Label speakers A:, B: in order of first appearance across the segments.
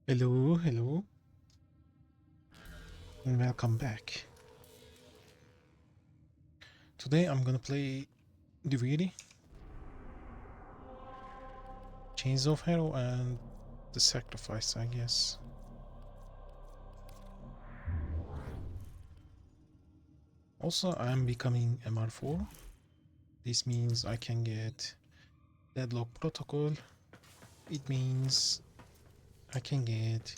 A: Hello, hello, and welcome back. Today I'm gonna play the VOD, Chains of Hero, and the Sacrifice, I guess. Also, I'm becoming MR4. This means I can get Deadlock Protocol. It means I can get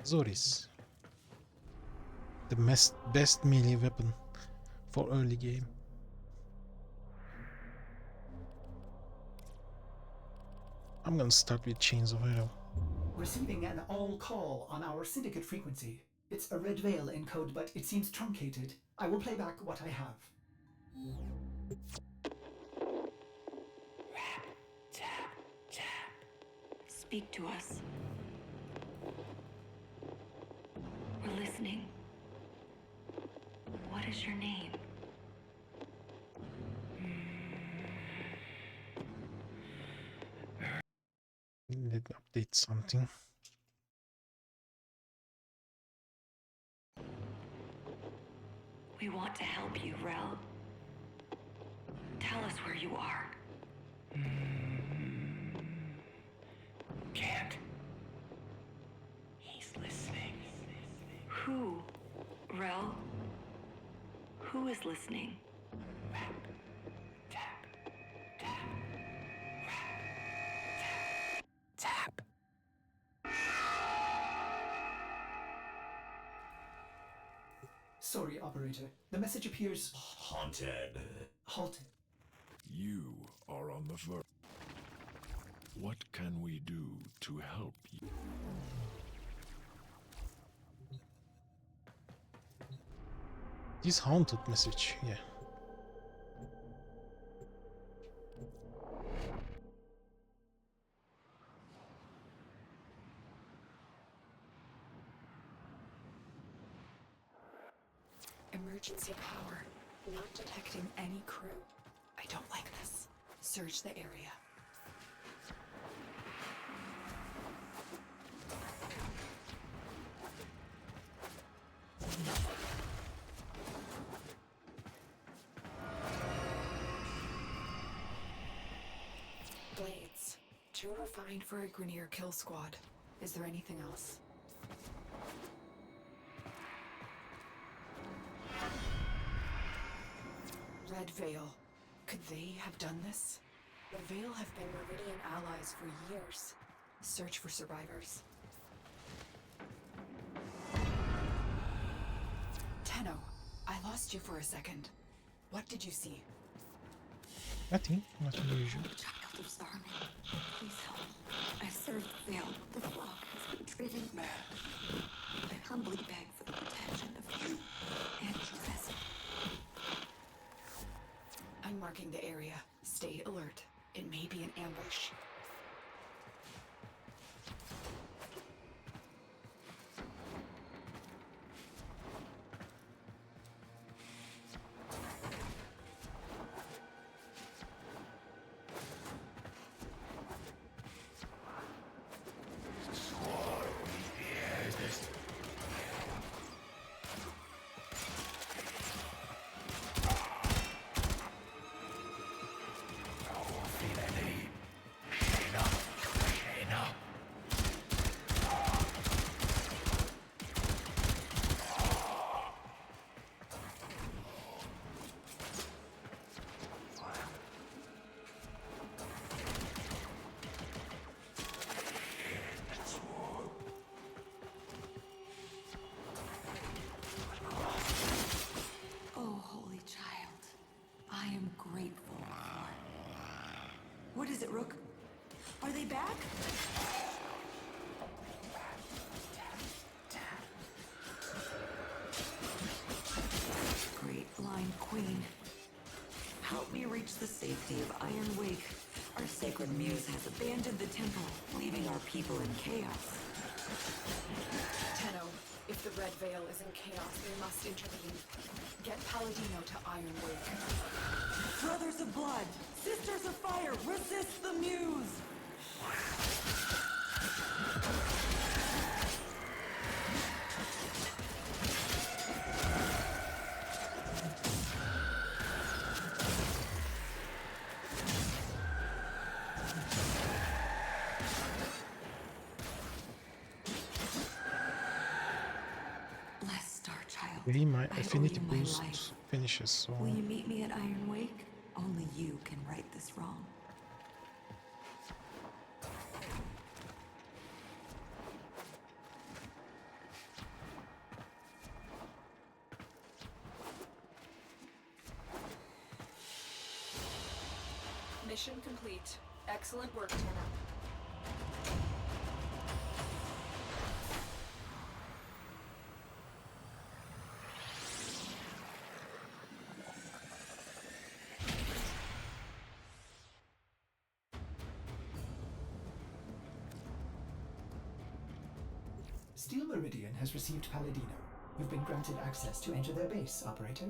A: Zoris, the best melee weapon for early game. I'm gonna start with Chains of Hero.
B: Receiving an all call on our syndicate frequency. It's a red veil encode, but it seems truncated. I will play back what I have.
C: Speak to us. We're listening. What is your name?
A: Let me update something.
C: We want to help you, Rel. Tell us where you are.
D: Can't. He's listening.
C: Who, Rel? Who is listening?
D: Rap, tap, tap, rap, tap, tap.
B: Sorry, operator. The message appears
D: Haunted.
B: halted.
E: You are on the verge. What can we do to help you?
A: This haunted message, yeah.
F: Emergency power. Not detecting any crew. I don't like this. Search the area. Blades. Too refined for a Grineer kill squad. Is there anything else? Red Veil. Could they have done this? The Veil have been Meridian allies for years. Search for survivors. Tenno, I lost you for a second. What did you see?
A: Nothing unusual.
C: Child of Zarman, please help. I served the Veil. The flock has been driven mad. I humbly beg for the protection of you and your vessel.
F: I'm marking the area. Stay alert. It may be an ambush.
C: Oh, holy child, I am grateful for. What is it, Rook? Are they back? Great blind queen, help me reach the safety of Iron Wake. Our sacred muse has abandoned the temple, leaving our people in chaos.
F: Tenno, if the Red Veil is in chaos, we must intervene. Get Paladino to Iron Wake.
C: Brothers of blood, sisters of fire, resist the muse!
A: Maybe my
C: I owe
A: affinity
C: you my
A: boost
C: life.
A: finishes, so
C: Will you meet me at Iron Wake? Only you can right this wrong.
F: Mission complete. Excellent work, Tenno.
B: Steel Meridian has received Palladino. You've been granted access to enter their base, Operator.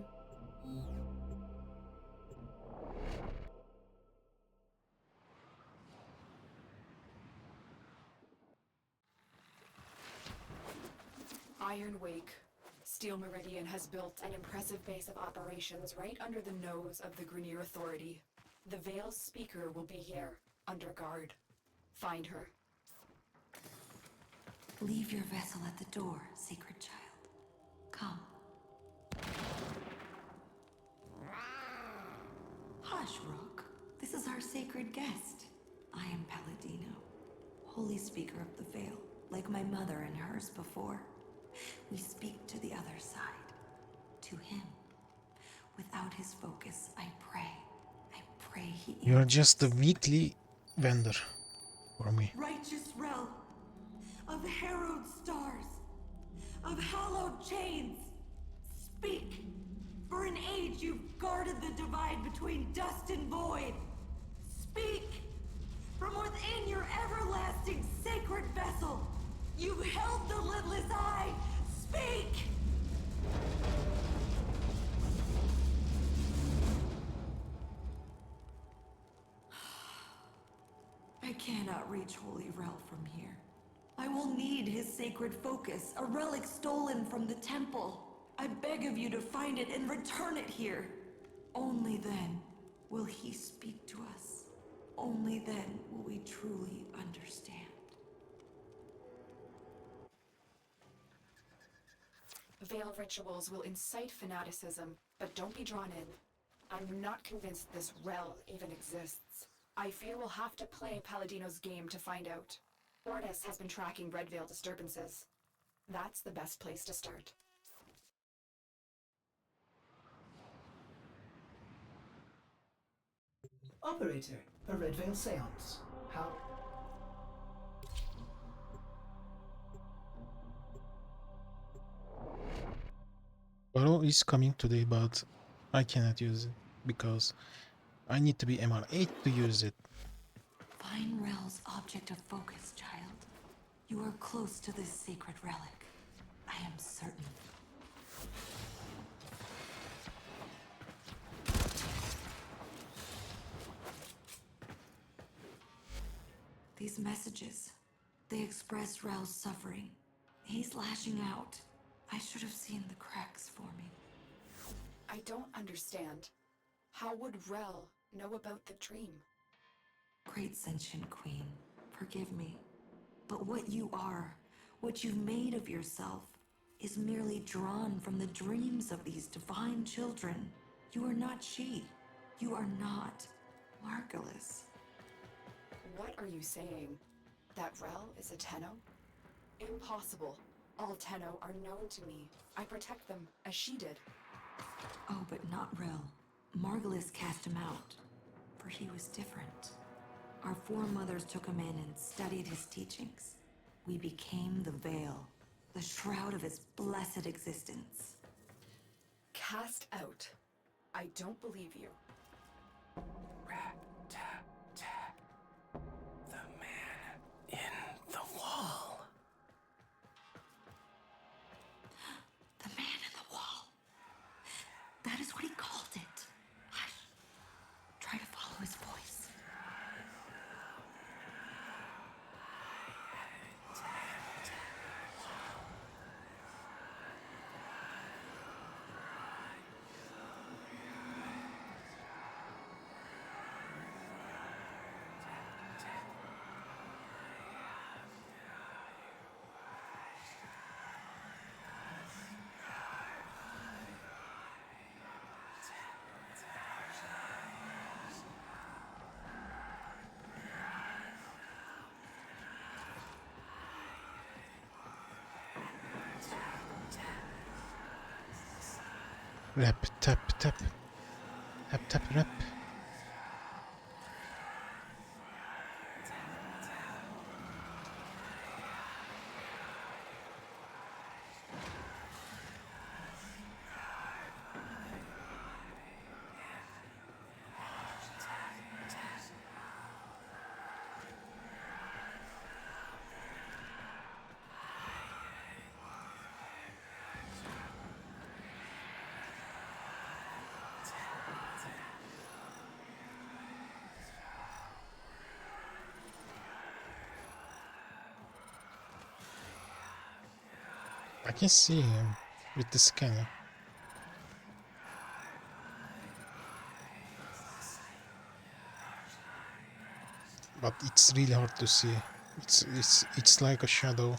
F: Iron Wake. Steel Meridian has built an impressive base of operations right under the nose of the Grineer Authority. The Veil's speaker will be here, under guard. Find her.
C: Leave your vessel at the door, sacred child. Come. Hush, Rook. This is our sacred guest. I am Palladino, holy speaker of the Veil, like my mother and hers before. We speak to the other side, to him. Without his focus, I pray he
A: you're
C: answers.
A: just a weekly vendor for me.
C: Righteous realm of harrowed stars, of hallowed chains, speak! For an age you've guarded the divide between dust and void. Speak! From within your everlasting sacred vessel, you've held the lidless eye. Speak! I cannot reach Holy Rel from here. I will need his sacred focus, a relic stolen from the temple. I beg of you to find it and return it here. Only then will he speak to us. Only then will we truly understand.
F: Veil rituals will incite fanaticism, but don't be drawn in. I'm not convinced this Rel even exists. I fear we'll have to play Palladino's game to find out. Ordis has been tracking Red Veil disturbances. That's the best place to start.
B: Operator, a Red Veil seance. How?
A: Baro is coming today, but I cannot use it because I need to be MR8 to use it.
C: Find Rel's object of focus, child. You are close to this sacred relic. I am certain. These messages, they express Rel's suffering. He's lashing out. I should have seen the cracks forming.
F: I don't understand. How would Rel know about the dream?
C: Great sentient queen, forgive me. But what you are, what you've made of yourself, is merely drawn from the dreams of these divine children. You are not she. You are not Margulis.
F: What are you saying? That Rel is a Tenno? Impossible. All Tenno are known to me. I protect them, as she did.
C: Oh, but not Rel. Margulis cast him out, for he was different. Our foremothers took him in and studied his teachings. We became the Veil, the shroud of his blessed existence.
F: Cast out. I don't believe you.
D: Rat, tap, tap. The man in the wall.
C: The man in the wall. That is what he called it. Hush. Try to follow his voice.
A: Rap, tap, tap. Tap, tap, rap. I can see him with the scanner. But it's really hard to see. It's like a shadow.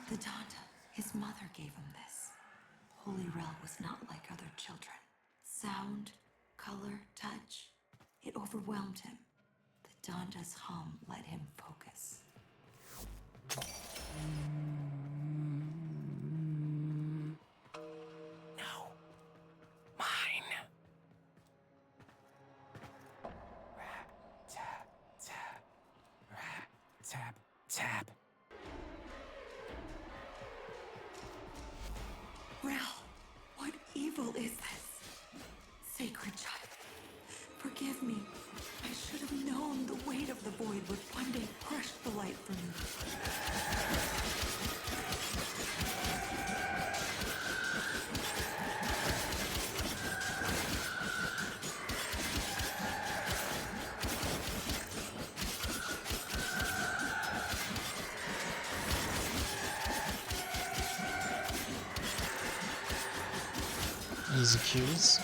C: The Donda, his mother gave him this. Holy Rel was not like other children. Sound, color, touch, it overwhelmed him. The Donda's hum let him focus.
D: No. Mine. Tap, tap. Tap, tap.
C: Rel, what evil is this? Sacred child, forgive me. I should have known the weight of the void would one day crush the light from me.
A: Easy kills.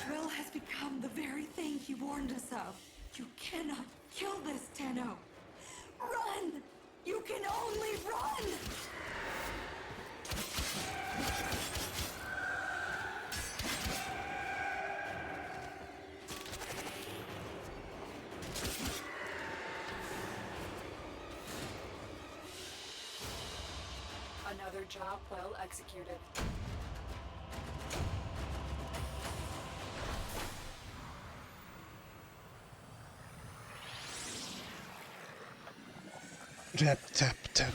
C: Rel has become the very thing he warned us of. You cannot kill this, Tenno. Run! You can only run!
F: Another job well executed.
A: Rap, tap, tap.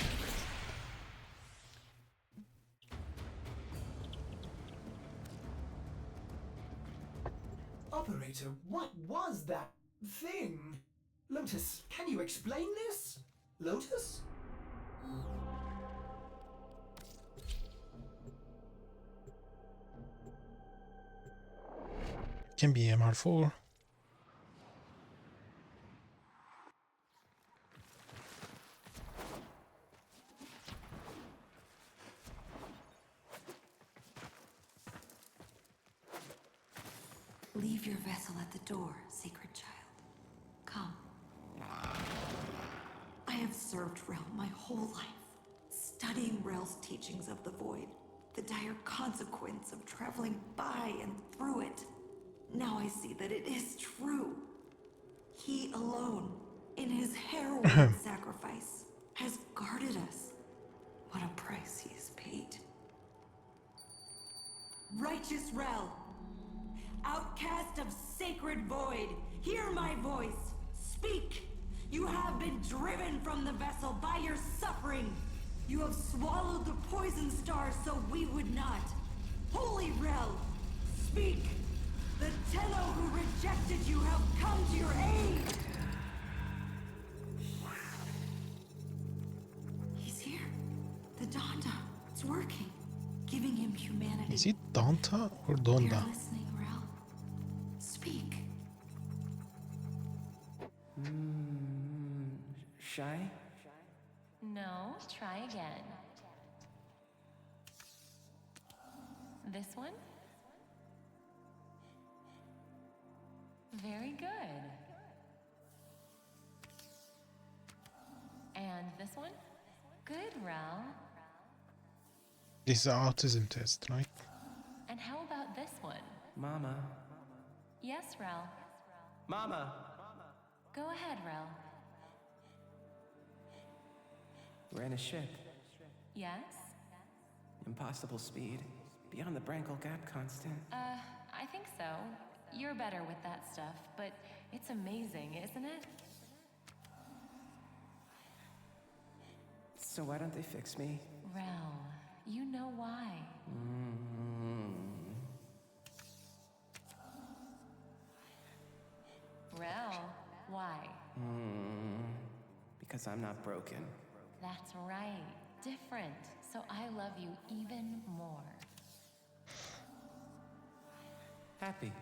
B: Operator, what was that thing? Lotus, can you explain this? Lotus?
A: Can be MR4.
C: Leave your vessel at the door, sacred child. Come. I have served Rel my whole life, studying Rel's teachings of the void, the dire consequence of traveling by and through it. Now I see that it is true. He alone, in his harrowing sacrifice, has guarded us. What a price he has paid. Righteous Rel, outcast of sacred void, hear my voice. Speak! You have been driven from the vessel by your suffering. You have swallowed the poison stars so we would not. Holy Rel, speak! The Tenno who rejected you have come to your aid! He's here. The Donda. It's working. Giving him humanity.
A: Is it Danta or
C: You're
A: Donda?
C: listening, Rel. Speak.
D: Shy?
G: No, try again. This one? Very good. And this one? Good, Rel.
A: This is an autism test, right?
G: And how about this one?
D: Mama.
G: Yes, Rel.
D: Mama.
G: Go ahead, Rel.
D: We're in a ship.
G: Yes?
D: Impossible speed. Beyond the Brankel gap constant.
G: I think so. You're better with that stuff, but it's amazing, isn't it?
D: So why don't they fix me?
G: Rel, you know why. Rel, why?
D: Because I'm not broken.
G: That's right. Different. So I love you even more.
D: Happy.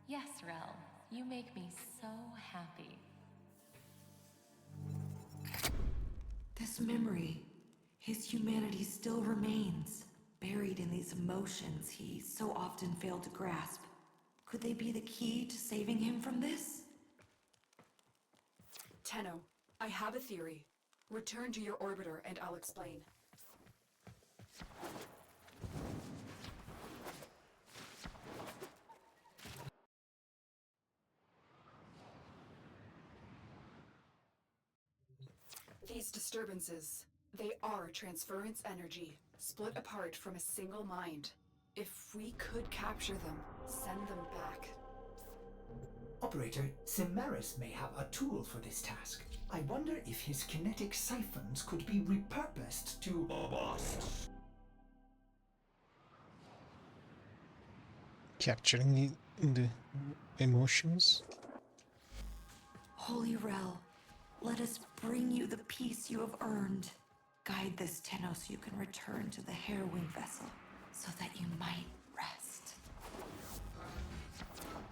G: Yes, Rel. You make me so happy.
C: This memory, his humanity still remains, buried in these emotions he so often failed to grasp. Could they be the key to saving him from this?
F: Tenno, I have a theory. Return to your orbiter and I'll explain. These disturbances, they are transference energy, split apart from a single mind. If we could capture them, send them back.
B: Operator, Cimaris may have a tool for this task. I wonder if his kinetic siphons could be repurposed to bust.
A: Capturing the emotions.
C: Holy Rel, let us bring you the peace you have earned. Guide this Tenno so you can return to the Harrowing vessel, so that you might rest.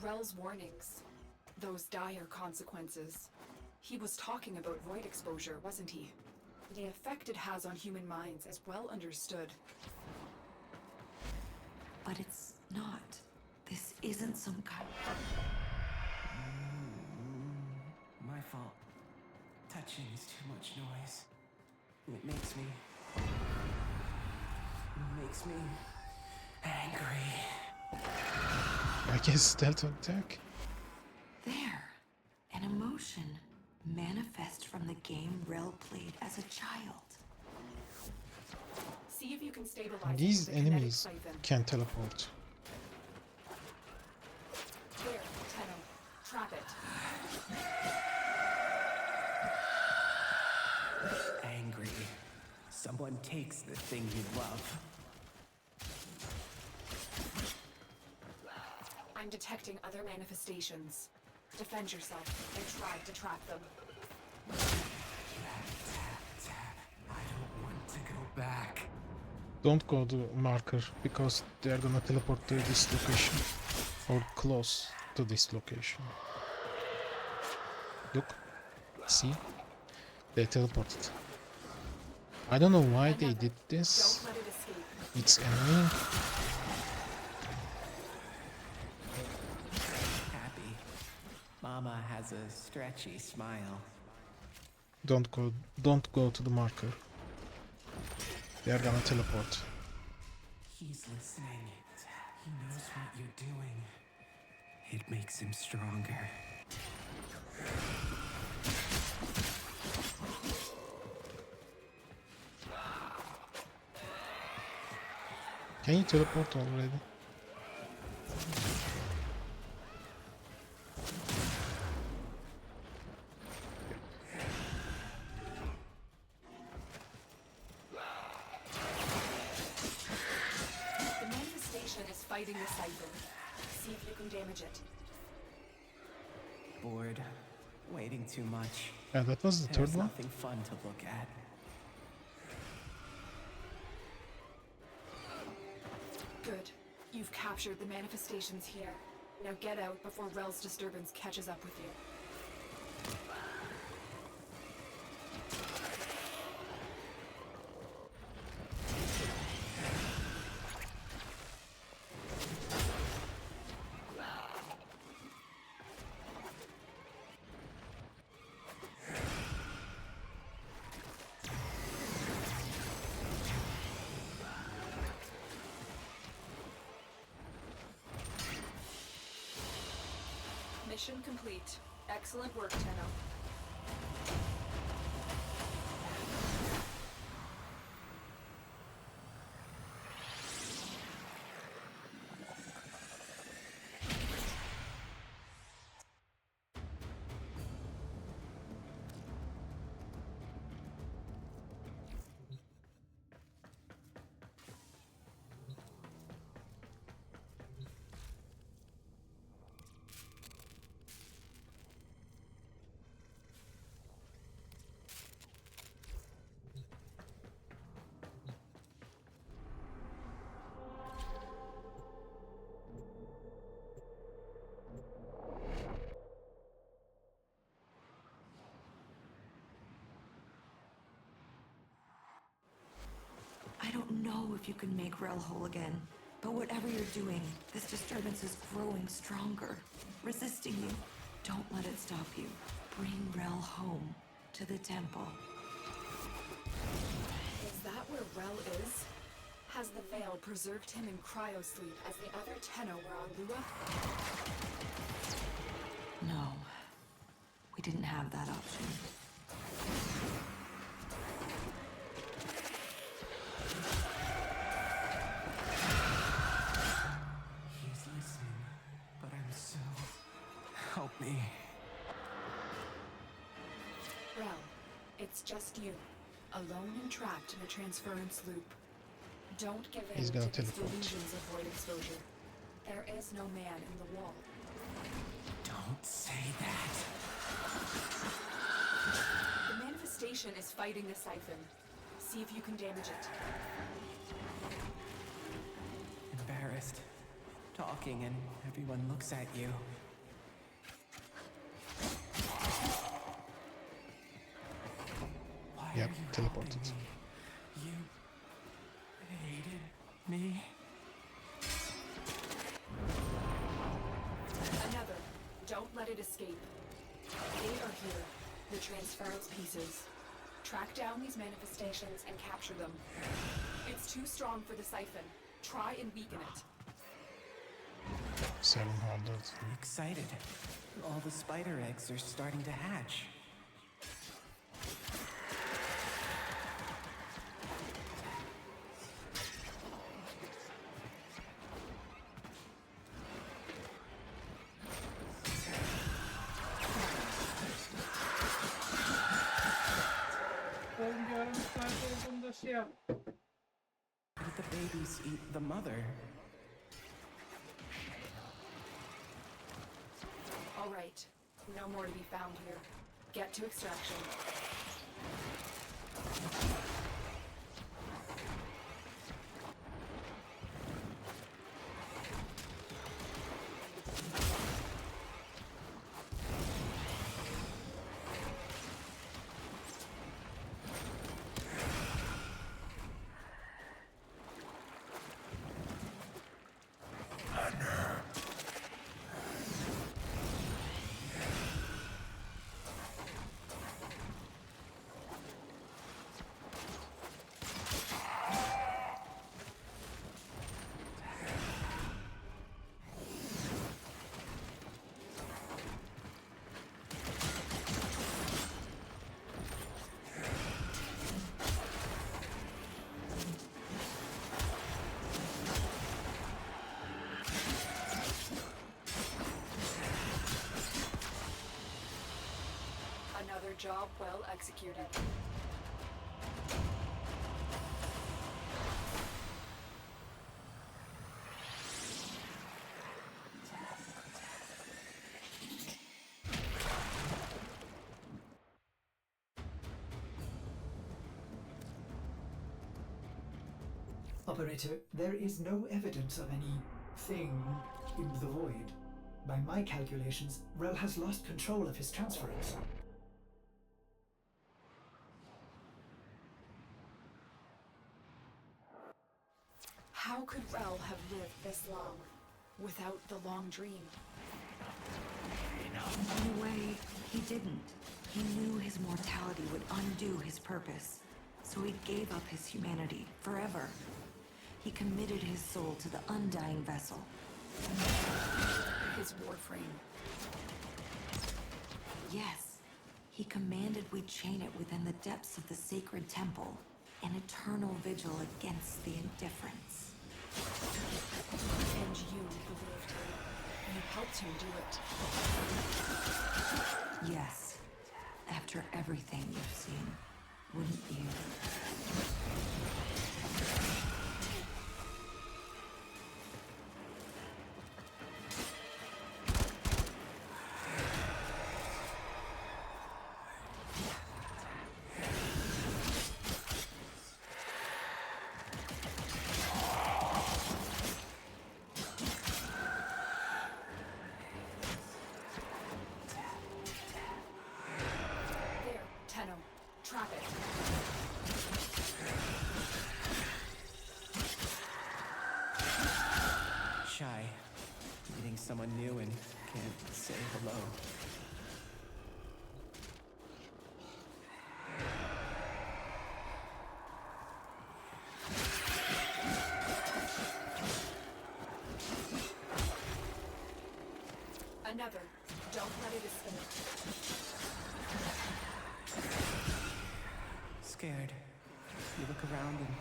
F: Rel's warnings. Those dire consequences. He was talking about void exposure, wasn't he? The effect it has on human minds is well understood.
C: But it's not. This isn't some kind of...
D: My fault. Touching is too much noise. It makes me angry.
A: I guess stealth attack.
C: There. An emotion manifest from the game Rel played as a child.
F: See if you can stabilize
A: These
F: the kinetic
A: enemies
F: siphon.
A: can teleport.
F: There, Tenno. Trap it.
D: Angry. Someone takes the thing you love.
F: I'm detecting other manifestations. Defend yourself and try to trap them.
D: I don't want to go back.
A: Don't go to marker because they're gonna teleport to this location or close to this location. Look, see, they teleported. I don't know why they did this.
F: Don't let it escape.
A: It's annoying.
D: Happy. Mama has a stretchy smile.
A: Don't go to the marker. They are gonna teleport.
D: He's listening. He knows what you're doing. It makes him stronger.
A: Can you teleport already?
F: The manifestation is fighting the siphon. See if you can damage it.
D: Bored. Waiting too much.
A: Yeah, that was the
D: There's
A: third one.
D: nothing fun to look at.
F: Good. You've captured the manifestations here. Now get out before Rel's disturbance catches up with you. Mission complete. Excellent work, Tenno.
C: I don't know if you can make Rel whole again, but whatever you're doing, this disturbance is growing stronger, resisting you. Don't let it stop you. Bring Rel home to the temple.
F: Is that where Rel is? Has the Veil preserved him in cryosleep as the other Tenno were on Lua?
C: No, we didn't have that option.
D: He's listening, but I'm so... Help me.
F: Rel, it's just you, alone and trapped in a transference loop. Don't give in
A: He's
F: to
A: gonna
F: these
A: teleport.
F: delusions of void exposure. There is no man in the wall.
D: Don't say that.
F: The manifestation is fighting the siphon. See if you can damage it.
D: Embarrassed. Talking and everyone looks at you. Why
A: Yep,
D: are you
A: teleported.
D: helping me? You hated me?
F: Another. Don't let it escape. They are here. The transference pieces. Track down these manifestations and capture them. It's too strong for the siphon. Try and weaken it.
A: 700.
D: I'm excited. All the spider eggs are starting to hatch.
H: Oğlum bir ara müsait olduğunda şey yap.
D: Did the babies eat the mother?
F: All right. No more to be found here. Get to extraction. Another job well executed.
B: Operator, there is no evidence of any thing in the void. By my calculations, Rel has lost control of his transference.
F: How could Rel have lived this long without the long dream?
C: In a way, he didn't. He knew his mortality would undo his purpose, so he gave up his humanity forever. He committed his soul to the undying vessel.
F: His Warframe.
C: Yes. He commanded we chain it within the depths of the sacred temple, an eternal vigil against the indifference.
F: And you believed him. You helped him do it.
C: Yes. After everything you've seen, wouldn't you?
F: There, Tenno. Trap it.
D: Shy. Meeting someone new and can't say hello.
F: Another. Don't let it escape.
D: Scared. You look around and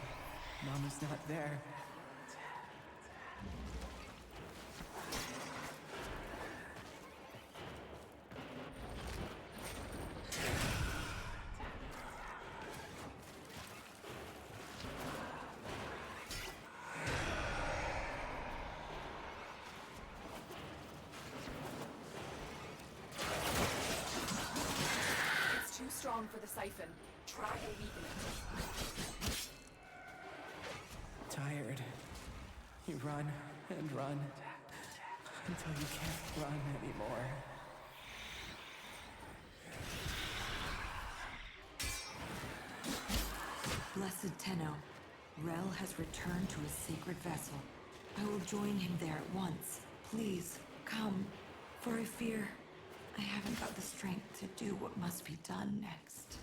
D: Mama's not there.
F: It's too strong for the siphon. Try and weaken it.
D: Tired. You run and run until you can't run anymore.
C: Blessed Tenno, Rel has returned to his sacred vessel. I will join him there at once. Please, come, for I fear I haven't got the strength to do what must be done next.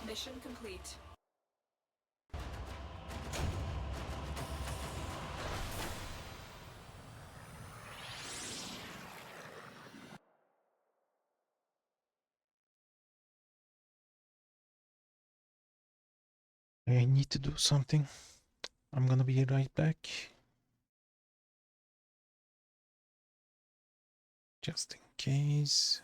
F: Mission complete.
A: I need to do something. I'm gonna be right back. Just in case.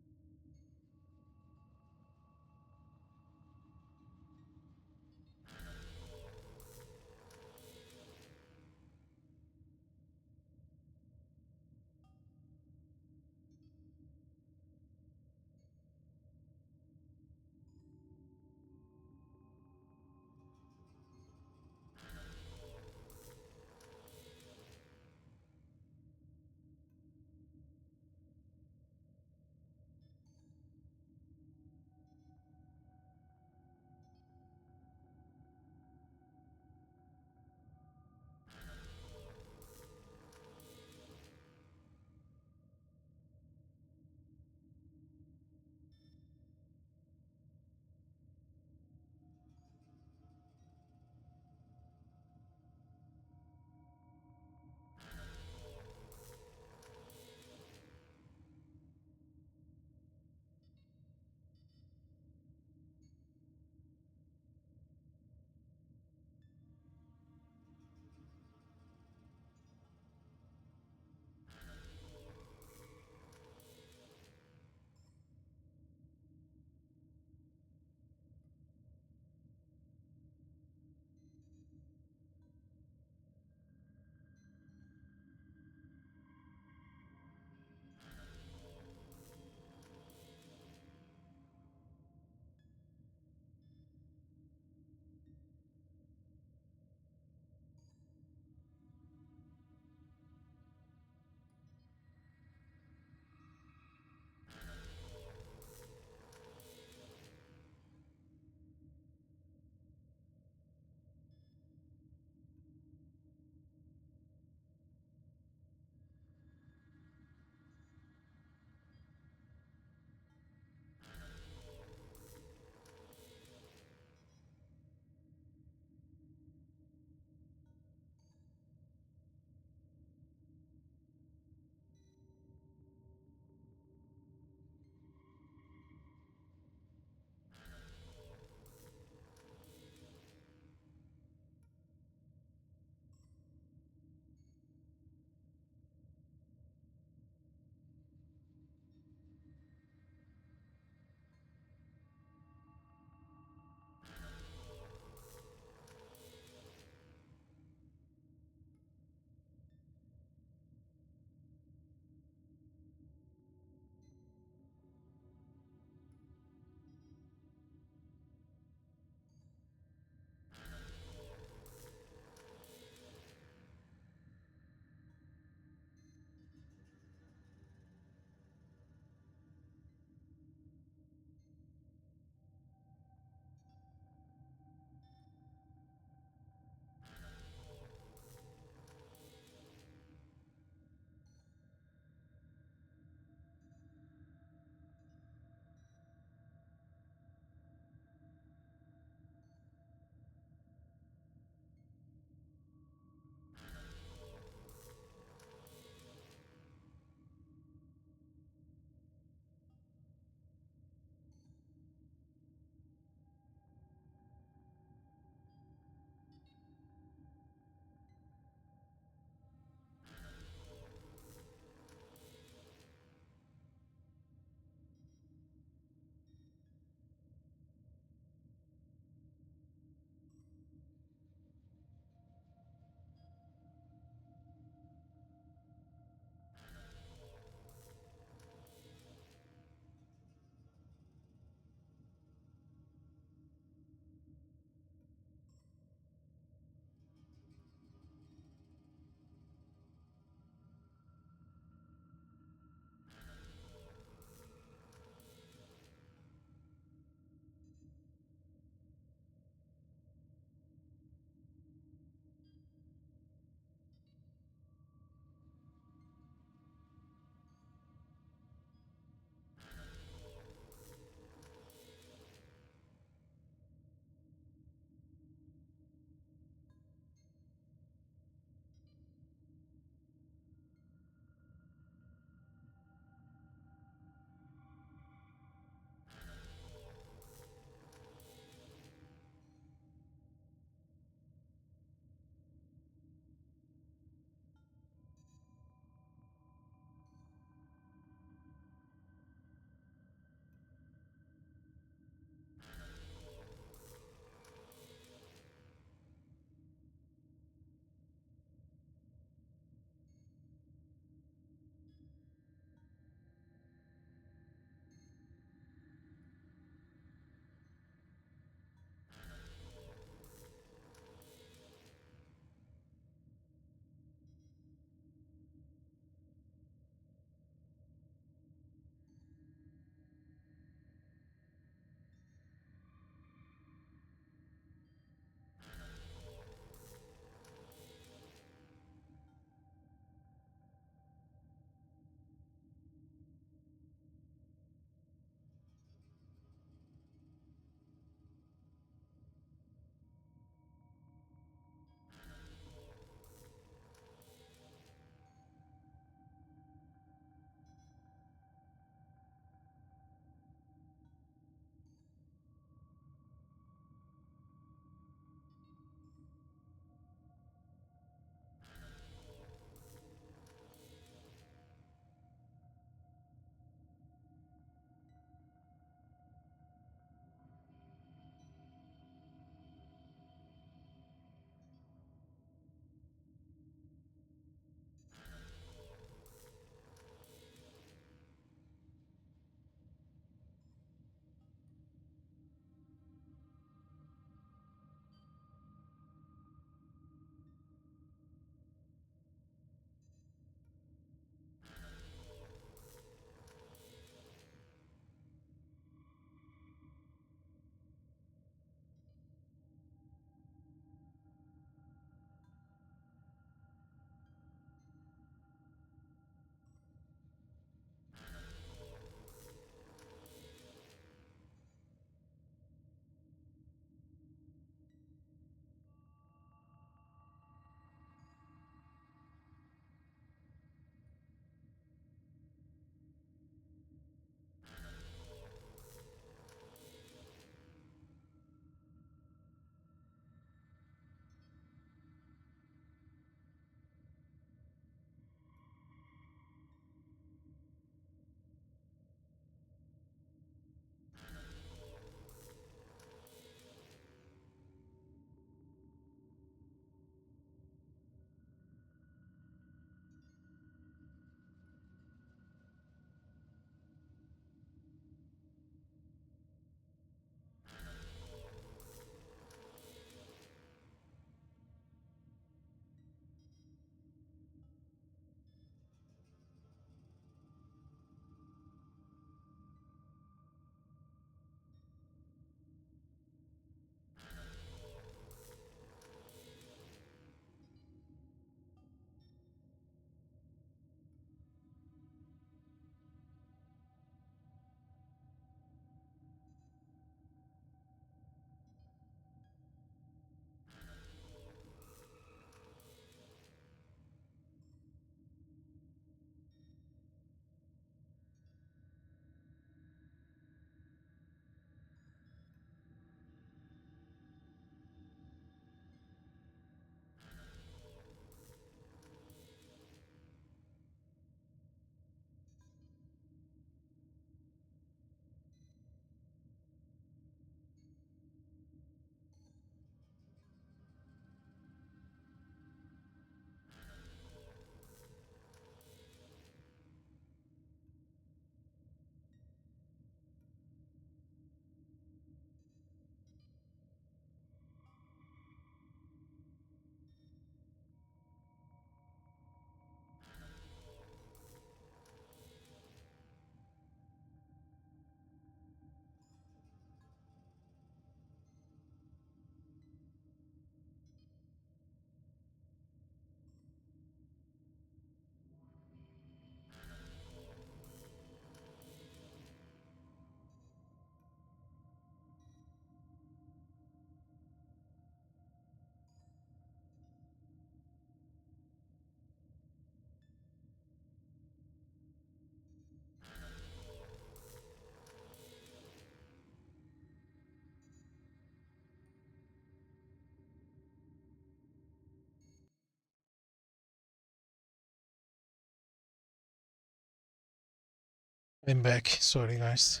A: I'm back. Sorry, guys.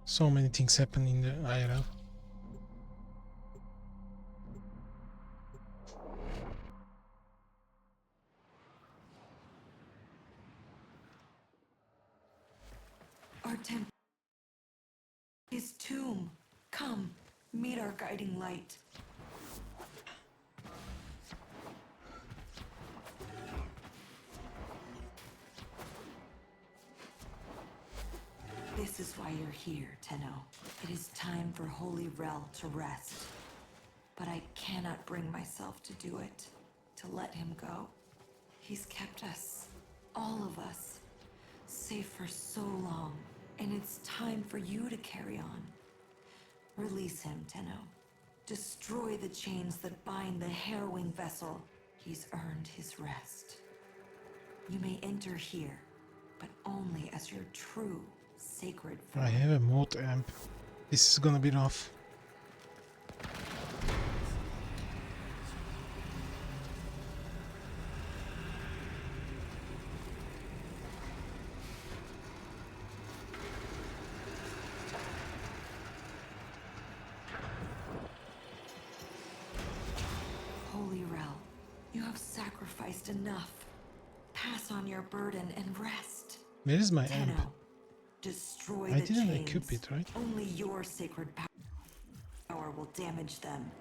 A: So many things happen in the IRL.
C: Our temple. His tomb. Come, meet our guiding light. This is why you're here, Tenno. It is time for Holy Rel to rest. But I cannot bring myself to do it, to let him go. He's kept us, all of us, safe for so long, and it's time for you to carry on. Release him, Tenno. Destroy the chains that bind the harrowing vessel. He's earned his rest. You may enter here, but only as your true sacred form.
A: I have a mode amp. This is gonna be rough.
C: Holy Rel, you have sacrificed enough. Pass on your burden and rest.
A: Where is my amp?
C: Tenno, destroy
A: I
C: the
A: didn't
C: chains.
A: equip it, right?
C: Only your sacred power will damage them.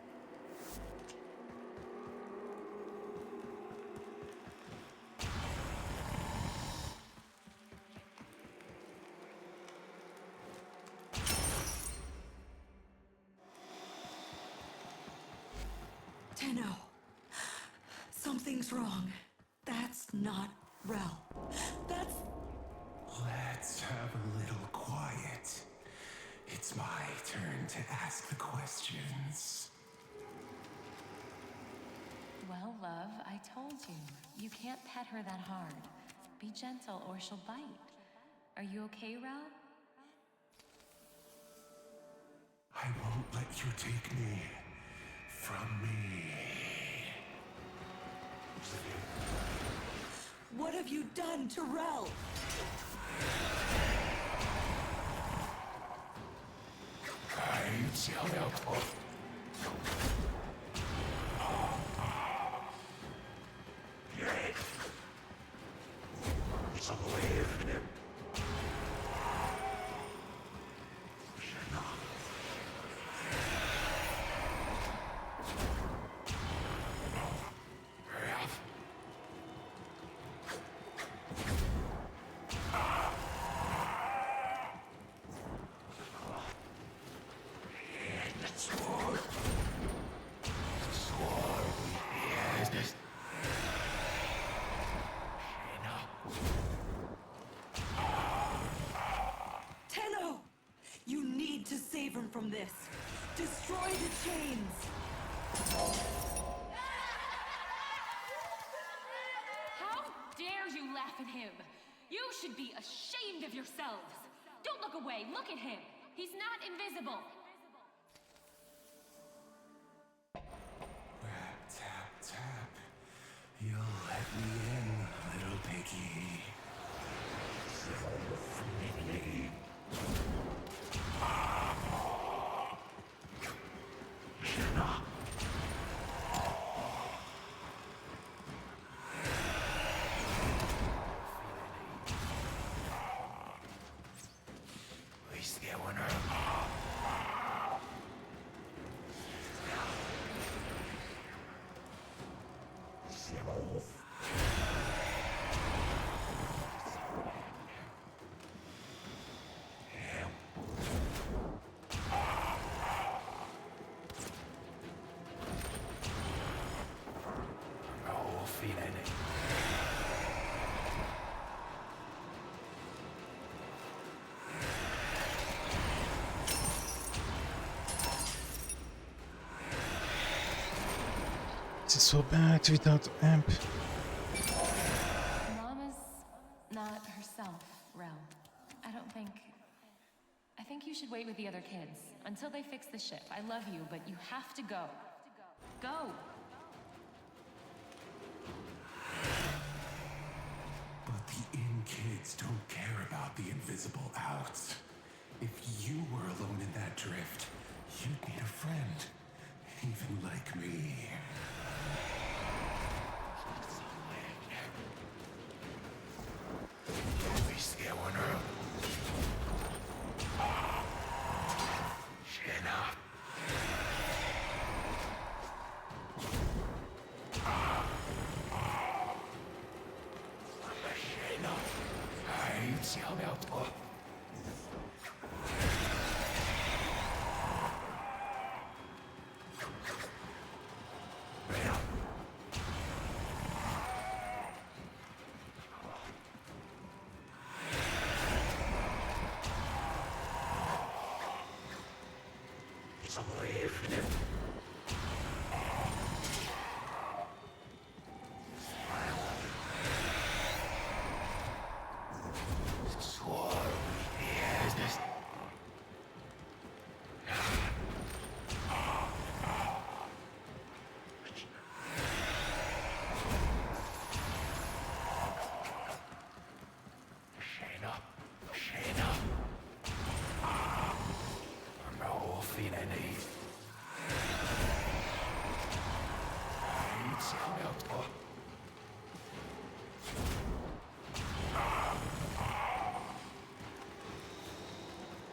C: Tenno, something's wrong. That's not Rel. That's...
D: Let's have a little quiet. It's my turn to ask the questions.
G: Well, love, I told you. You can't pet her that hard. Be gentle or she'll bite. Are you okay, Rel?
D: I won't let you take me from me.
C: What have you done to Rel? Tenno! You need to save him from this. Destroy the chains.
G: How dare you laugh at him? You should be ashamed of yourselves. Don't look away. Look at him. He's not invisible.
D: Rap, tap, tap. You'll let me in, little piggy.
A: This is so bad without amp.
G: Mama's not herself, Rel. I think you should wait with the other kids until they fix the ship. I love you, but you have to go. Go!
D: invisible out. If you were alone in that drift, you'd need a friend, even like me.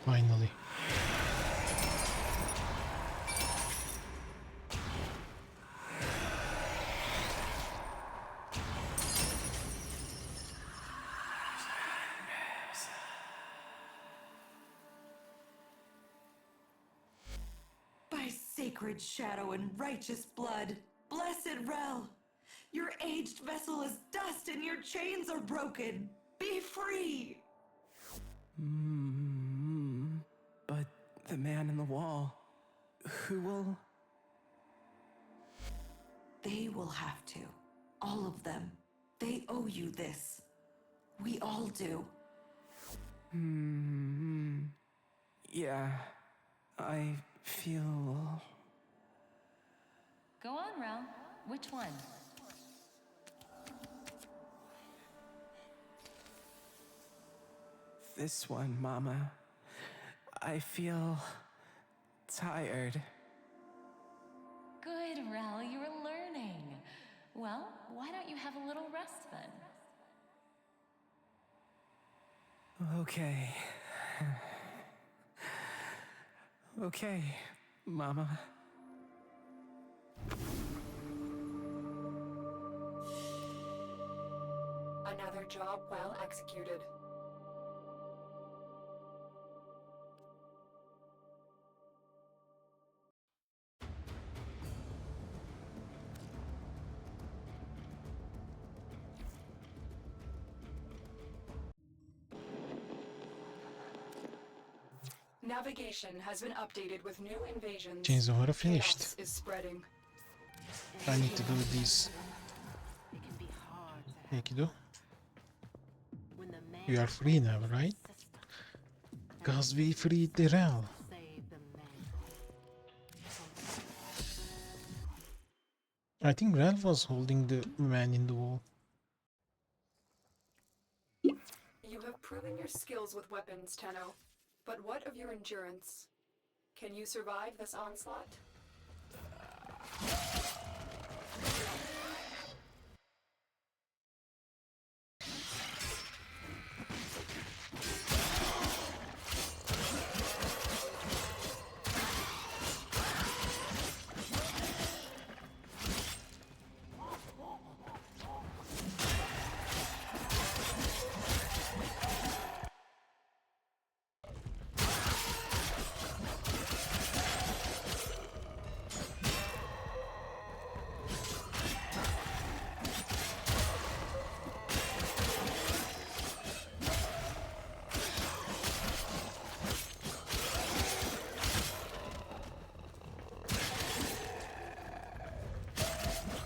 A: Finally.
C: By sacred shadow and righteous blood, blessed Rel, your aged vessel is dust and your chains are broken. Be free!
I: But the man in the wall, who will...
C: They will have to. All of them. They owe you this. We all do.
I: Yeah, I feel...
G: Go on, Rel. Which one?
I: This one, Mama. I feel... tired.
G: Good, Rel, you're learning. Well, why don't you have a little rest then?
I: Okay. Okay, Mama.
F: Another job well executed. Navigation has been updated with new invasions.
A: Chains of Horror finished.
F: Chaos is spreading.
A: I need to do this. Aikido. You are free now, right? Cause we freed the Rel. I think Rel was holding the man in the wall.
F: You have proven your skills with weapons, Tenno. But what of your endurance? Can you survive this onslaught?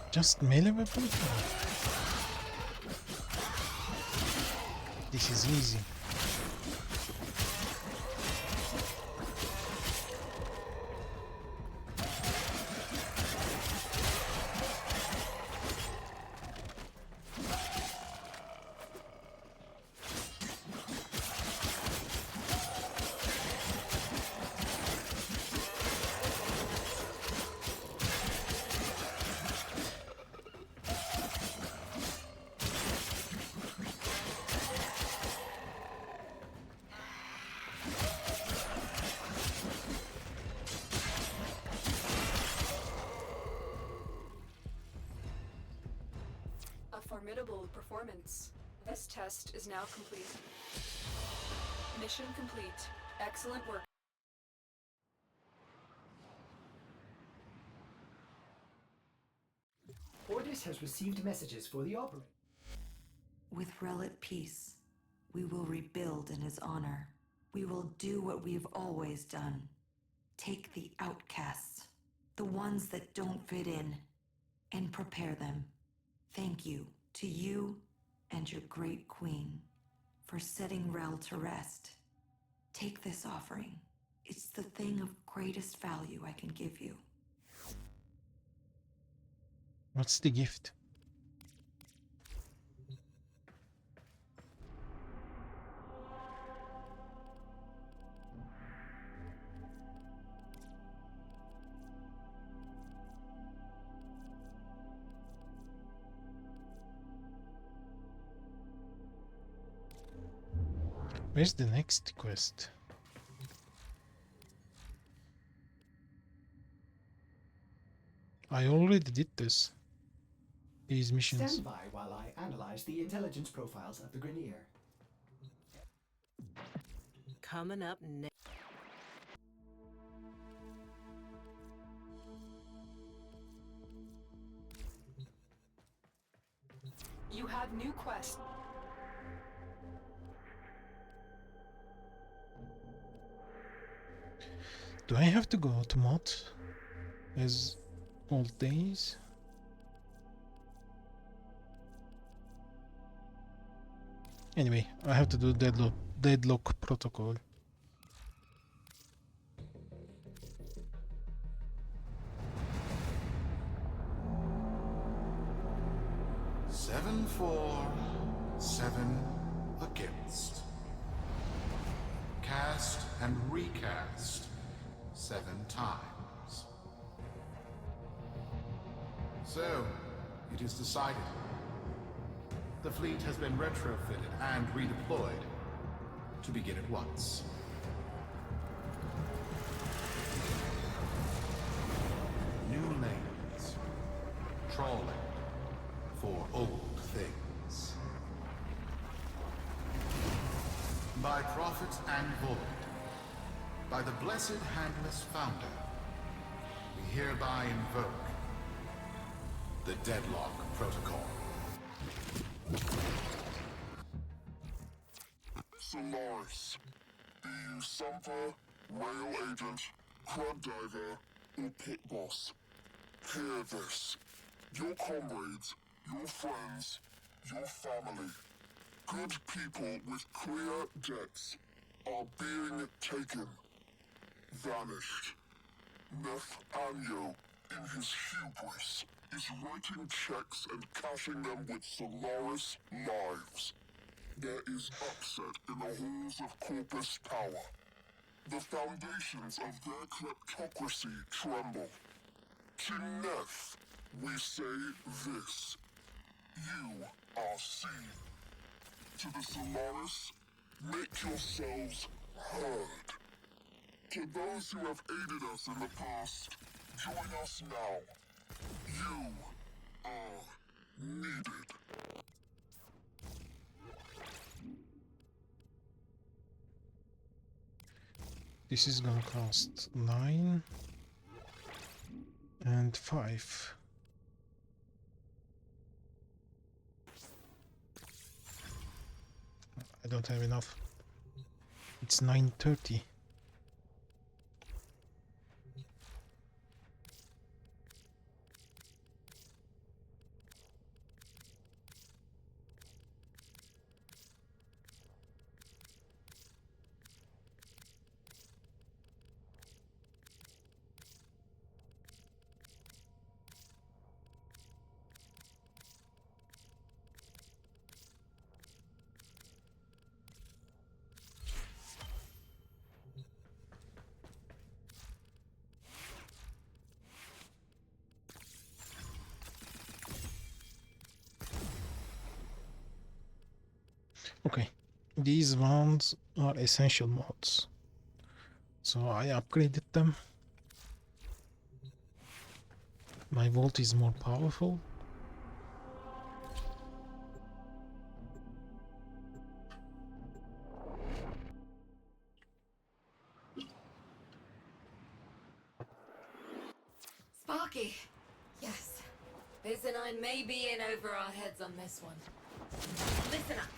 A: Just melee weapon? This is easy.
F: formidable performance. This test is now complete. Mission complete. Excellent work.
B: Ordis has received messages for the operator.
C: With Rel at peace, we will rebuild in his honor. We will do what we've always done. Take the outcasts, the ones that don't fit in, and prepare them. Thank you to you and your great queen for setting Rel to rest. Take this offering. It's the thing of greatest value I can give you.
A: What's the gift? Where's the next quest? I already did this. These missions.
B: Stand by while I analyze the intelligence profiles of the Grenier.
J: Coming up next.
F: You have new quests.
A: Do I have to go to mod as old days? Anyway, I have to do deadlock protocol.
D: Seven for, 7 against. Cast and recast 7 times. So, it is decided. The fleet has been retrofitted and redeployed to begin at once. New lanes. Trawling for old things. By prophet and void, by the blessed handless founder, we hereby invoke the Deadlock Protocol.
E: Solaris, be you Sumper, Rail Agent, Crud Diver, or Pit Boss. Hear this. Your comrades, your friends, your family, good people with clear debts are being taken. Vanished. Nathaniel, in his hubris, is writing checks and cashing them with Solaris lives. There is upset in the halls of Corpus Power. The foundations of their kleptocracy tremble. To Neth, we say this. You are seen. To the Solaris, make yourselves heard. To those who have aided us in the past, join us now. You are needed.
A: This is gonna cost 9 and 5. I don't have enough. It's 9:30. Okay, these ones are essential mods, so I upgraded them. My vault is more powerful.
C: timeline may be in over our heads on this one. Listen up.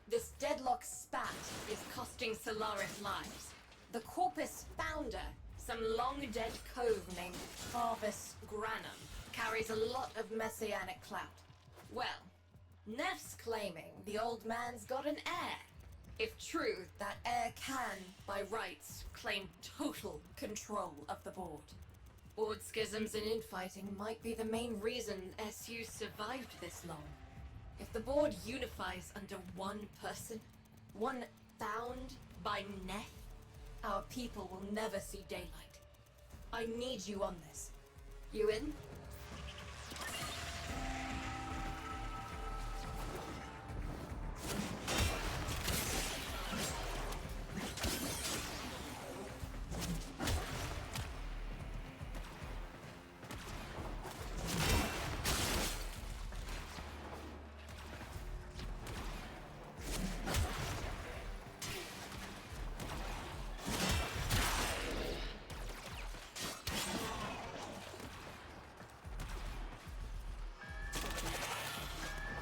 C: This deadlock spat is costing Solaris lives. The Corpus founder, some long-dead cove named Harvest Granum, carries a lot of messianic clout. Well, Neff's claiming the old man's got an heir. If true, that heir can, by rights, claim total control of the board. Board schisms and infighting might be the main reason SU survived this long. If the board unifies under one person, one found by Neff, our people will never see daylight. I need you on this. You in?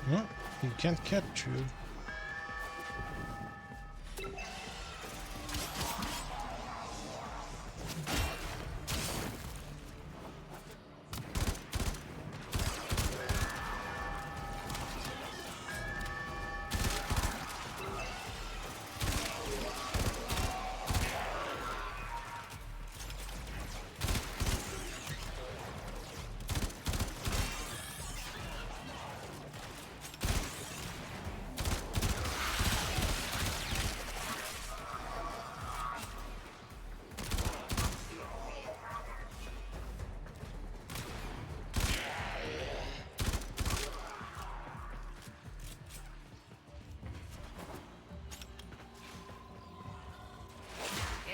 A: No, you can't capture.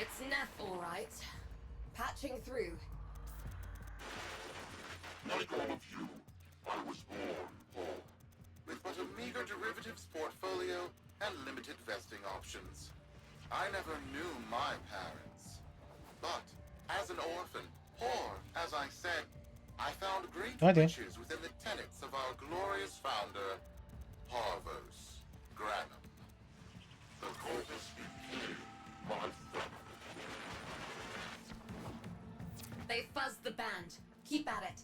C: It's Neff, all right. Patching through.
E: Like all of you, I was born poor.
D: With but a meager derivatives portfolio and limited vesting options. I never knew my parents. But, as an orphan, poor, as I said, I found great riches within the tenets of our glorious founder, Harvos Granum.
E: The Corpus became my family.
C: They fuzzed the band. Keep at it.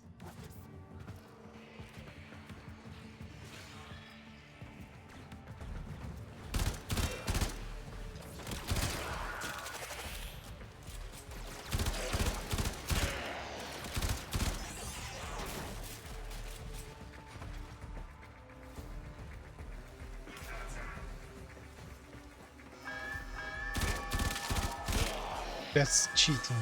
A: That's cheating.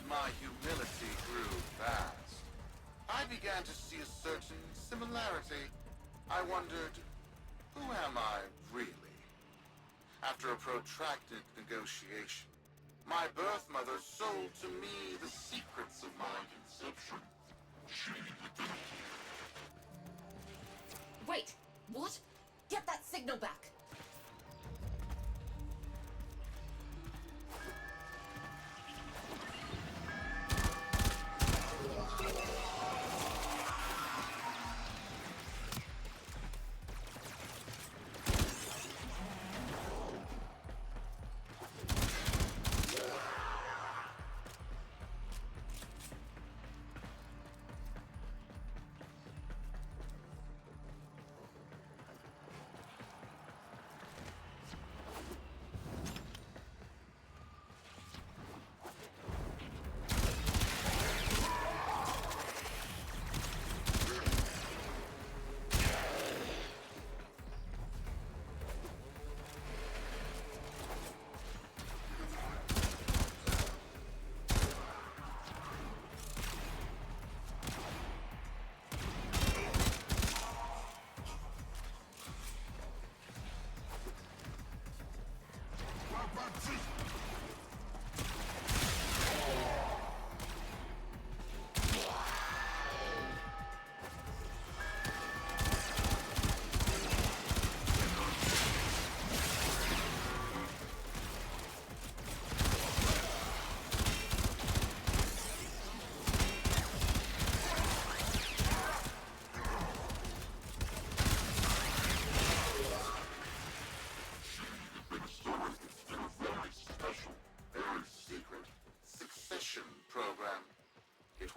D: My humility grew fast. I began to see a certain similarity. I wondered, who am I really? After a protracted negotiation, my birth mother sold to me the secrets of my conception. She did.
C: Wait, what? Get that signal back.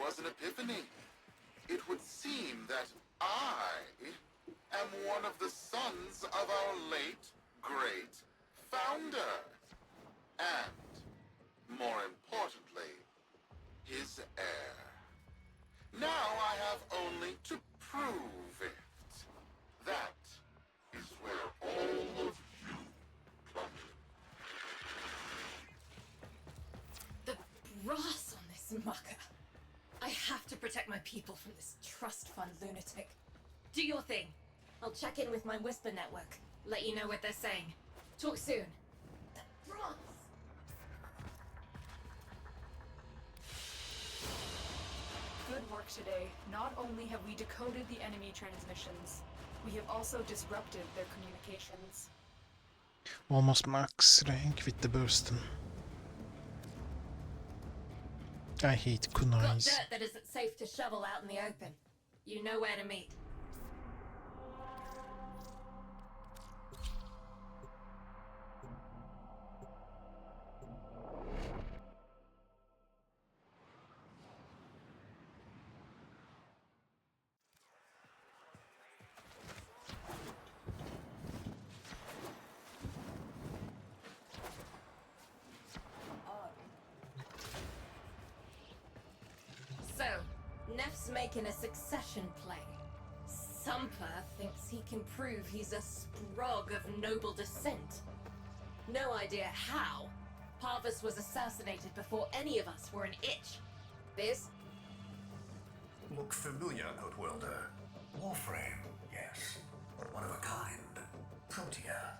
D: was an epiphany. It would seem that I am one of the sons of our late, great founder. And, more importantly, his heir. Now I have only to prove it. That is where all of you come in.
K: The brass on this mucker. I have to protect my people from this trust fund lunatic. Do your thing. I'll check in with my Whisper network. Let you know what they're saying. Talk soon. The brass!
F: Good work today. Not only have we decoded the enemy transmissions, we have also disrupted their communications.
A: Almost max rank with the bursten. I hate
K: Got
A: kunais.
K: dirt that isn't safe to shovel out in the open. You know where to meet. So, Neff's making a succession play. Sumper thinks he can prove he's a sprog of noble descent. No idea how. Parvus was assassinated before any of us were an itch. Biz?
B: Look familiar, Outworlder. Warframe, yes. But one of a kind. Protea.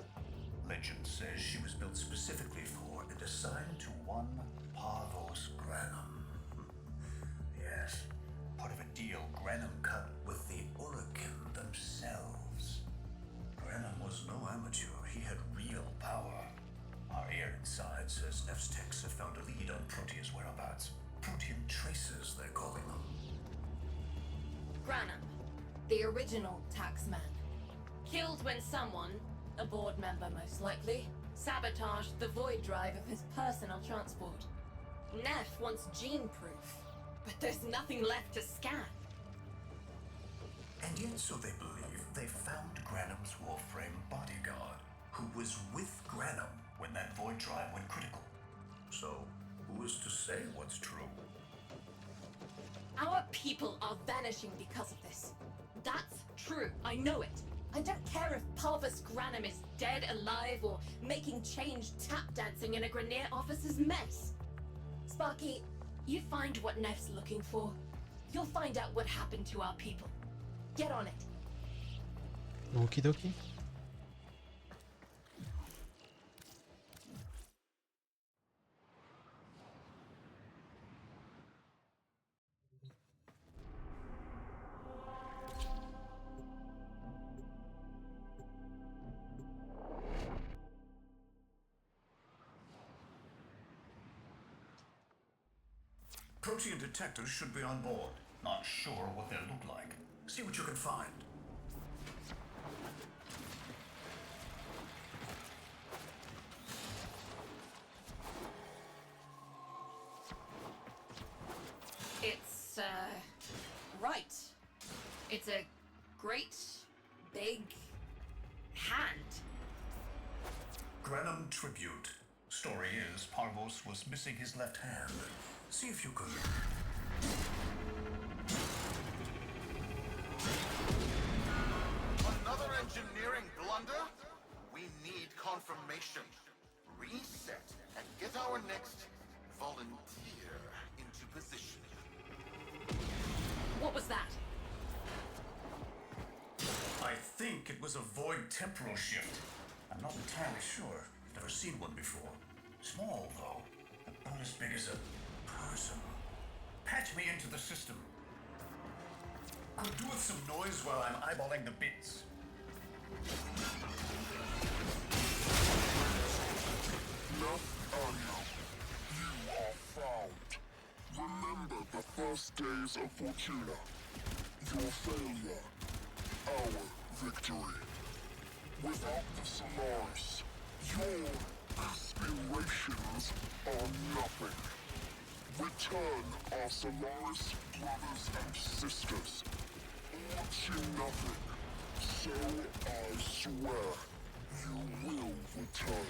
B: Legend says she was built specifically for and assigned to one Parvos Granum. Yes, part of a deal Granum cut with the Orokin themselves. Granum was no amateur, he had real power. Our air inside says Neff's techs have found a lead on Protea's whereabouts. Protean traces, they're calling them.
K: Granum, the original taxman. Killed when someone, a board member most likely, sabotaged the void drive of his personal transport. Neff wants gene proof, but there's nothing left to scan.
B: And yet, so they believe, they found Granum's Warframe bodyguard, who was with Granum when that void drive went critical. So, who is to say what's true?
K: Our people are vanishing because of this. That's true, I know it. I don't care if Parvus Granum is dead, alive, or making change tap dancing in a Grenier officer's mess. Sparky, you find what Neff's looking for. You'll find out what happened to our people. Get on it.
A: Okie dokie.
B: Protean detectors should be on board. Not sure what they'll look like. See what you can find.
K: It's, right. It's a great, big hand.
B: Granum tribute. Story is, Parvos was missing his left hand. See if you could.
D: Another engineering blunder? We need confirmation. Reset and get our next volunteer into position.
K: What was that?
B: I think it was a void temporal shift. I'm not entirely sure. Never seen one before. Small, though. About as big as a person. Patch me into the system. Could do with some noise while I'm eyeballing the bits.
E: Enough, Anya. You are found. Remember the first days of Fortuna. Your failure. Our victory. Without the Solaris, your aspirations are nothing. Return our Solaris brothers and sisters. Or to nothing. So I swear, you will return.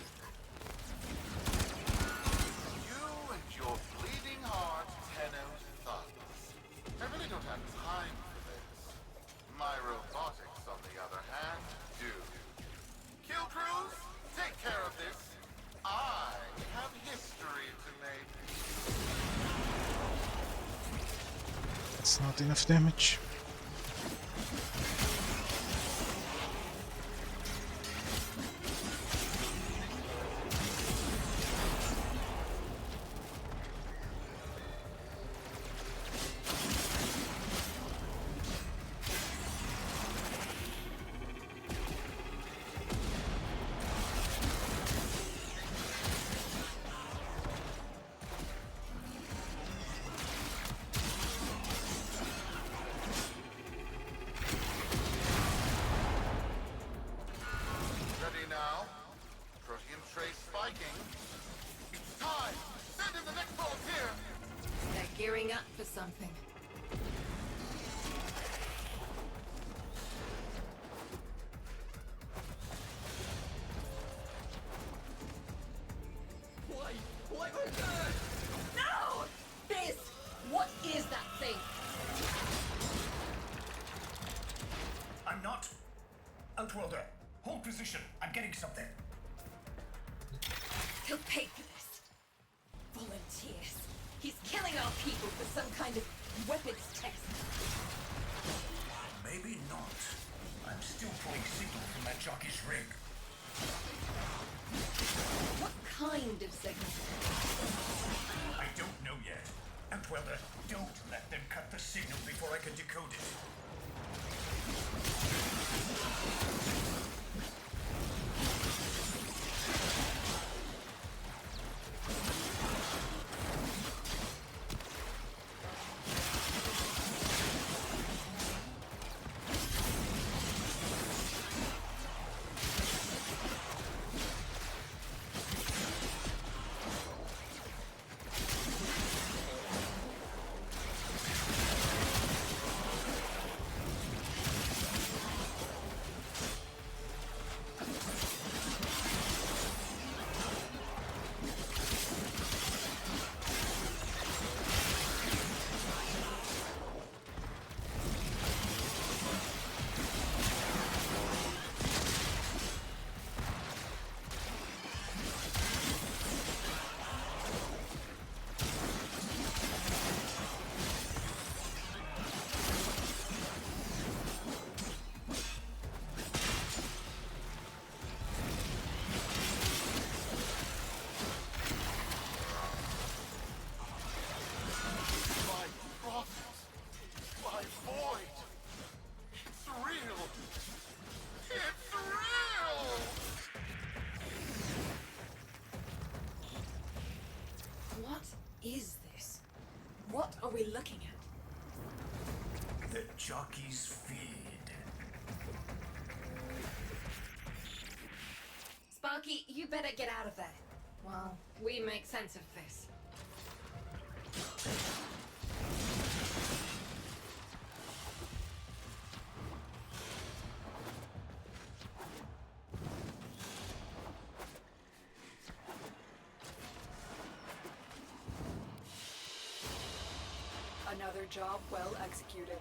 D: You and your bleeding heart, Tenno's thugs. I really don't have time for this. My robotics, on the other hand, do. Kill crews, take care of this. I have history to make.
A: That's not enough damage.
D: Ready now? Protean trace spiking. It's time! Send in the next volunteer!
K: They're gearing up for something. Why would that? No! Biz! What is that thing?
B: I'm not. Outworlder, hold position. I'm getting something.
K: He'll pay for this. Volunteers. He's killing our people for some kind of weapons test.
B: Maybe not. I'm still pulling signal from that jockey's rig.
K: What kind of signal?
B: I don't know yet. Outworlder, don't let them cut the signal before I can decode it.
K: is this? What are we looking at?
B: The jockey's feed.
K: Sparky, you better get out of there. Well, we make sense of this.
F: Another job well executed.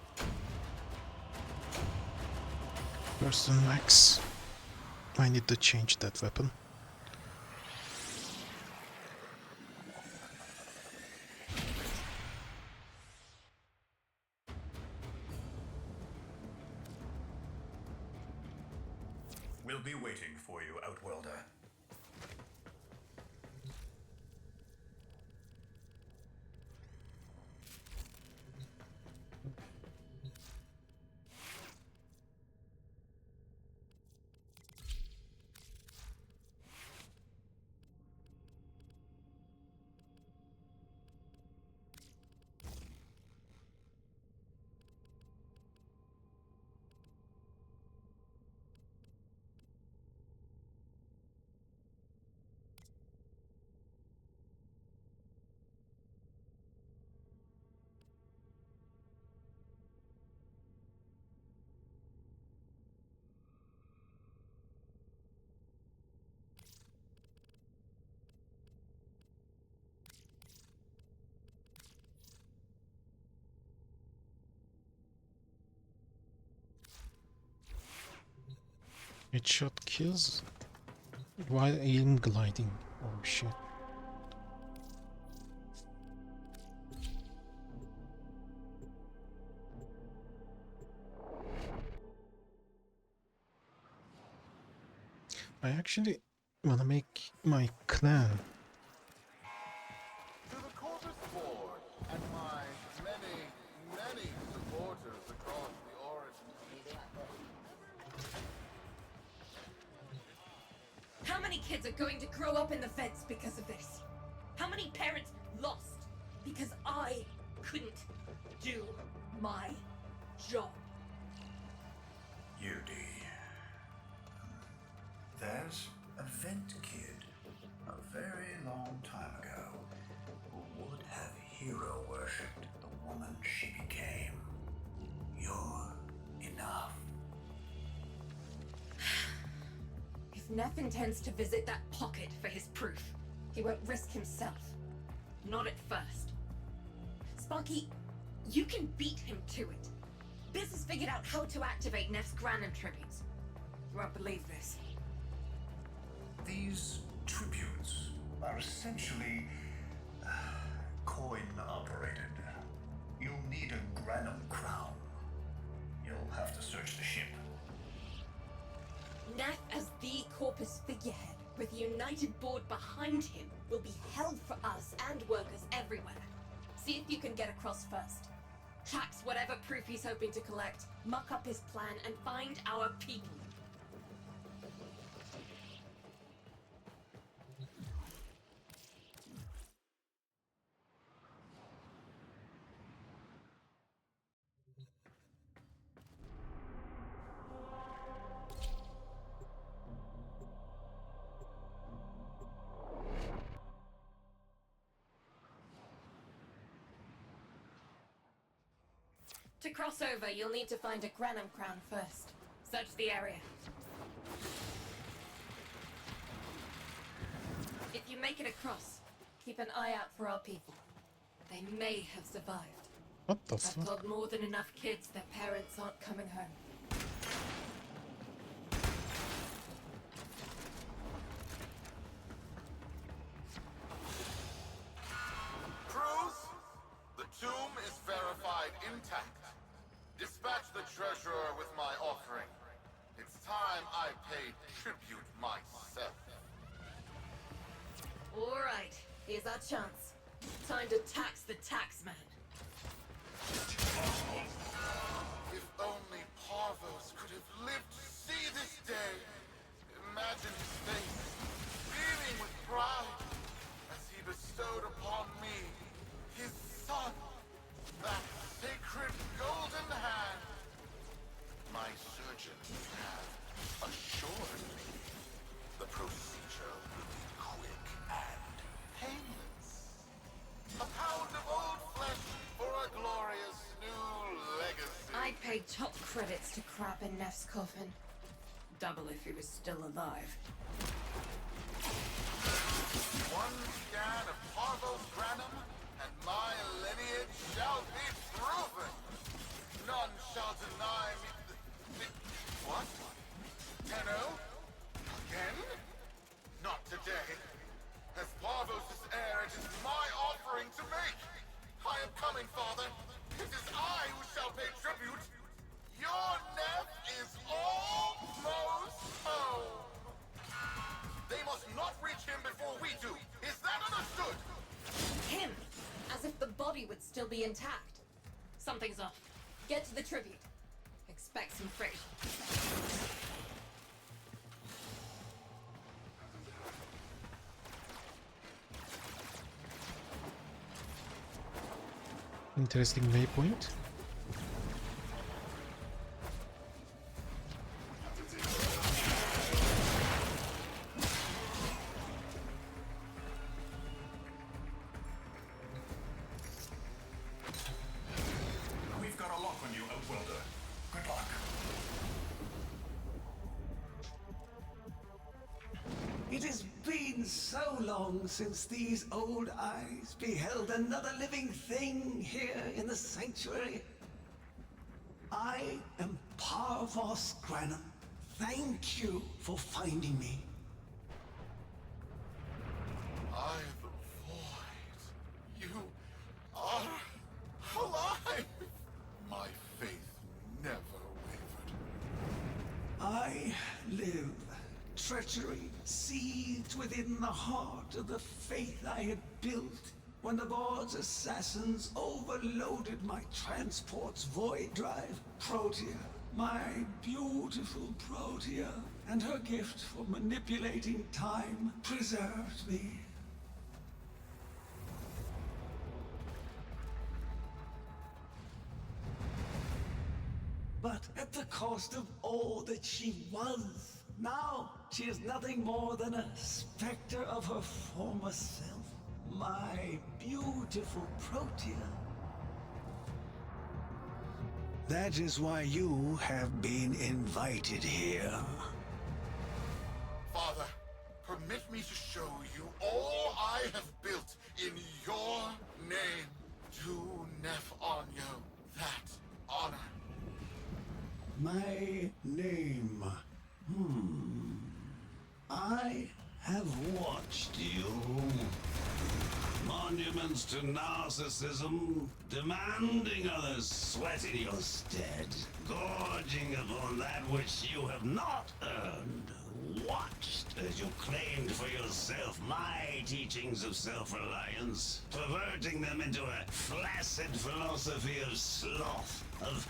A: Person max. I need to change that weapon.
B: We'll be waiting for you, Outworlder.
A: Headshot kills while aim gliding. Oh shit. I actually wanna make my clan.
D: To the Corvus Board and my many, many supporters across the origin.
K: How many kids are going to grow up in the feds because of this? How many parents lost because I couldn't do my job?
B: UD. There's a vent kid a very long time ago who would have hero worshipped the woman she became. You're enough.
K: If Neff intends to visit that pocket for his proof, he won't risk himself. Not at first. Sparky, you can beat him to it. Biz has figured out how to activate Neff's Granum tributes. You won't believe this.
B: These tributes are essentially coin operated. You'll need a Granum crown. You'll have to search the ship.
K: Neff as the Corpus figurehead, with a united board behind him, will be hell for us and workers everywhere. See if you can get across first. Tax whatever proof he's hoping to collect, muck up his plan, and find our people. To cross over, you'll need to find a Granum crown first. Search the area. If you make it across, keep an eye out for our people. They may have survived.
A: What the
K: I've
A: fuck?
K: told more than enough kids their parents aren't coming home.
D: Cruz, the tomb is verified intact. Dispatch the treasurer with my offering. It's time I paid tribute myself.
K: All right, here's our chance. Time to tax the taxman.
D: If only Parvos could have lived to see this day. Imagine his face, beaming with pride, as he bestowed upon me, his son, that sacred golden hand. My surgeons have assured me the procedure will be quick and painless. A pound of old flesh for a glorious new legacy.
K: I'd pay top credits to crap in Neff's coffin. Double if he was still alive.
D: One scan of Parvos Granum, and my lineage shall be proven. None shall deny me. What? Tenno? Again? Not today. As Parvos' heir, it is my offering to make. I am coming, Father. It is I who shall pay tribute. Your Neff is almost home. They must not reach him before we do. Is that understood?
K: Him! As if the body would still be intact. Something's off. Get to the tribute. Expect some friction.
A: Interesting waypoint.
B: We've got a lock on you, Outwelder. Good luck.
L: It has been so long since these old eyes beheld another living thing here in the sanctuary. I am Parvos Granum, Thank you for finding me.
D: I, the void. You are alive! My faith never wavered.
L: I live. Treachery seethed within the heart of the faith I had built when the board's assassins overloaded my transport's void drive. Protea, my beautiful Protea, and her gift for manipulating time preserved me. But at the cost of all that she was. Now, she is nothing more than a specter of her former self. My beautiful Protea. That is why you have been invited here.
D: Father, permit me to show you all I have built in your name. Do Nef Anyo that honor.
L: My name. I have watched you. Monuments to narcissism, demanding others sweat in your stead, gorging upon that which you have not earned. Watched as you claimed for yourself my teachings of self-reliance, perverting them into a flaccid philosophy of sloth, of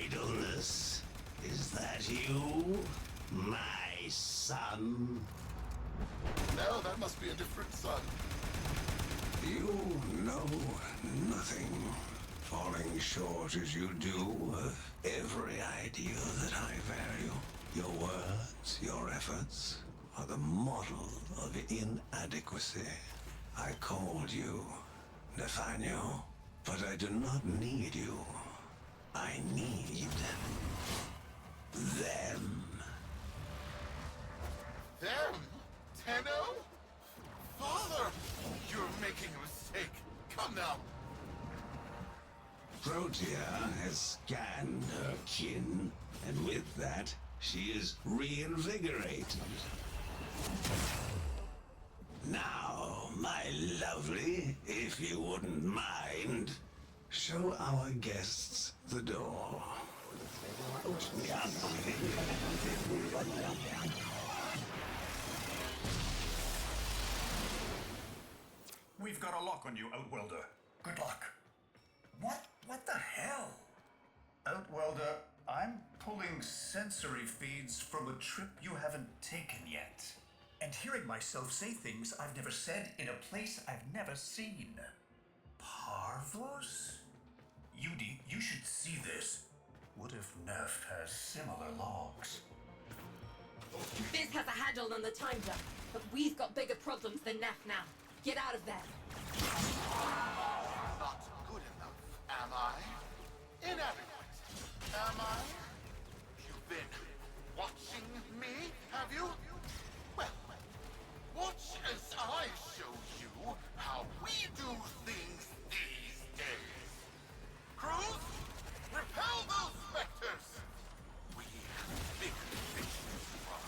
L: idleness. Is that you, my son?
D: No, that must be a different son.
L: You know nothing, falling short as you do of every ideal that I value. Your words, your efforts, are the model of inadequacy. I called you, Nathaniel, but I do not need you. I need them.
D: Them? Tenno? Father! You're making a mistake. Come now.
L: Protea has scanned her kin, and with that, she is reinvigorated. Now, my lovely, if you wouldn't mind, show our guests the door.
B: We've got a lock on you, Outwelder. Good luck. What the hell? Outwelder, I'm pulling sensory feeds from a trip you haven't taken yet. And hearing myself say things I've never said in a place I've never seen. Parvos? Yudi, you should see this. What if Nerf has similar logs?
K: Biz has a handle on the time jump, but we've got bigger problems than Neff now. Get out of there.
D: Not good enough, am I? Inadequate, am I? You've been watching me, have you? Well, watch as I show you how we do things these days. Crews, repel those specters! We have bigger fish to fry.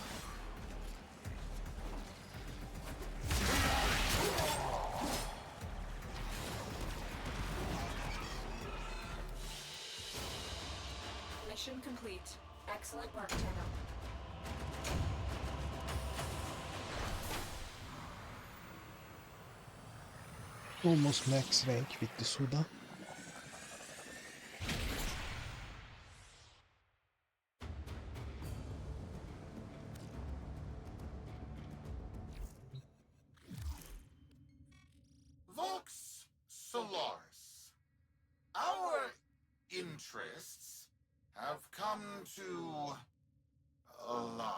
F: Mission complete. Excellent work, Tenno.
A: Almost max rank with the Suda.
D: Vox Solaris. Our interests have come to align.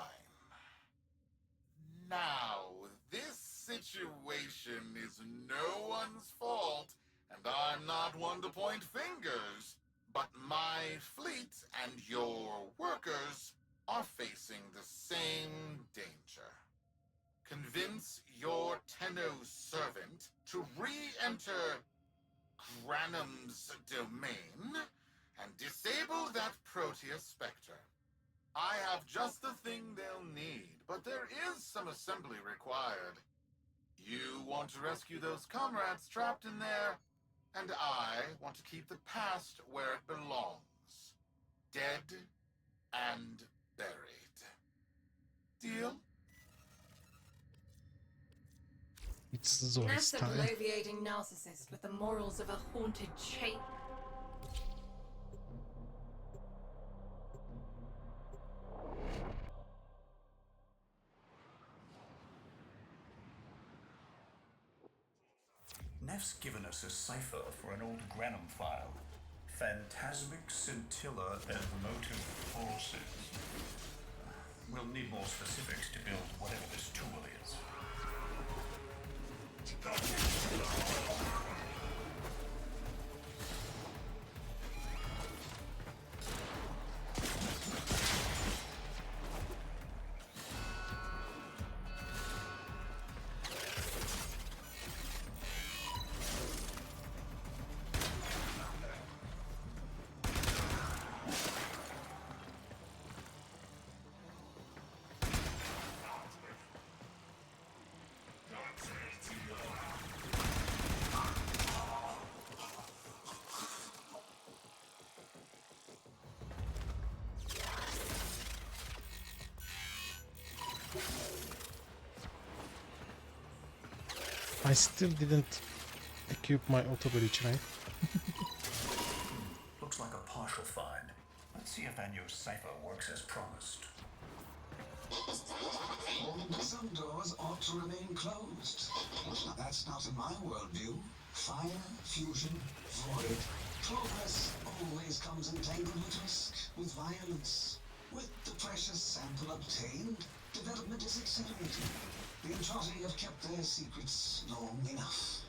D: Now, this situation is no one's fault, and I'm not one to point fingers, but my fleet and your workers are facing the same danger. Convince your Tenno servant to re-enter Granum's domain and disable that Protea Spectre. I have just the thing they'll need, but there is some assembly required. You want to rescue those comrades trapped in there, and I want to keep the past where it belongs. Dead and buried. Deal?
A: It's Zori
K: Nef's a
A: style.
K: bloviating narcissist with the morals of a haunted chain.
B: Nef's given us a cipher for an old Granum file. Phantasmic scintilla and motive forces. We'll need more specifics to build whatever this tool is.
A: I still didn't equip my auto breach, right?
B: Looks like a partial find. Let's see if Anyo's cipher works as promised.
M: Some doors ought to remain closed. That's not in my worldview. Fire, fusion, void. Progress always comes entangled with risk, with violence. With the precious sample obtained, development is accelerating. The Entrati have kept their secrets long enough.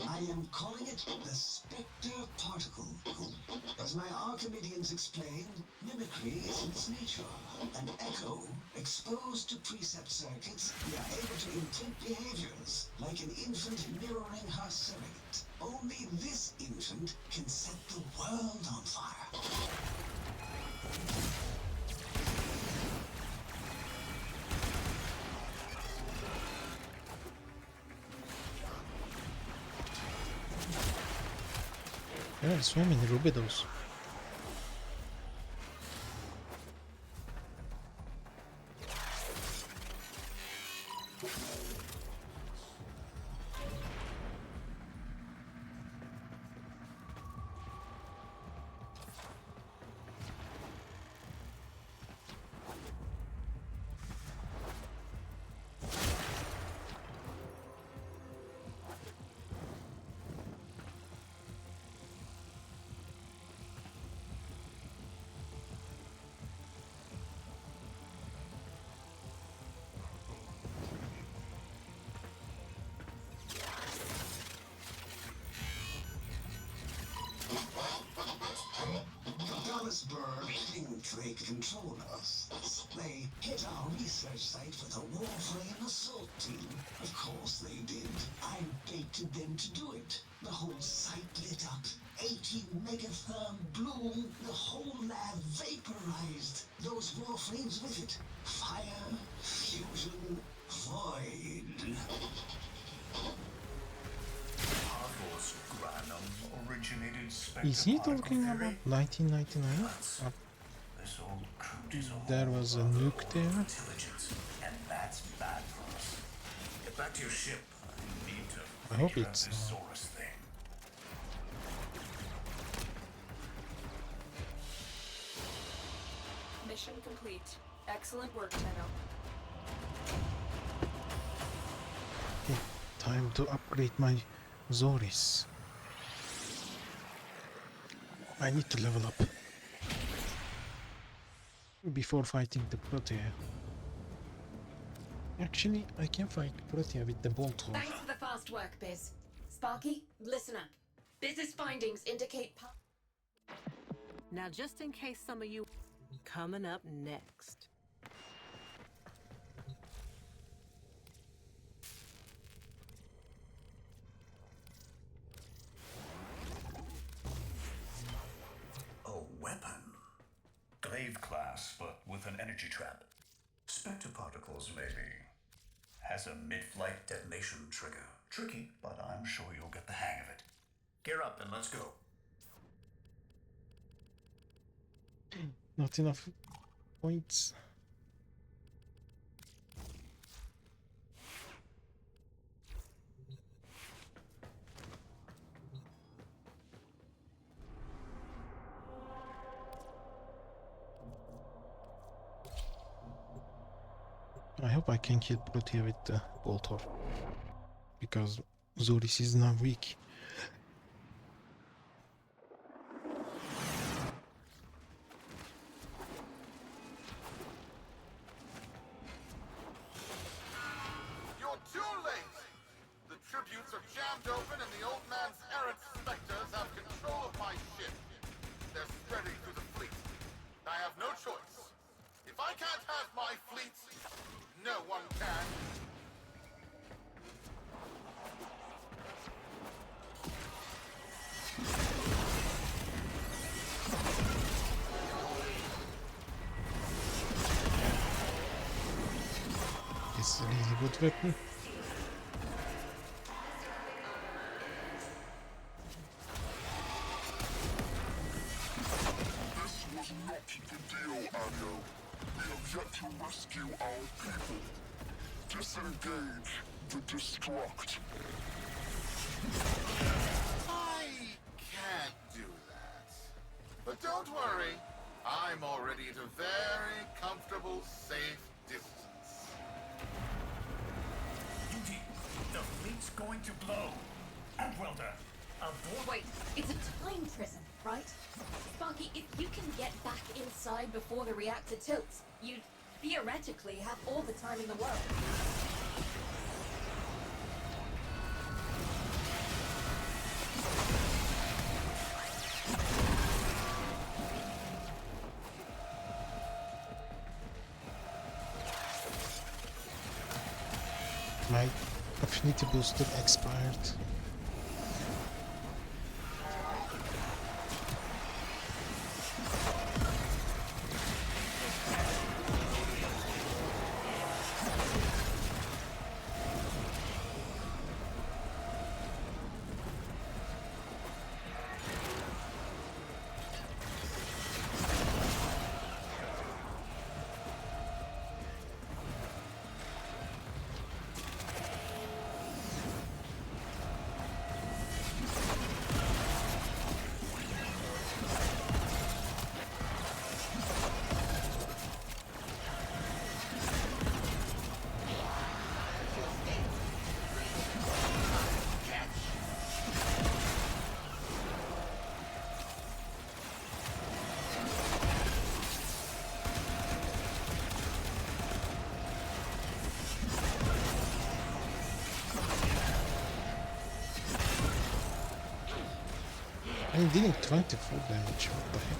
M: I am calling it the Spectre Particle. As my Archimedeans explained, mimicry is its nature. An echo, exposed to precept circuits, we are able to imprint behaviors, like an infant mirroring her surrogate. Only this infant can set the world on fire.
A: There are so many Rubidos. Think they control us. They hit our research site for the Warframe assault team. Of course they did. I baited them to do it. The whole site lit up. 80 megatherm bloom. The whole lab vaporized. Those Warframes with it. Fire, fusion, void. Is he talking about 1999? There was a nuke there.
B: And that's bad for us. Get back to your ship. I need to
A: I hope it's
B: this Saurus thing.
F: Mission complete. Excellent work, Tenno.
N: Okay, time to upgrade my Zoris. I need to level up before fighting the Protea. Actually, I can fight Protea with the Boltor.
K: Thanks for the fast work, Biz. Sparky, listen up. Biz's findings indicate
J: Now, just in case some of you... Coming up next.
B: A weapon. Glaive class, but with an energy trap. Spectre particles, maybe. Has a mid-flight detonation trigger. Tricky, but I'm sure you'll get the hang of it. Gear up and let's go.
N: Not enough points. I hope I can kill Protea with the Boltor, because Zoris is now weak.
D: You're too late! The tributes are jammed open and the old man's errant specters have control of my ship. They're spreading through the fleet. I have no choice. If I can't have my fleet, no one can.
N: It's a really good weapon.
E: This was not the deal, Anyo. We have yet to rescue our people. Disengage the destruct.
D: I can't do that. But don't worry. I'm already at a very comfortable, safe distance.
B: Duty, the fleet's going to blow. And Welder, abort.
K: Wait, it's a time prison, right? Sparky, if you can get back inside before the reactor tilts, you'd theoretically have all the time in the world.
N: My affinity booster expired. I'm dealing 24 damage, what the heck?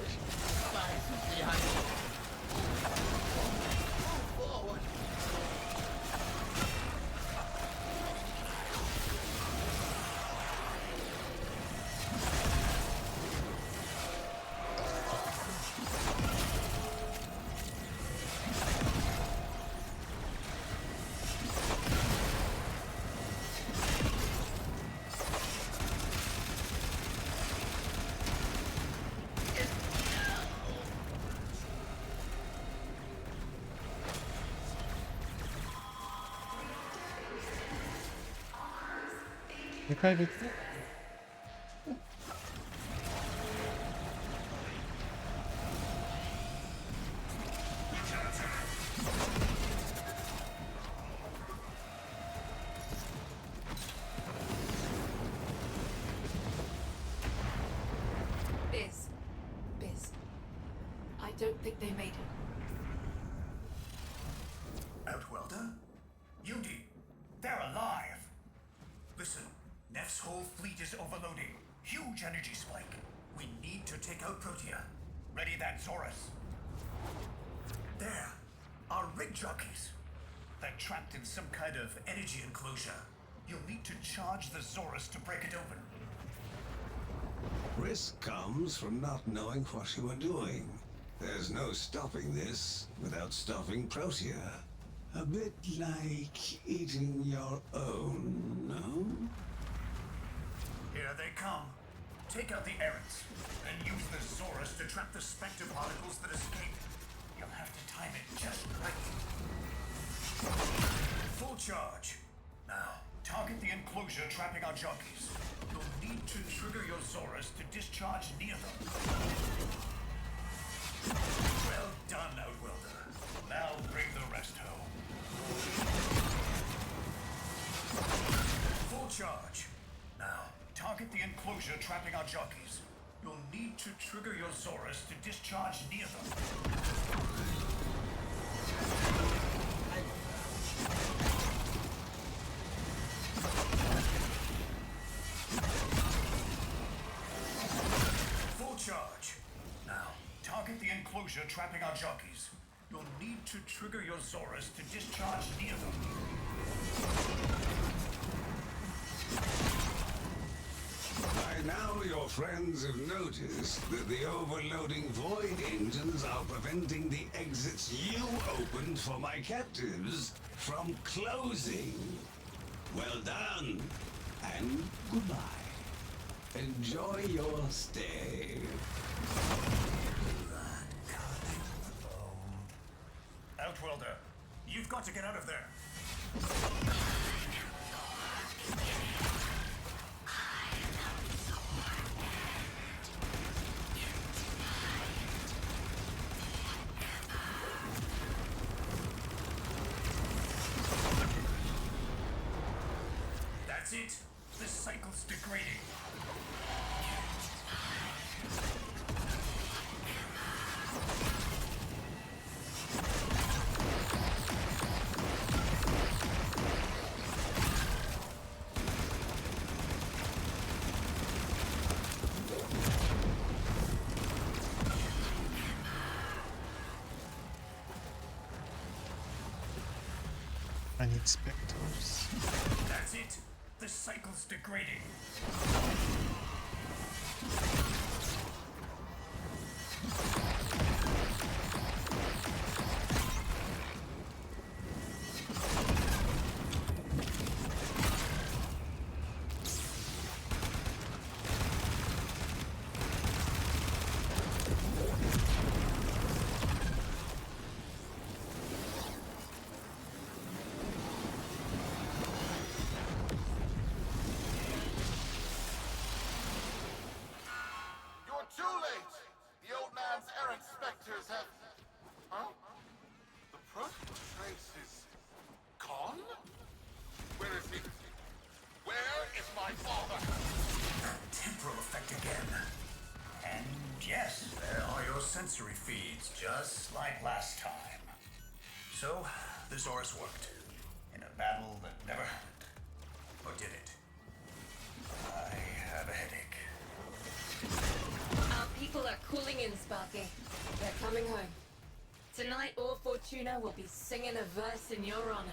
N: Ne kaybetti?
K: don't think they made it.
B: Outwelder? Yudi, they're alive! Listen, Neff's whole fleet is overloading. Huge energy spike. We need to take out Protea. Ready that, Zorus. There, our rig jockeys. They're trapped in some kind of energy enclosure. You'll need to charge the Zorus to break it open.
L: Risk comes from not knowing what you are doing. There's no stopping this without stopping Protea. A bit like eating your own, no?
B: Here they come. Take out the errants, and use the Zorus to trap the Spectre particles that escape. You'll have to time it just right. Full charge. Now, target the enclosure trapping our jockeys. You'll need to trigger your Zorus to discharge near them. Well done, Outwelder. Now bring the rest home. Full charge. Now, target the enclosure trapping our jockeys. You'll need to trigger your Zorus to discharge near them. Full charge. Now, target the enclosure trapping our jockeys. You'll need to trigger your Zorus to discharge near them.
L: By now, your friends have noticed that the overloading void engines are preventing the exits you opened for my captives from closing. Well done, and goodbye. Enjoy your stay.
B: Outwelder, you've got to get out of there. That's it. This cycle's degrading.
N: I need specters.
B: That's it. This cycle's degrading.
D: Too late! The old man's errant specters have... Huh? The Protean trace is... gone? Where is he? Where is my father?
B: Temporal effect again. And yes, there are your sensory feeds, just like last time. So, the Zorus worked. In a battle that never happened. Or did it? I have a headache.
K: Our people are cooling in, Sparky. They're coming home. Tonight, all Fortuna will be singing a verse in your honor.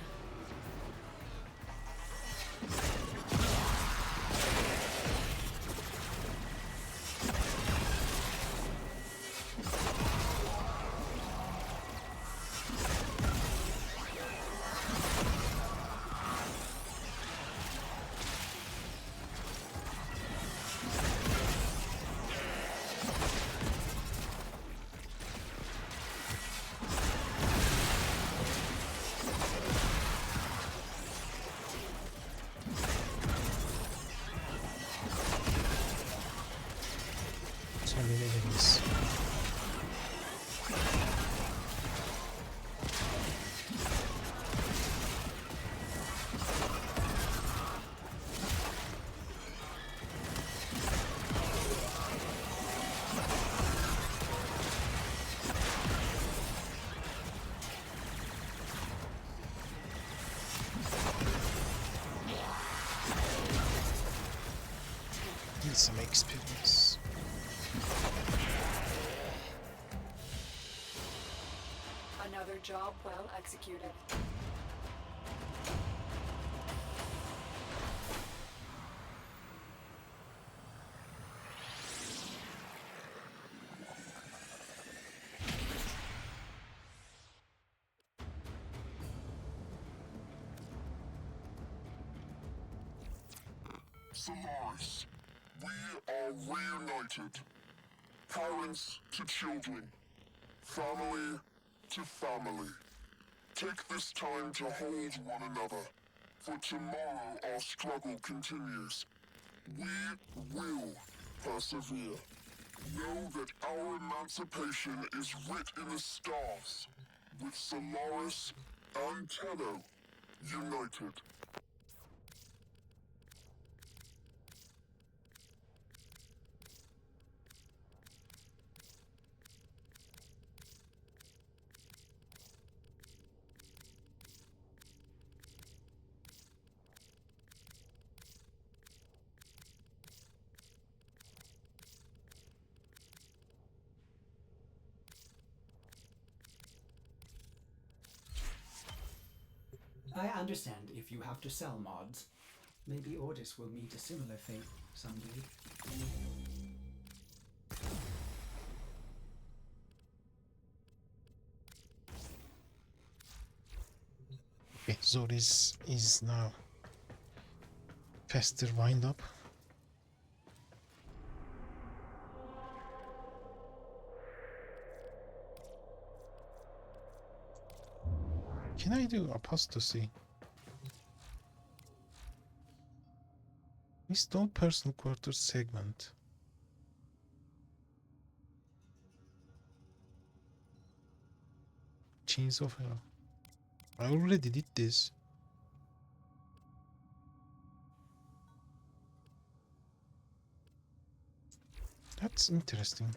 N: So many enemies. Need some experience.
F: Another job well executed.
E: Solaris, we are reunited. Parents to children. Family to family. Take this time to hold one another. For tomorrow our struggle continues. We will persevere. Know that our emancipation is writ in the stars. With Solaris and Tenno united.
O: I understand if you have to sell mods. Maybe Ordis will meet a similar fate someday.
N: Okay, so this is now faster wind up. Can I do apostasy? Install personal quarters segment. Chains of Hell. I already did this. That's interesting.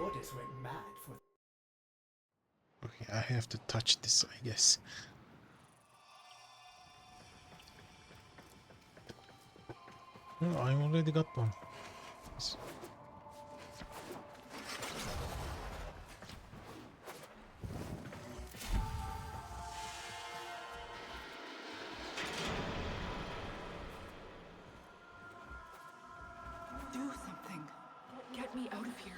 O: Ordis went mad for...
N: Okay, I have to touch this, I guess. No, I already got one. Yes.
F: Do something. Get me out of here.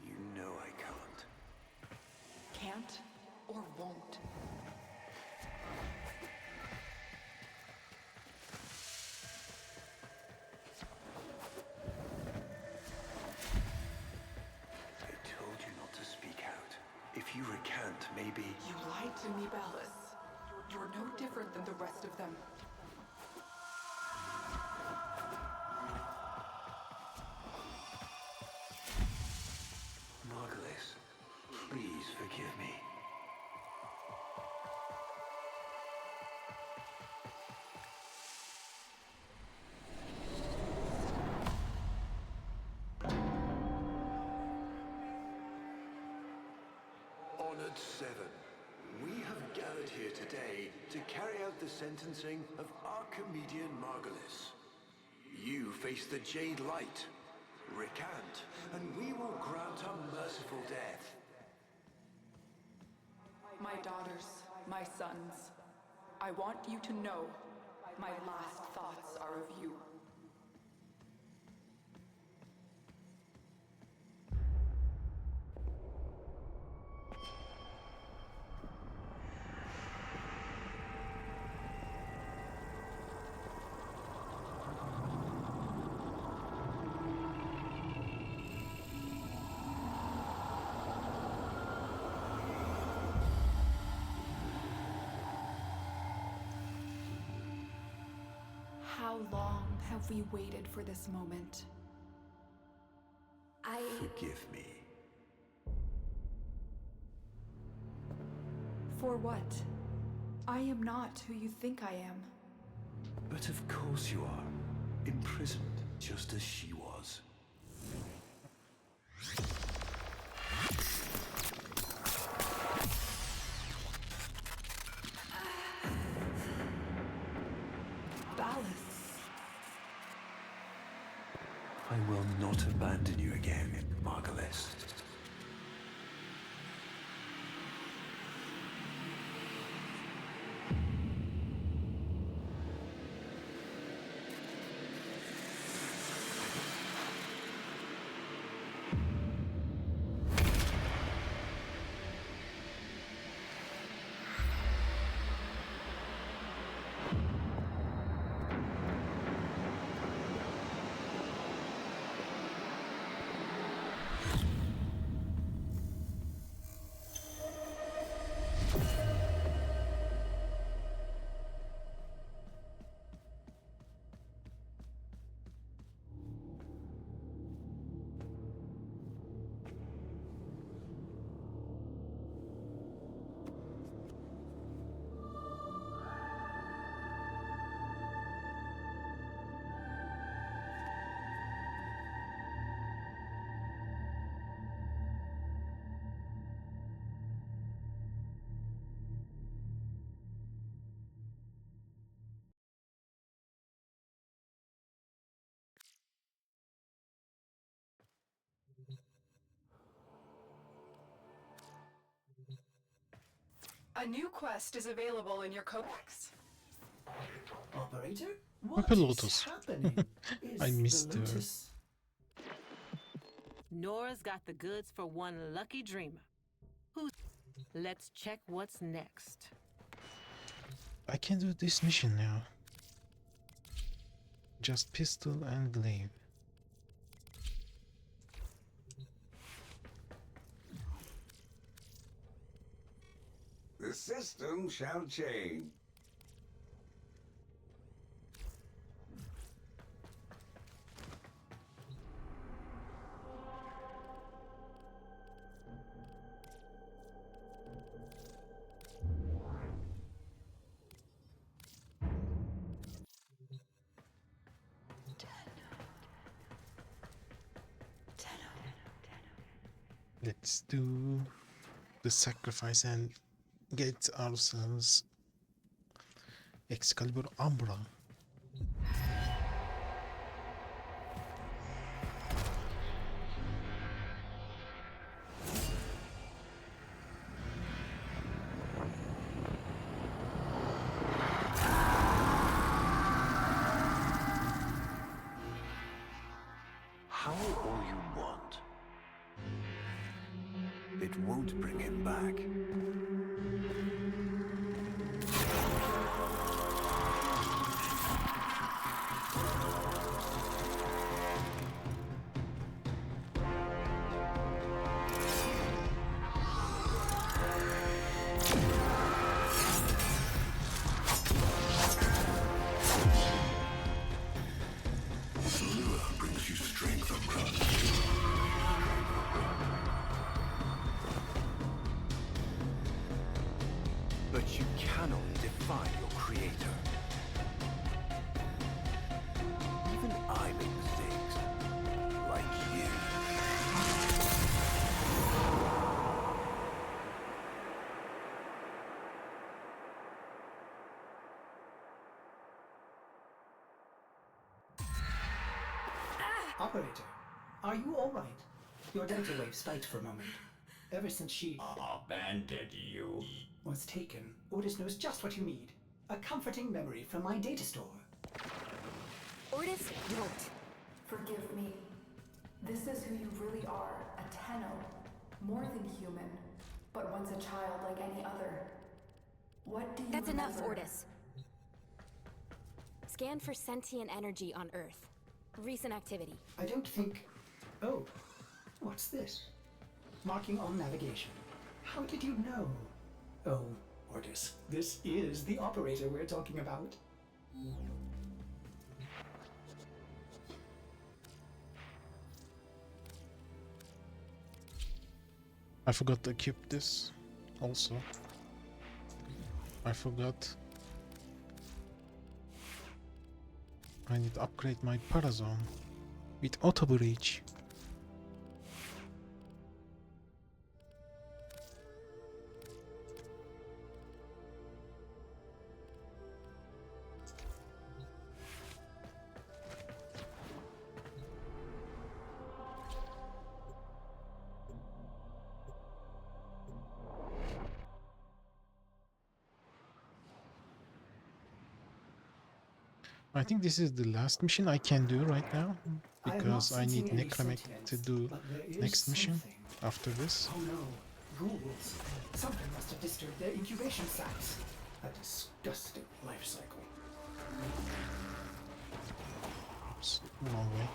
B: You know I can't.
F: Can't or won't.
B: I told you not to speak out. If you recant, maybe...
F: You lied to me, Ballas. You're no different than the rest of them.
B: Margulis, please forgive me. Honored Seven, we have gathered here today to carry out the sentencing of Archimedean Margulis. You face the Jade Light. Recant, and we will grant a merciful death.
F: My daughters, my sons, I want you to know my last thoughts are of you. How long have we waited for this moment?
B: Forgive me.
F: For what? I am not who you think I am.
B: But of course you are. Imprisoned, just as she was. I will not abandon you again, Margulis.
F: A new quest is available in your codex.
O: Operator?
N: Happy
O: What is
N: Lotus.
O: happening? Is
N: I missed
O: the
N: her.
O: Lotus...
J: Nora's got the goods for one lucky dreamer. Who's... Let's check what's next.
N: I can do this mission now. Just pistol and glaive.
L: The system shall change.
N: Let's do the sacrifice and get ourselves Excalibur Umbra.
B: How all you want. It won't bring him back. Lure brings you strength and run. But you cannot defy your creator. Even I make mistakes. Like you.
O: Operator, are you alright? Your data wave spiked for a moment. Ever since she...
L: Abandoned you.
O: was taken, Ordis knows just what you need. A comforting memory from my data store.
F: Ordis, don't. Forgive me. This is who you really are, a Tenno. More than human, but once a child like any other. What do you
P: That's enough,
F: remember?
P: Ordis. Scan for sentient energy on Earth. Recent activity.
O: I don't think... Oh, what's this? Marking on navigation. How did you know? Oh, Ordis, this is the operator we're talking about.
N: I forgot to equip this also. I forgot. I need to upgrade my Parazone with Auto Breach. I think this is the last mission I can do right now, because I need Necramech to do next mission after this.
O: Oh no, rules. Something must have disturbed their incubation sacs. A disgusting life cycle.
N: Oops, wrong way.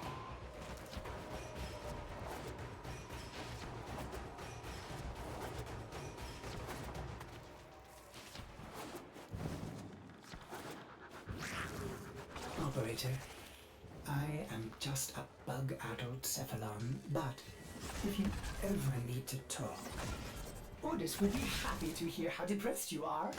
O: Operator, I am just a bug-addled cephalon, but if you ever need to talk, Ordis would be happy to hear how depressed you are.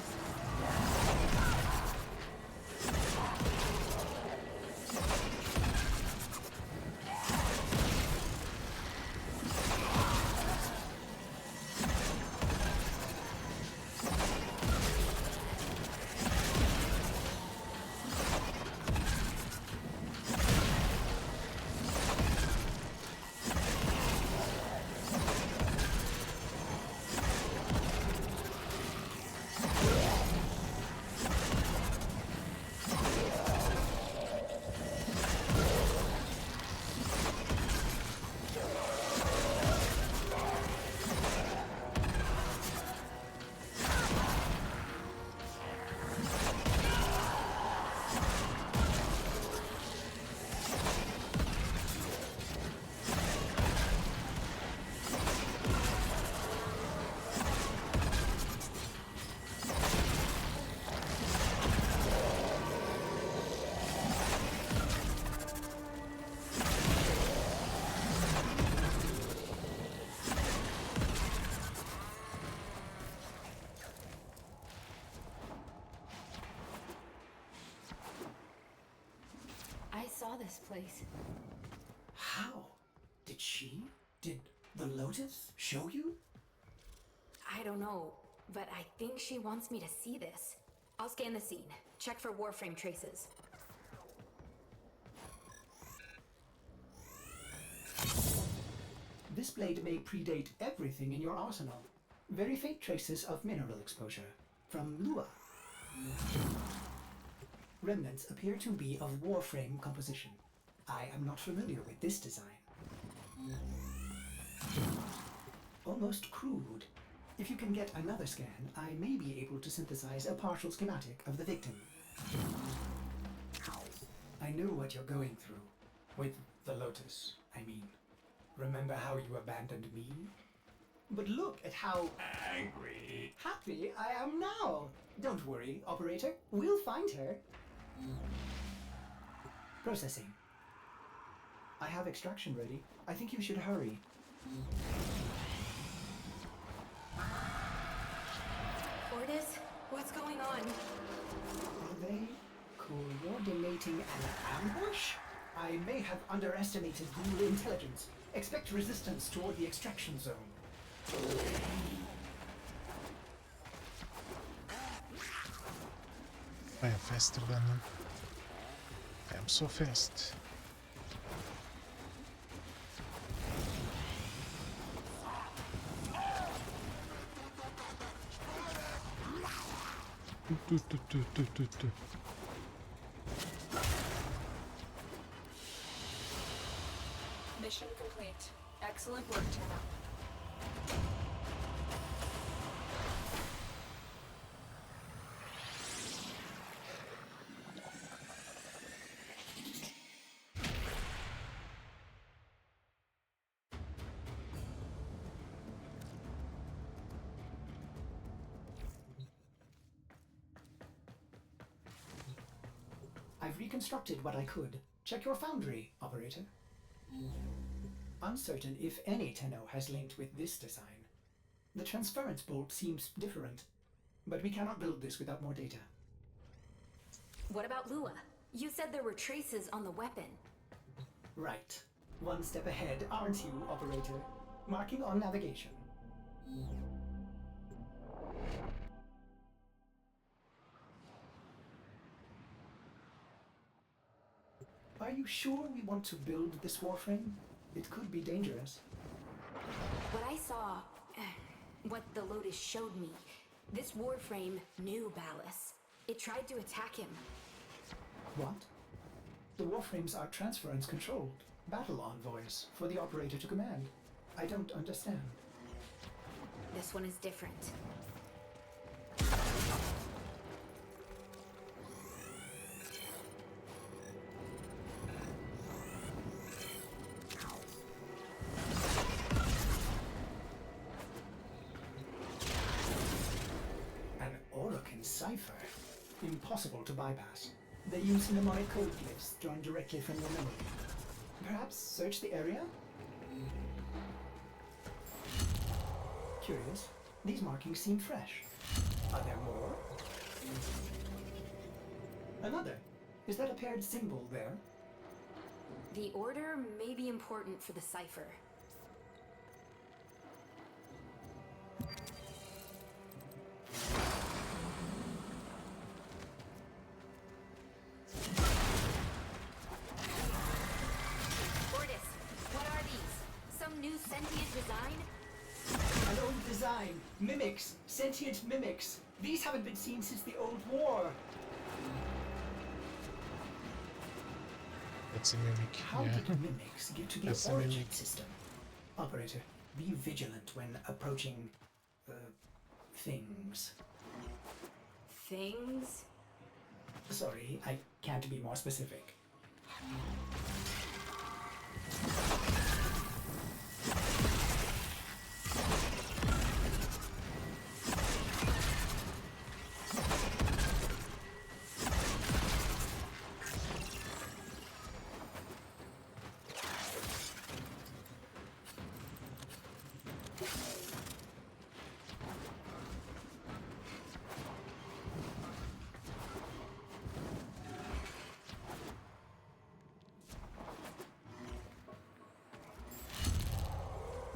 P: I saw this place.
O: How? Did the Lotus show you?
P: I don't know, but I think she wants me to see this. I'll scan the scene. Check for Warframe traces.
O: This blade may predate everything in your arsenal. Very faint traces of mineral exposure. From Lua. Remnants appear to be of Warframe composition. I am not familiar with this design. Almost crude. If you can get another scan, I may be able to synthesize a partial schematic of the victim. I know what you're going through. With the Lotus, I mean. Remember how you abandoned me? But look at how happy I am now. Don't worry, operator. We'll find her. Processing. I have extraction ready. I think you should hurry.
P: Ordis, what's going on?
O: Are they coordinating an ambush? I may have underestimated ghoul intelligence. Expect resistance toward the extraction zone.
N: I am faster than them. I am so fast.
F: Mission complete. Excellent work, Tana.
O: I've reconstructed what I could. Check your foundry, operator. Uncertain if any Tenno has linked with this design. The transference bolt seems different, but we cannot build this without more data.
P: What about Lua? You said there were traces on the weapon.
O: Right. One step ahead, aren't you, operator? Marking on navigation. Are you sure we want to build this Warframe? It could be dangerous.
P: What I saw, what the Lotus showed me, this Warframe knew Ballas. It tried to attack him.
O: What? The Warframes are transference controlled. Battle envoys for the operator to command. I don't understand.
P: This one is different.
O: An Orokin cipher? Impossible to bypass. They use mnemonic code glyphs drawn directly from your memory. Perhaps search the area? Curious. These markings seem fresh. Are there more? Another. Is that a paired symbol there?
P: The order may be important for the cipher.
O: An old design. Mimics. Sentient mimics. These haven't been seen since the old war.
N: That's a mimic.
O: How
N: yeah.
O: did mimics get to the
N: That's a
O: origin
N: mimic.
O: system? Operator, be vigilant when approaching... things.
P: Things?
O: Sorry, I can't be more specific.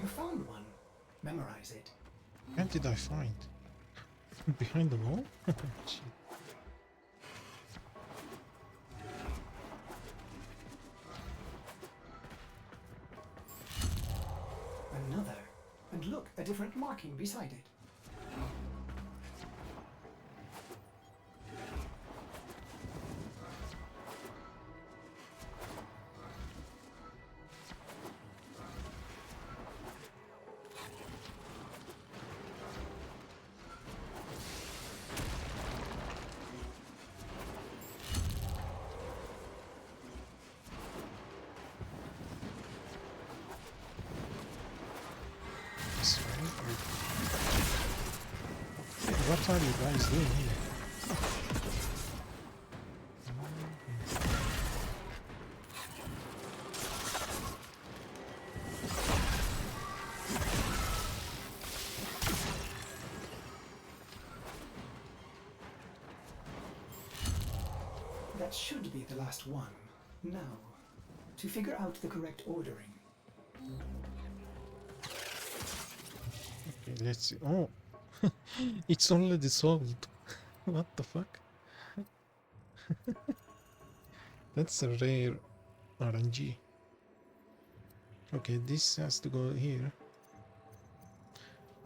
O: You found one. Memorize it.
N: Where did I find? Behind the wall? Shit.
O: Another. And look, a different marking beside it.
N: What are you guys doing here?
O: That should be the last one. Now, to figure out the correct ordering.
N: Okay, let's see. Oh, it's already solved. What the fuck? That's a rare RNG. Okay, this has to go here.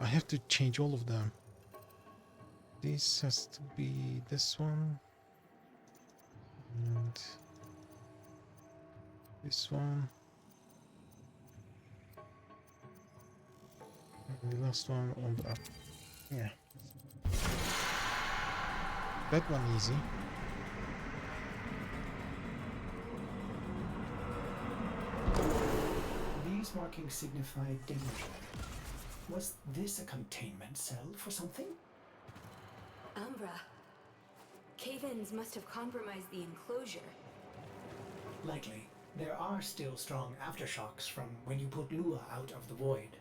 N: I have to change all of them. This has to be this one. And this one. And the last one on the up. Yeah. That one easy.
O: These markings signify danger. Was this a containment cell for something?
P: Umbra. Cave-ins must have compromised the enclosure.
O: Likely. There are still strong aftershocks from when you put Lua out of the void.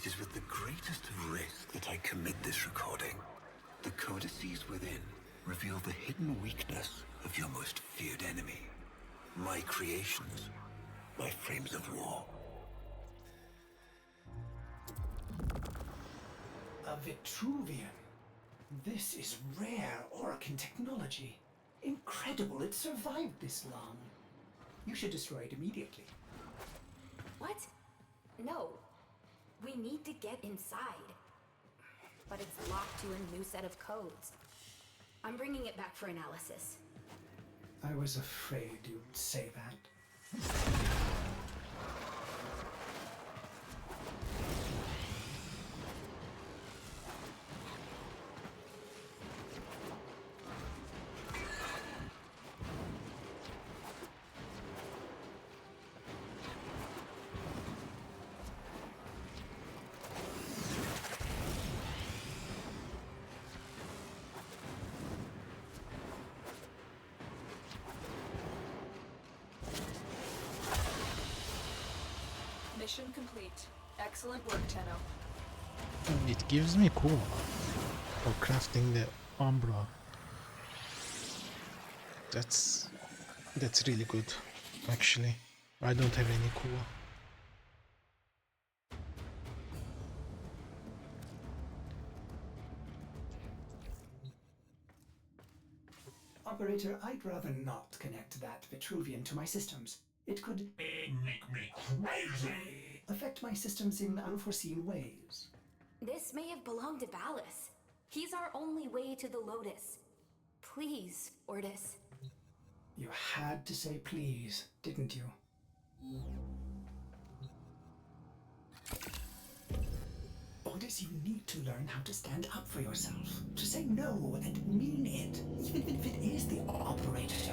B: It is with the greatest risk that I commit this recording. The codices within reveal the hidden weakness of your most feared enemy. My creations, my frames of war.
O: A Vitruvian. This is rare Orokin technology. Incredible it survived this long. You should destroy it immediately.
P: What? No. We need to get inside. But it's locked to a new set of codes. I'm bringing it back for analysis.
O: I was afraid you'd say that.
F: Mission complete. Excellent work, Tenno.
N: It gives me cool for crafting the Umbra. That's really good, actually. I don't have any cool.
O: Operator, I'd rather not connect that Vitruvian to my systems. It could make me crazy. Affect my systems in unforeseen ways.
P: This may have belonged to Ballas. He's our only way to the Lotus. Please, Ortis.
O: You had to say please, didn't you? Ortis, you need to learn how to stand up for yourself. To say no and mean it, even if it is the operator.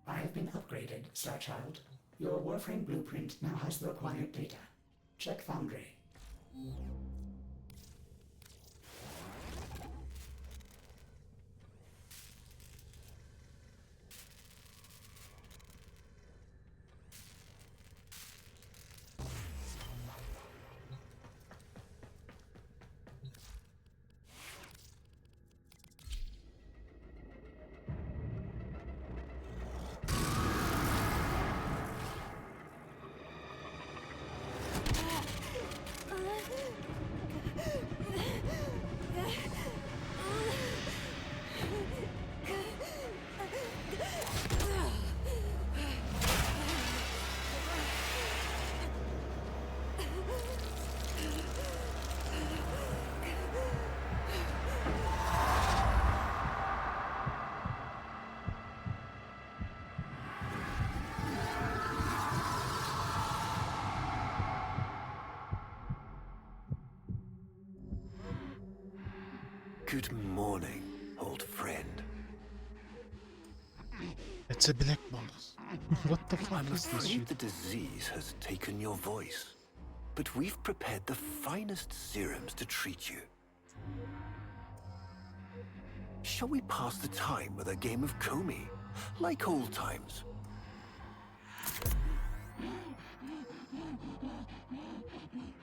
O: I have been upgraded, Starchild. Your Warframe blueprint now has the required data. Check Foundry.
B: Good morning, old friend.
N: It's a black ball. What the fuck
B: I'm
N: is this
B: afraid
N: shit?
B: the disease has taken your voice, but we've prepared the finest serums to treat you. Shall we pass the time with a game of Comey, like old times?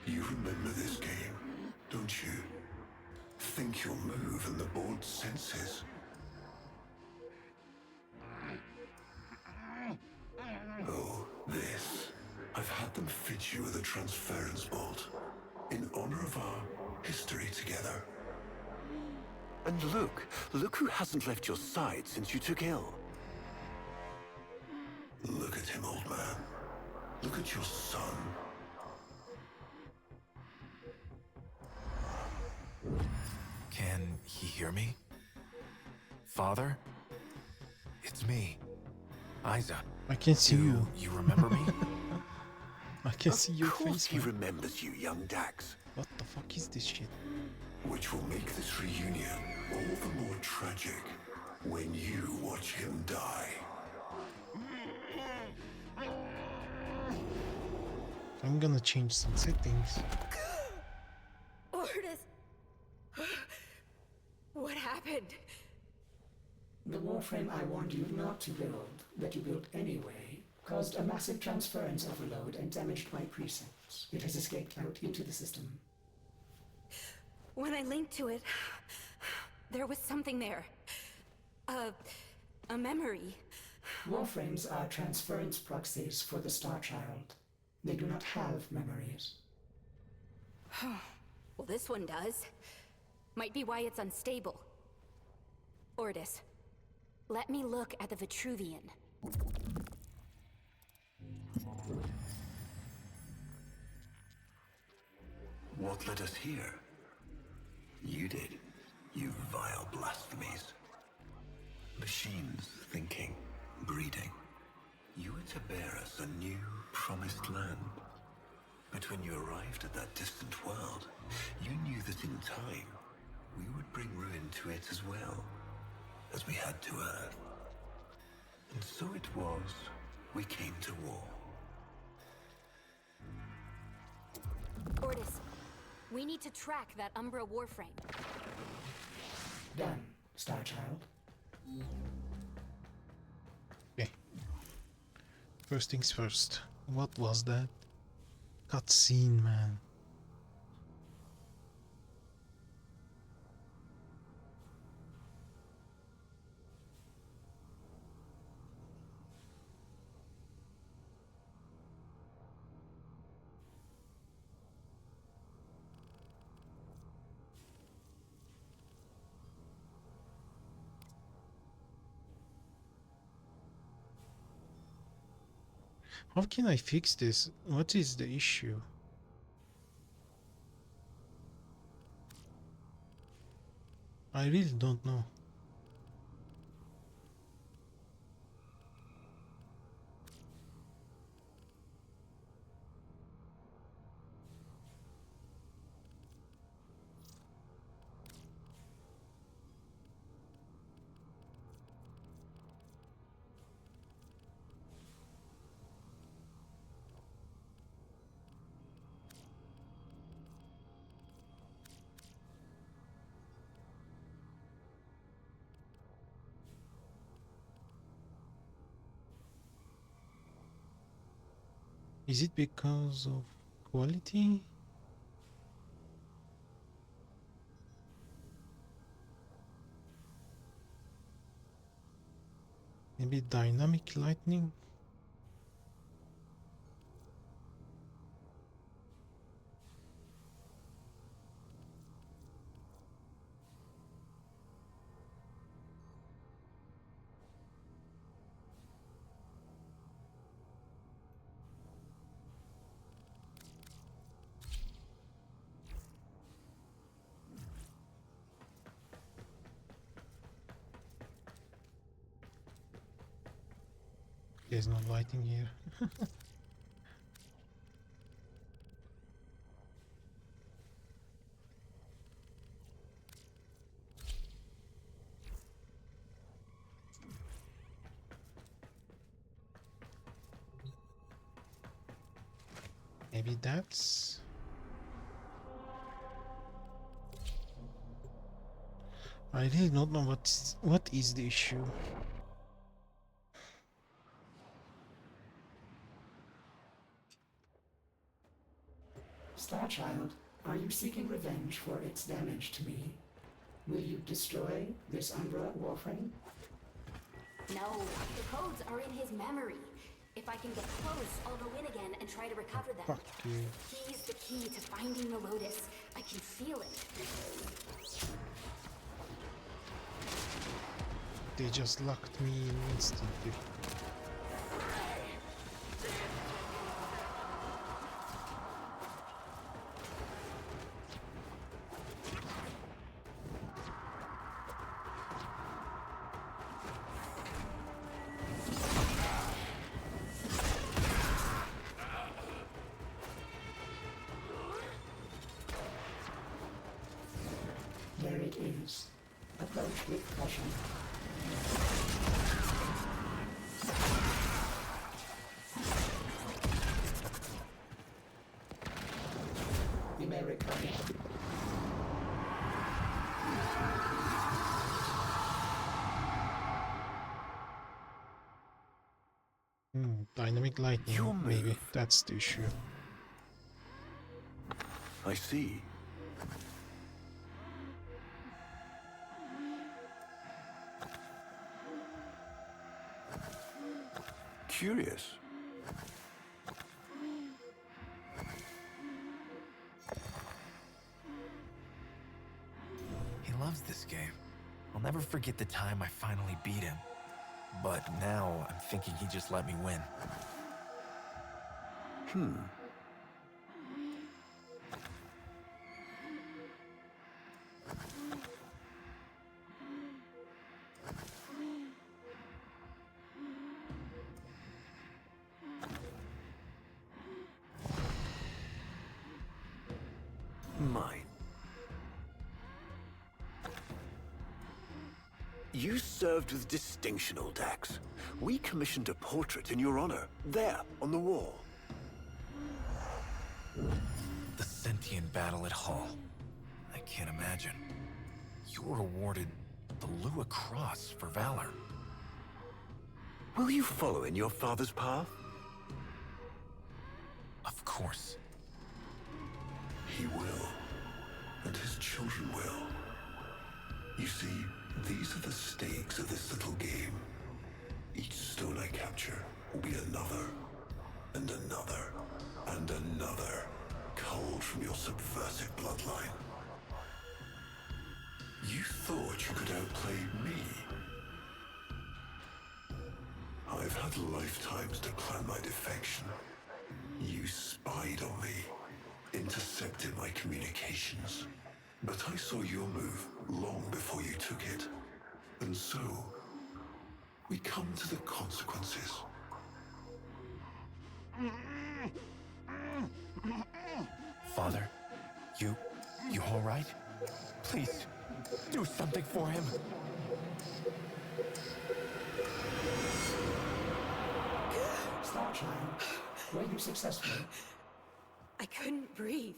B: You remember this game, don't you? Think you'll move in the board senses. Oh, this. I've had them fit you with a transference bolt, in honor of our history together. And look who hasn't left your side since you took ill. Look at him, old man. Look at your son.
Q: Can he hear me? Father? It's me, Isa.
N: I can see you.
Q: You remember me?
N: I can see your
B: Of course
N: face.
B: he
N: Man.
B: remembers you, young Dax.
N: What the fuck is this shit?
B: Which will make this reunion all the more tragic when you watch him die.
N: I'm gonna change some settings.
P: Ordis! What happened?
O: The Warframe I warned you not to build, that you built anyway, caused a massive transference overload and damaged my precepts. It has escaped out into the system.
P: When I linked to it, there was something there. A memory.
O: Warframes are transference proxies for the Star Child. They do not have memories.
P: Well, this one does. Might be why it's unstable. Ordis, let me look at the Vitruvian.
B: What led us here? You did, you vile blasphemies. Machines thinking, breeding. You were to bear us a new, promised land. But when you arrived at that distant world, you knew that in time, we would bring ruin to it as well, as we had to Earth. And so it was, we came to war.
P: Ordis, we need to track that Umbra Warframe.
O: Done, Star Child.
N: Okay. First things first. What was that? Cutscene, man. How can I fix this? What is the issue? I really don't know. Is it because of quality? Maybe dynamic lightning? There's no lighting here. Maybe that's... I really don't know what is the issue.
O: Starchild, are you seeking revenge for its damage to me? Will you destroy this Umbra Warframe?
P: No, the codes are in his memory. If I can get close, I'll go in again and try to recover them.
N: Fuck you.
P: He's the key to finding the Lotus. I can feel it.
N: They just locked me in instantly.
O: it is. Approach with caution. You may recover.
N: Dynamic lightning, maybe. That's the issue.
B: I see. Curious.
Q: He loves this game. I'll never forget the time I finally beat him. But now I'm thinking he just let me win.
B: Mine. You served with distinction, old Dax. We commissioned a portrait in your honor, there, on the wall.
Q: The sentient battle at Hull. I can't imagine. You were awarded the Lua Cross for valor.
B: Will you follow in your father's path?
Q: Of course.
R: He will, and his children will. You see, these are the stakes of this little game. Each stone I capture will be another, and another, and another, culled from your subversive bloodline. You thought you could outplay me? I've had lifetimes to plan my defection. You spied on me, intercepted my communications. But I saw your move long before you took it. And so, we come to the consequences.
Q: Father, you all right? Please, do something for him.
O: Starchild, were you successful?
C: I couldn't breathe.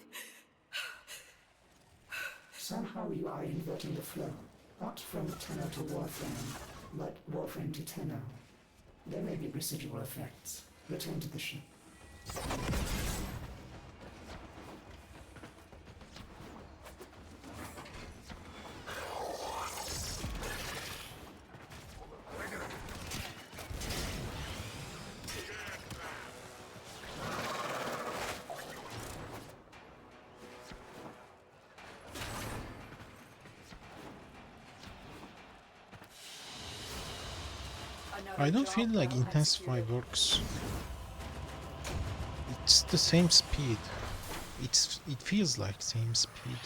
O: Somehow you are inverting the flow. Not from Tenno to Warframe, but Warframe to Tenno. There may be residual effects. Return to the ship.
N: I don't feel like Intensify works. It's the same speed. It feels like same speed.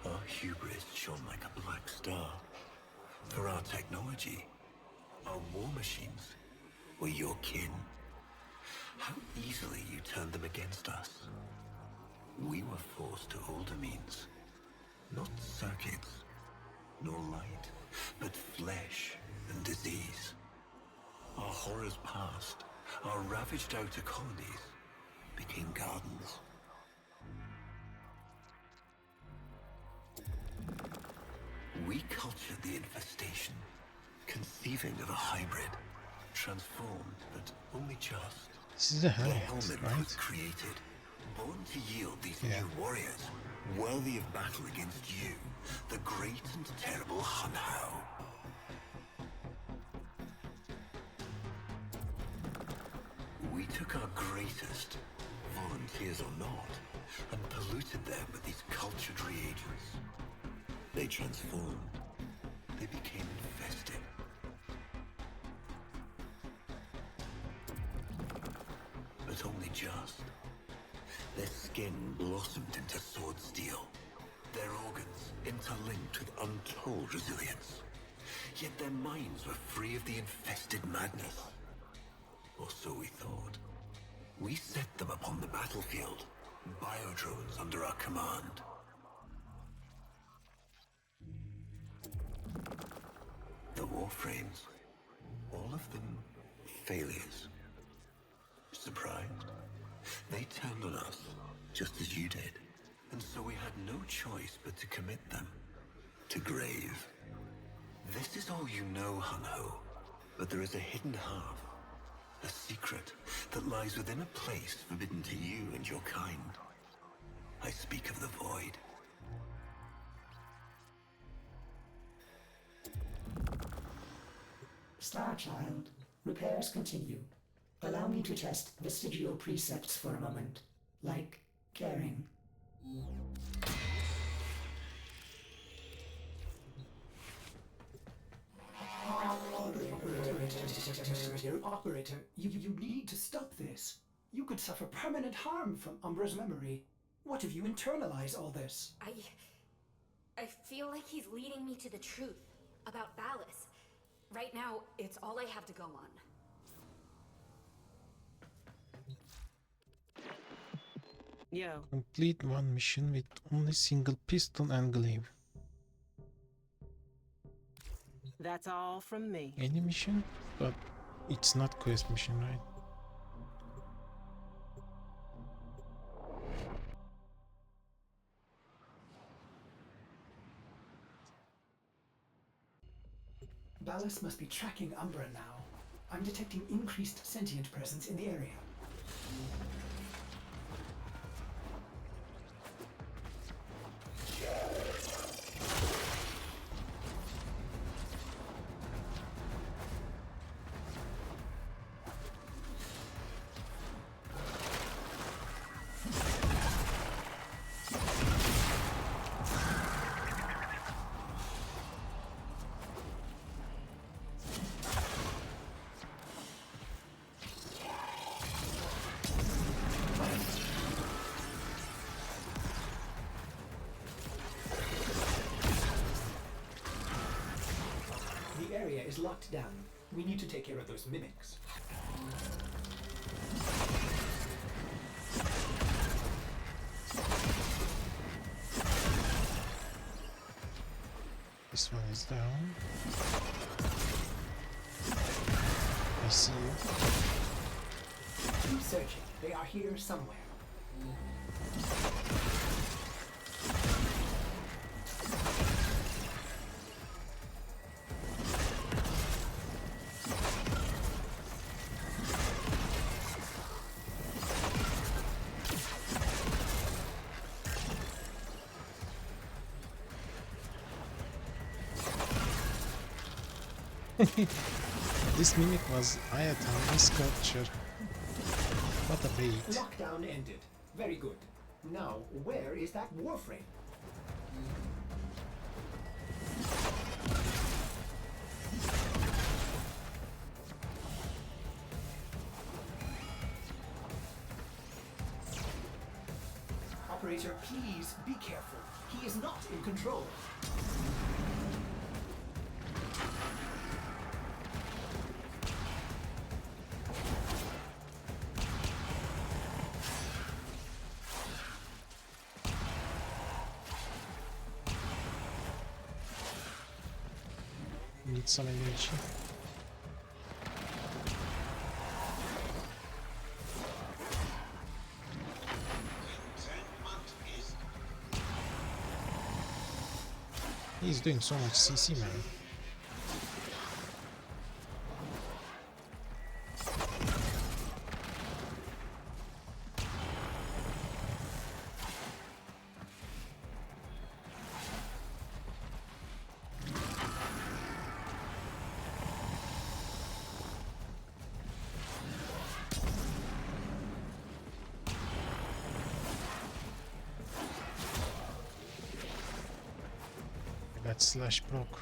R: Our hubris shone like a black star. For our technology, our war machines were your kin. How easily you turned them against us. We were forced to older means. Not circuits, nor light, but flesh and disease. Our horrors passed. Our ravaged outer colonies became gardens. We cultured the infestation, conceiving of a hybrid, transformed, but only just.
N: This is a
R: The
N: helmet,
R: helmet
N: right?
R: was created, born to yield these new warriors, worthy of battle against you, the great and terrible Hunhao. We took our greatest, volunteers or not, and polluted them with these cultured reagents. They transformed. They became infested. But only just. Their skin blossomed into sword steel, their organs interlinked with untold resilience. Yet their minds were free of the infested madness. Or so we thought. We set them upon the battlefield, biodrones under our command. The Warframes, all of them failures. Surprised? They turned on us, just as you did. And so we had no choice but to commit them to grave. This is all you know, Hun-Ho. But there is a hidden half, a secret that lies within a place forbidden to you and your kind. I speak of the Void.
O: Starchild, repairs continue. Allow me to test vestigial precepts for a moment, like caring. Operator, you need to stop this. You could suffer permanent harm from Umbra's memory. What if you internalize all this?
P: I feel like he's leading me to the truth about Ballas. Right now, it's all I have to go on.
J: Yo.
N: Complete one mission with only single pistol and glaive.
J: That's all from me.
N: Any mission? But it's not quest mission, right?
O: Ballas must be tracking Umbra now. I'm detecting increased sentient presence in the area. The area is locked down. We need to take care of those mimics.
N: This one is down. I see you.
O: Keep searching. They are here somewhere.
N: This mimic was Ayatan sculpture. What a bait.
O: Lockdown ended. Very good. Now, where is that Warframe? Operator, please be careful. He is not in control.
N: Need some energy. He's doing so much CC, man. That slash broke.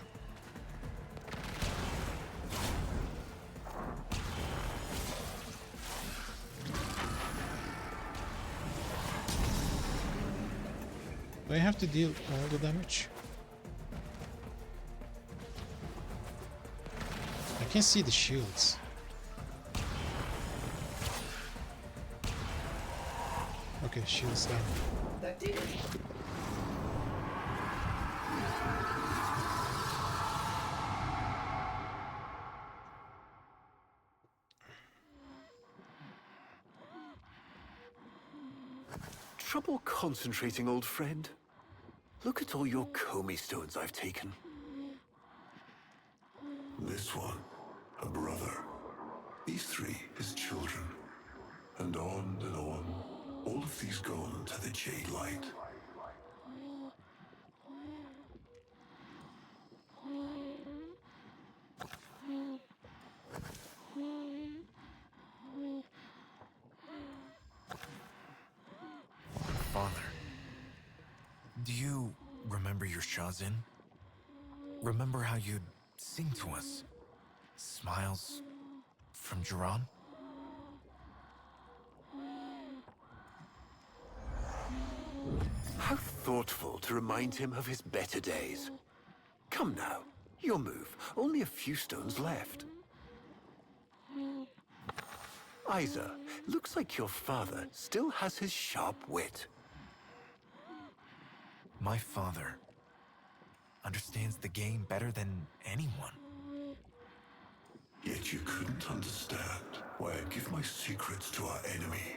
N: Do I have to deal all the damage? I can see the shields. Okay, shields down.
O: That did it.
R: Trouble concentrating, old friend? Look at all your Comey stones I've taken.
E: This one, a brother. These three, his children. And on and on. All of these gone to the Jade Light.
Q: Father, do you remember your Shazin? Remember how you'd sing to us? Smiles from Jiran?
R: How thoughtful to remind him of his better days. Come now, your move. Only a few stones left. Isa, looks like your father still has his sharp wit.
Q: My father understands the game better than anyone.
E: Yet you couldn't understand why I give my secrets to our enemy.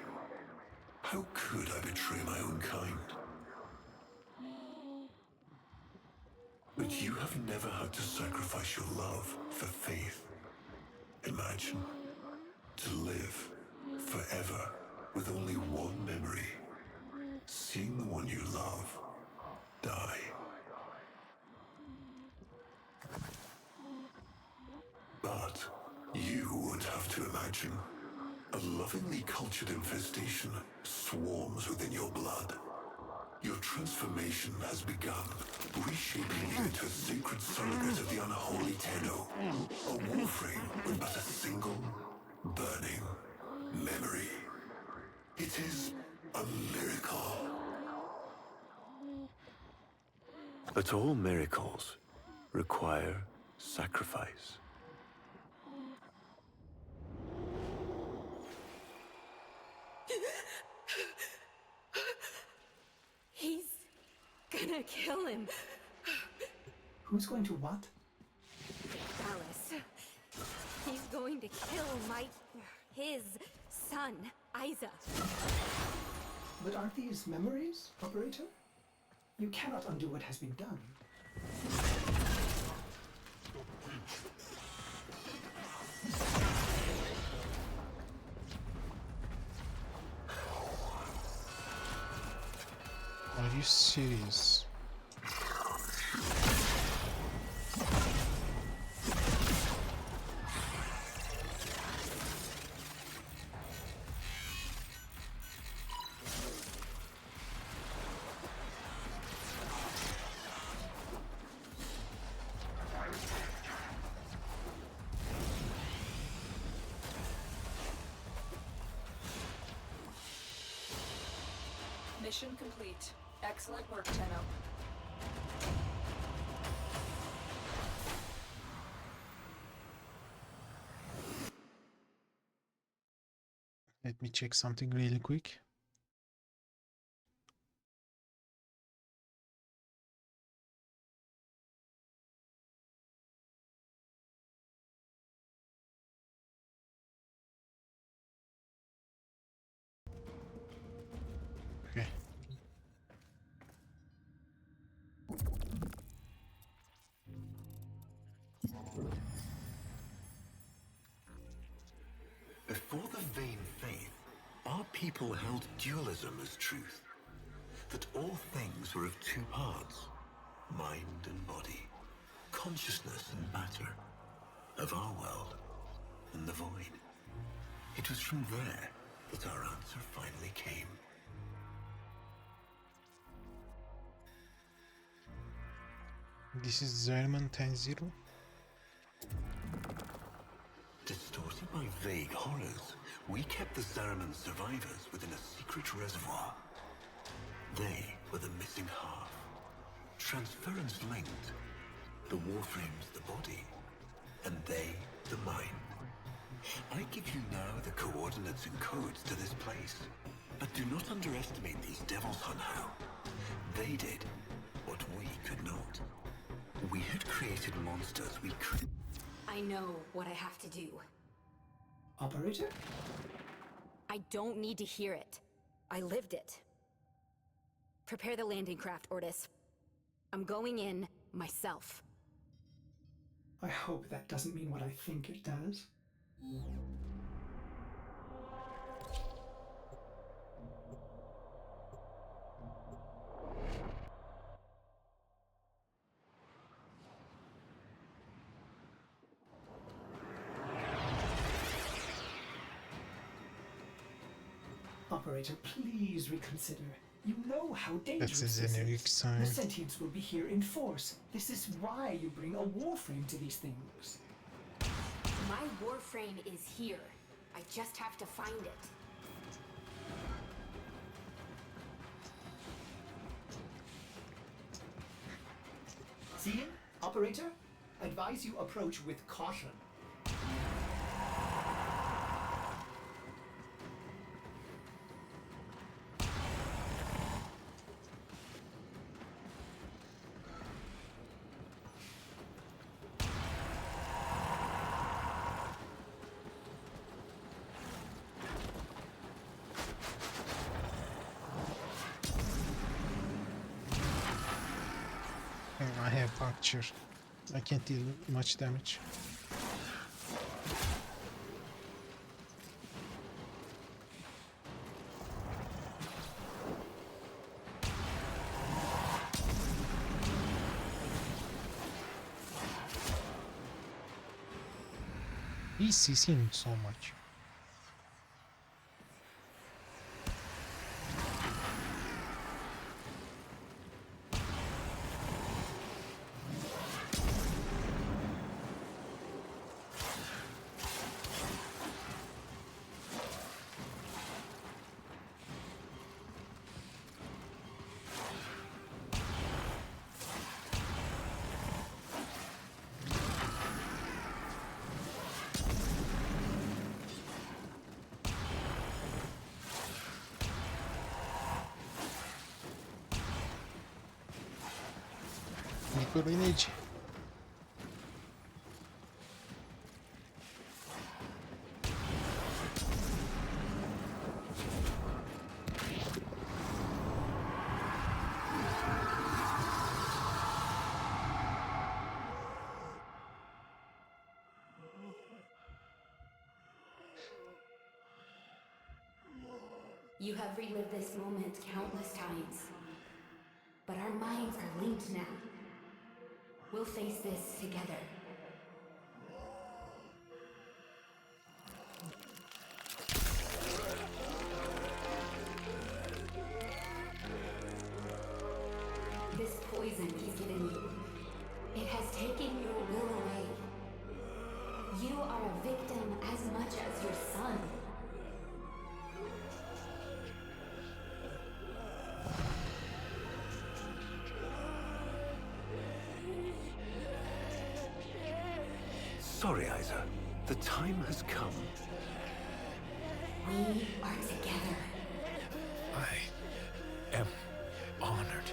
E: How could I betray my own kind? But you have never had to sacrifice your love for faith. Imagine to live forever with only one memory. Seeing the one you love die. But you would have to imagine a lovingly cultured infestation swarms within your blood. Your transformation has begun, reshaping you into a sacred surrogate of the unholy Tenno. A Warframe with but a single, burning memory. It is a miracle.
R: But all miracles require sacrifice.
C: He's gonna kill him.
O: Who's going to what?
P: Alice. He's going to kill his son, Isa.
O: But aren't these memories, Operator? You cannot undo what has been done.
N: Are you serious?
F: Mission complete. Excellent work, Tenno.
N: Let me check something really quick. Okay.
R: Before the vain faith, our people held dualism as truth. That all things were of two parts, mind and body, consciousness and matter, of our world and the void. It was from there that our answer finally came.
N: This is Zerman 10-0.
R: Distorted by vague horrors, we kept the Zariman survivors within a secret reservoir. They were the missing half. Transference linked. The Warframe's the body, and they the mind. I give you now the coordinates and codes to this place. But do not underestimate these devils, Hunhow. They did what we could not. We had created monsters we could...
P: I know what I have to do.
O: Operator?
P: I don't need to hear it. I lived it. Prepare the landing craft, Ortis. I'm going in myself.
O: I hope that doesn't mean what I think it does. Operator, please reconsider. You know how dangerous
N: That's a
O: this
N: generic
O: is.
N: sign.
O: The sentients will be here in force. This is why you bring a Warframe to these things.
P: My Warframe is here. I just have to find it.
O: See him? Operator? Advise you approach with caution.
N: I have puncture. I can't deal much damage. He's CCing so much. Microdrainage.
P: You have relived this moment countless times. But our minds are linked now. We'll face this together. This poison he's given you, it has taken your will away. You are a victim as much as your son.
R: Sorry, Isa. The time has come.
P: We are together.
Q: I am honored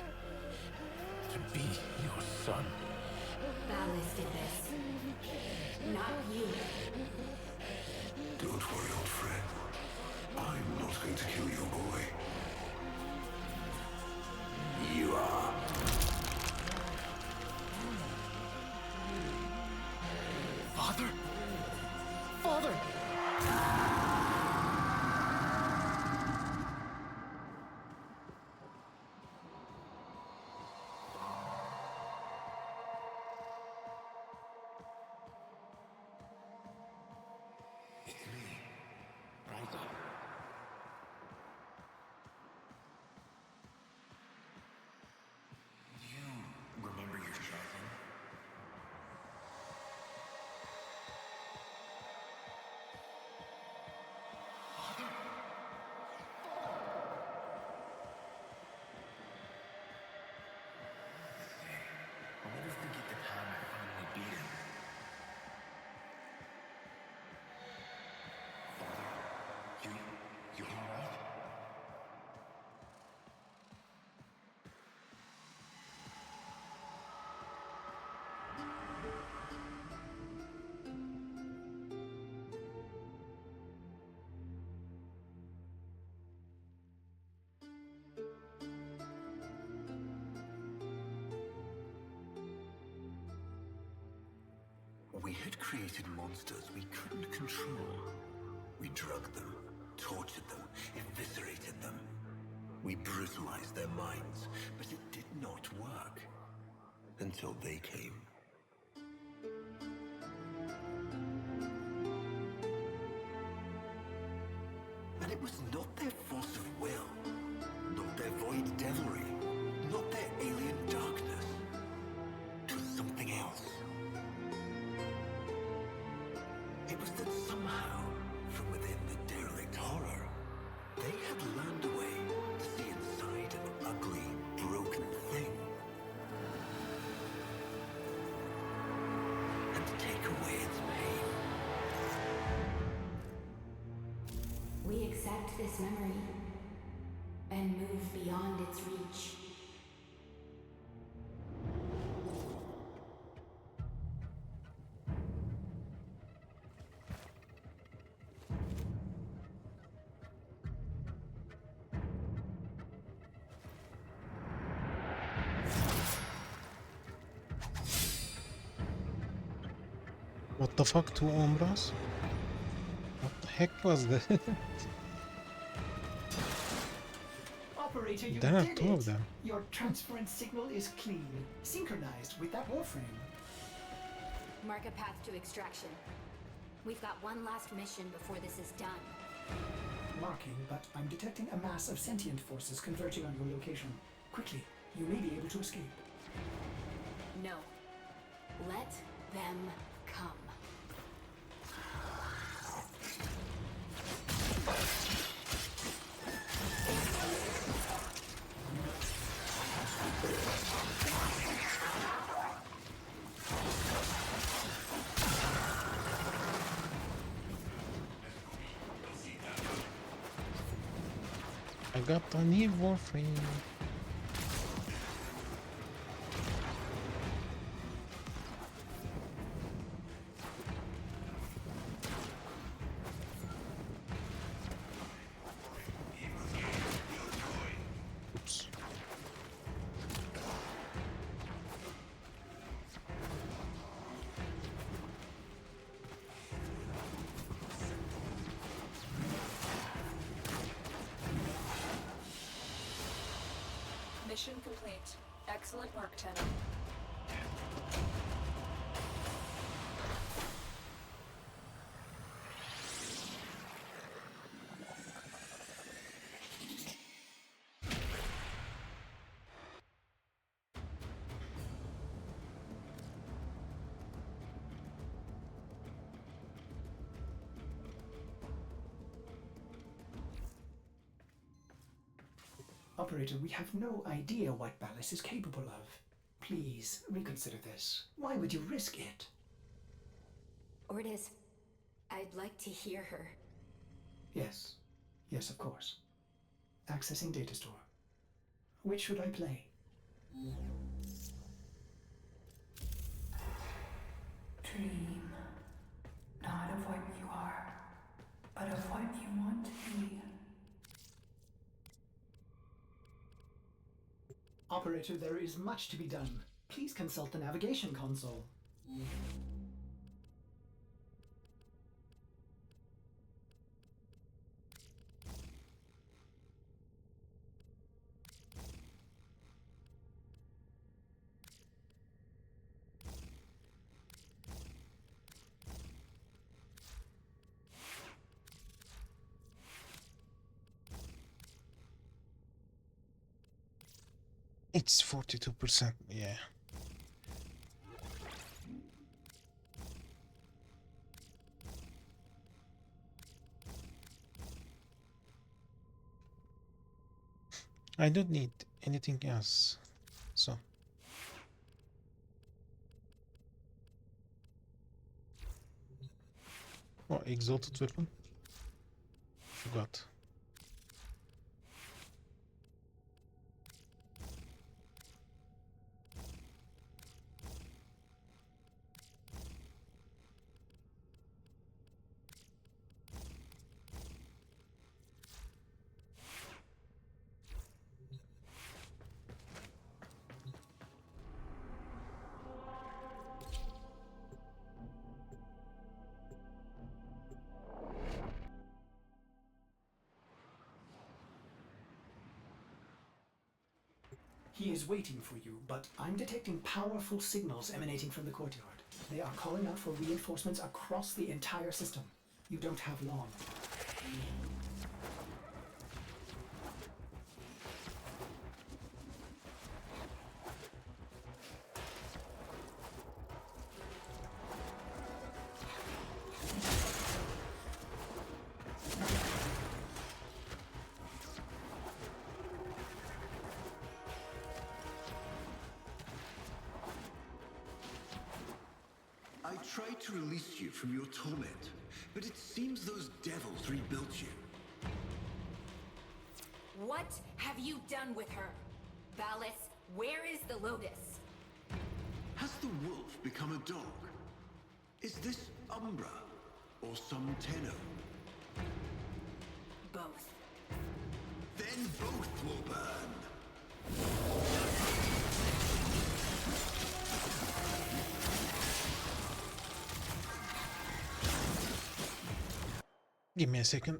Q: to be your son.
P: Valis did this. Not you.
R: Don't worry, old friend. I'm not going to kill your boy. You are.
Q: Father? Father!
R: created monsters we couldn't control. We drugged them, tortured them, eviscerated them. We brutalized their minds, but it did not work. Until they came. And it was not their force of will, not their void devilry, not their alien darkness. It was something else. It was that somehow, from within the derelict horror, they had learned a way to see inside an ugly, broken thing. And to take away its pain.
P: We accept this memory and move beyond its reach.
N: What the fuck, 2 Umbras? What the heck was that?
O: Operator, you
N: Damn,
O: did
N: 2
O: it.
N: of them.
O: Your transference signal is clean, synchronized with that Warframe.
P: Mark a path to extraction. We've got one last mission before this is done.
O: Marking, but I'm detecting a mass of sentient forces converging on your location. Quickly, you may be able to escape.
P: No. Let them come.
N: I got a new Warframe. Oops.
F: Mission complete. Excellent work, Tenno.
O: Operator, we have no idea what Ballas is capable of. Please, reconsider this. Why would you risk it?
P: Ordis, I'd like to hear her.
O: Yes. Yes, of course. Accessing data store. Which should I play?
C: Dream, not of what you are, but of what you want to be.
O: Operator, there is much to be done. Please consult the navigation console.
N: It's 42%, yeah. I don't need anything else, so. Oh, exalted weapon? Forgot.
O: He is waiting for you, but I'm detecting powerful signals emanating from the courtyard. They are calling out for reinforcements across the entire system. You don't have long.
R: I tried to release you from your torment, but it seems those devils rebuilt you.
P: What have you done with her? Valis, where is the Lotus?
R: Has the wolf become a dog? Is this Umbra or some Tenno?
P: Both.
R: Then both will burn.
N: Give me a second.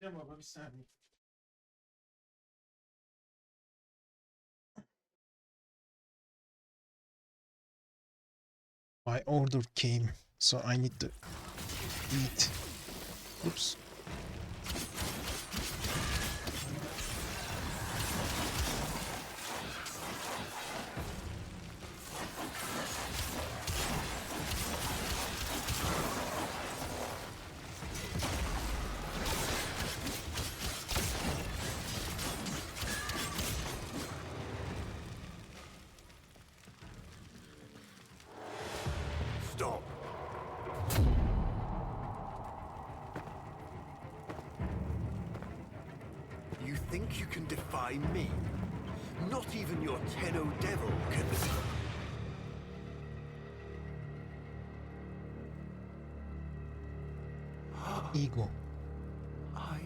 N: Ya baba bir saniye. My order came, so I need to eat. Oops.
R: Stop. You think you can defy me? Not even your Tenno devil can.
N: Ego.
R: I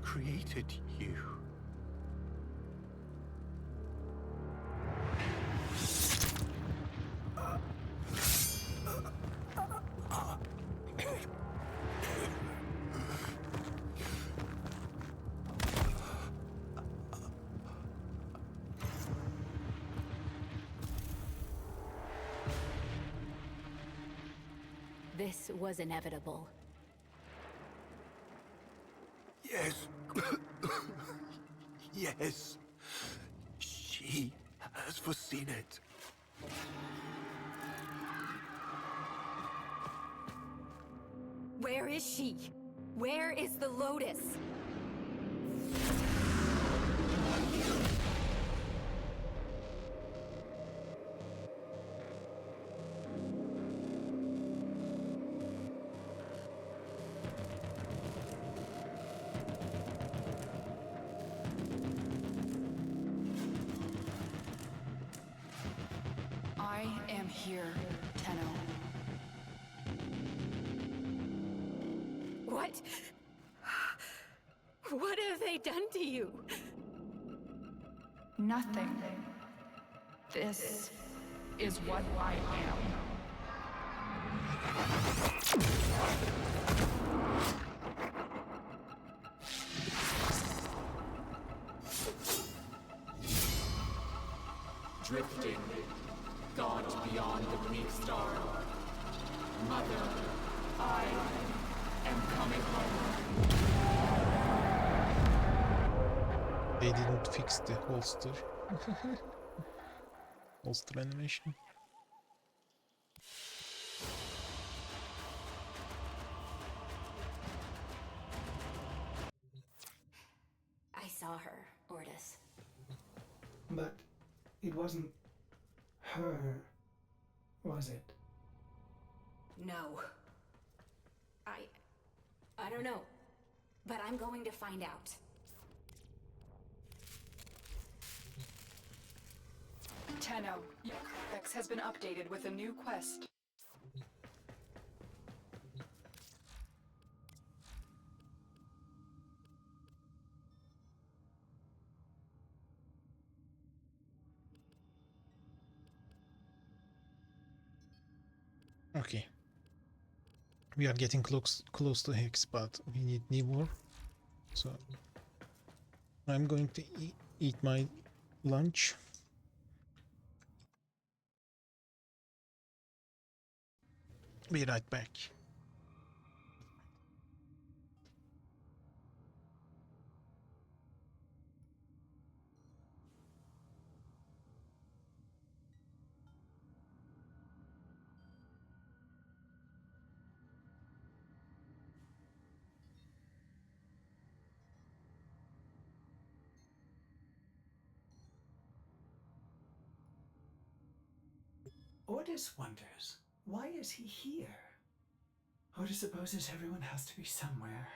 R: created you.
P: This was inevitable.
R: Yes. Yes. She has foreseen it.
P: Where is she? Where is the Lotus?
F: I am here, Tenno.
P: What? What have they done to you?
F: Nothing. This is what I am.
S: Drifting, gaunt beyond the Greek star. Mother, I
G: am coming home.
N: They didn't fix the holster. Holster animation.
P: I saw her, Ordis.
O: But it wasn't her, was it?
P: No. I don't know. But I'm going to find out.
F: Tenno, your codex has been updated with a new quest.
N: Okay. We are getting close to Hex, but we need Nibor. So I'm going to eat my lunch. Be right back.
O: Ordis wonders, why is he here? Ordis supposes everyone has to be somewhere.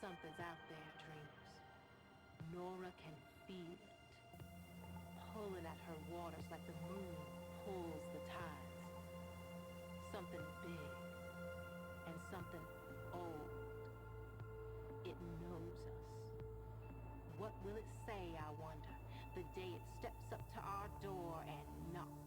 J: Something's out there, dreamers. Nora can feel it. Pulling at her waters like the moon pulls the tides. Something big and something old. It knows us. What will it say, I wonder, the day it steps up to our door and knocks?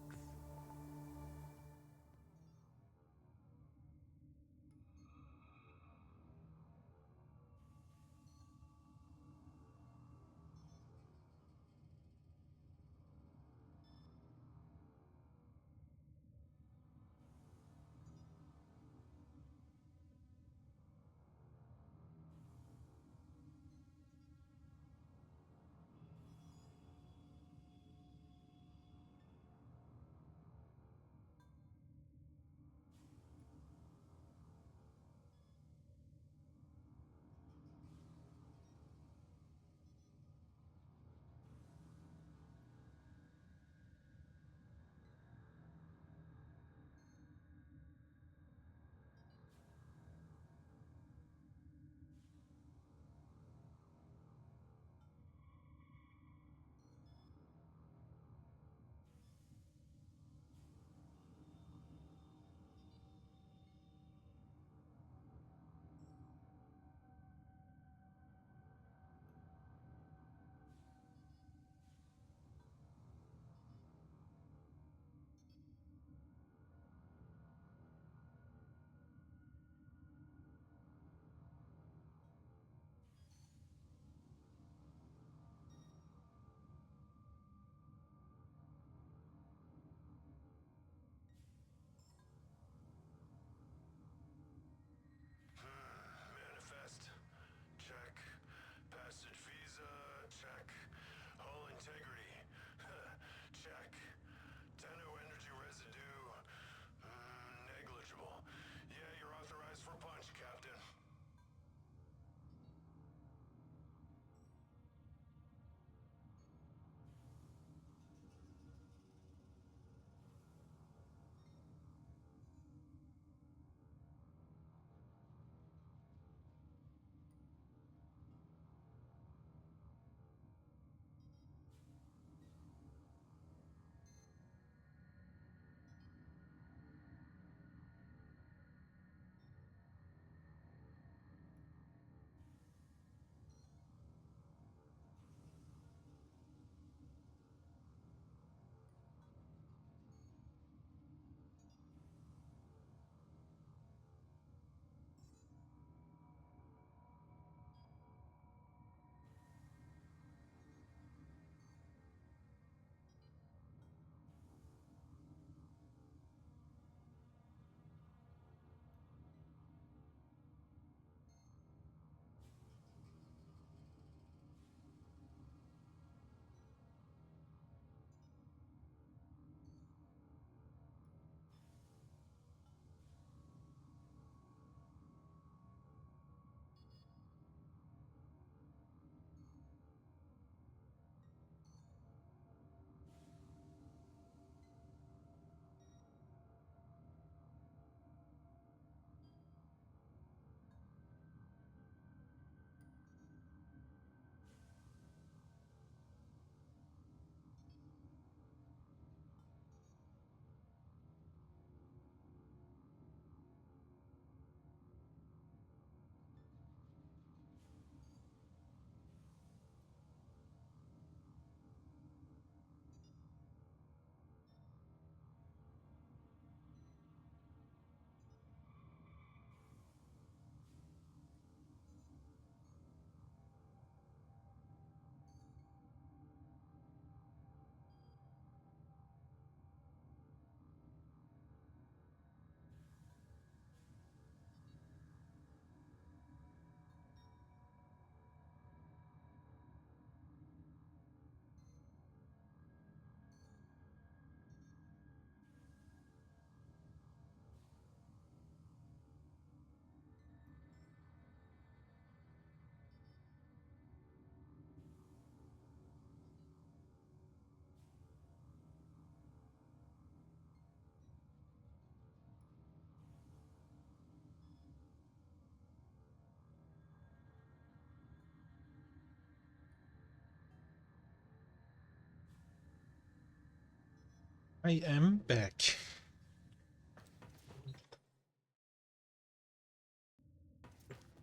N: I am back.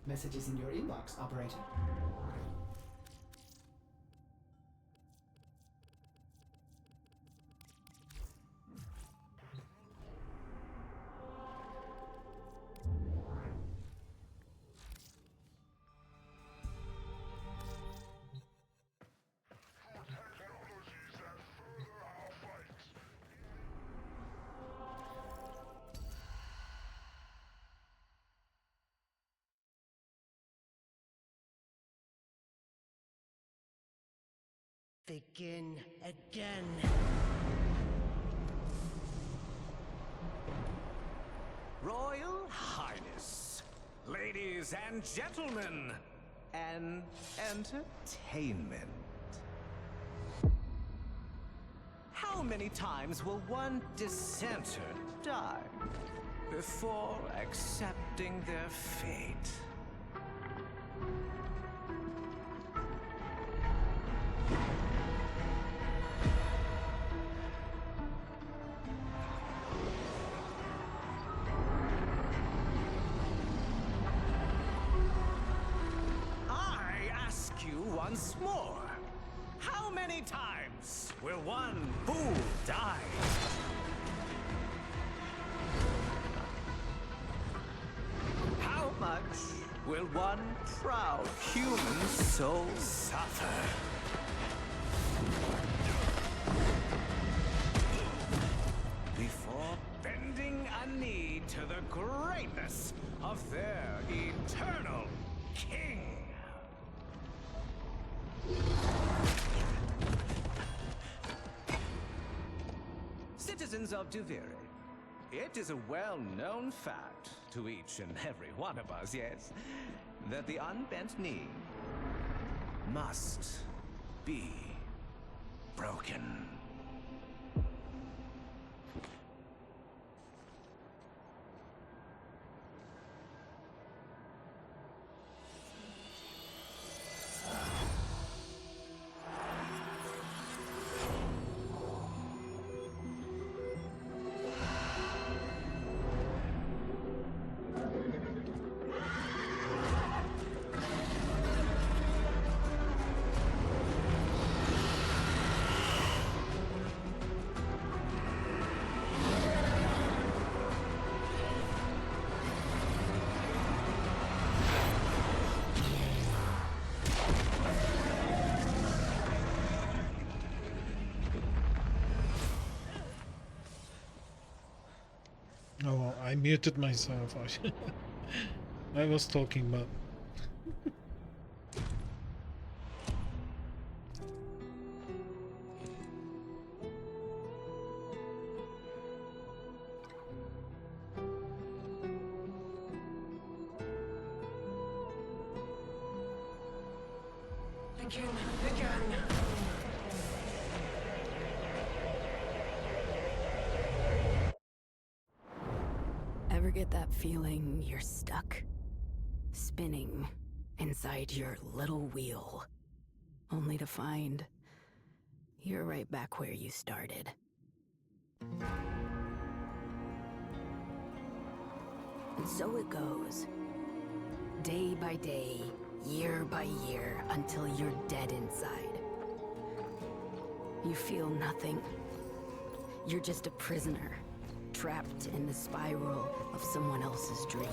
O: Messages in your inbox, operator.
S: Begin again.
T: Royal Highness, ladies and gentlemen, and entertainment. How many times will one dissenter die before accepting their fate? I ask you once more. How many times will one fool die? How much will one proud human soul suffer? Before bending a knee to the greatness of their eternal king. Citizens of Duviri, it is a well-known fact to each and every one of us, yes, that the unbent knee must be broken.
N: Oh, I muted myself. I was talking, but
S: Begin.
P: Ever get that feeling you're stuck? Spinning inside your little wheel, only to find you're right back where you started. And so it goes. Day by day, year by year, until you're dead inside. You feel nothing. You're just a prisoner, trapped in the spiral of someone else's dream.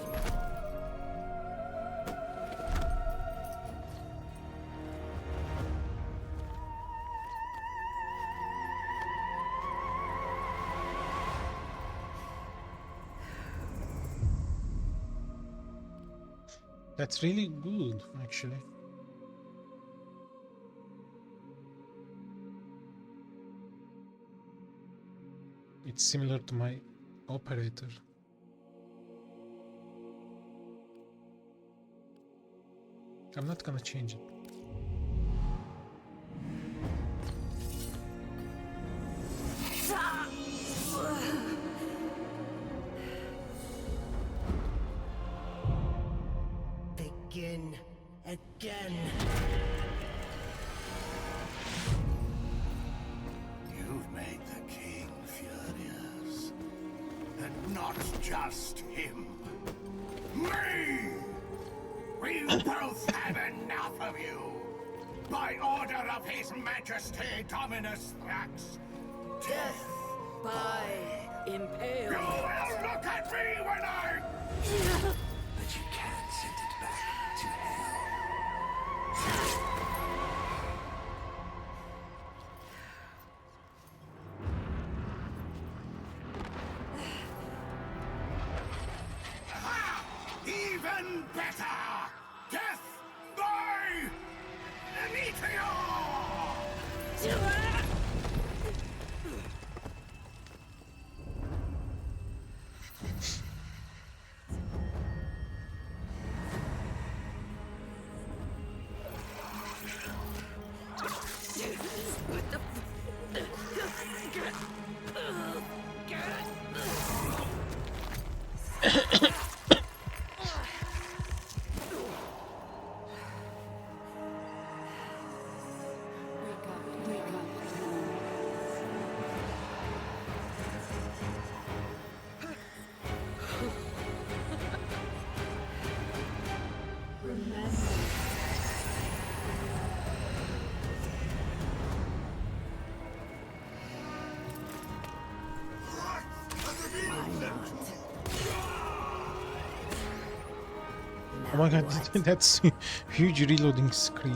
N: that's really good, actually. It's similar to my operator. I'm not gonna change it.
S: Begin again.
R: You've made the king furious.
B: just him. Me! We've both had enough of you. By order of His Majesty Dominus Thrax.
P: Death by impale.
B: You will look at me when I...
R: But you can't send it back to hell.
B: Even better! Death by meteor!
P: What the
N: Oh my god, that's a huge reloading screen.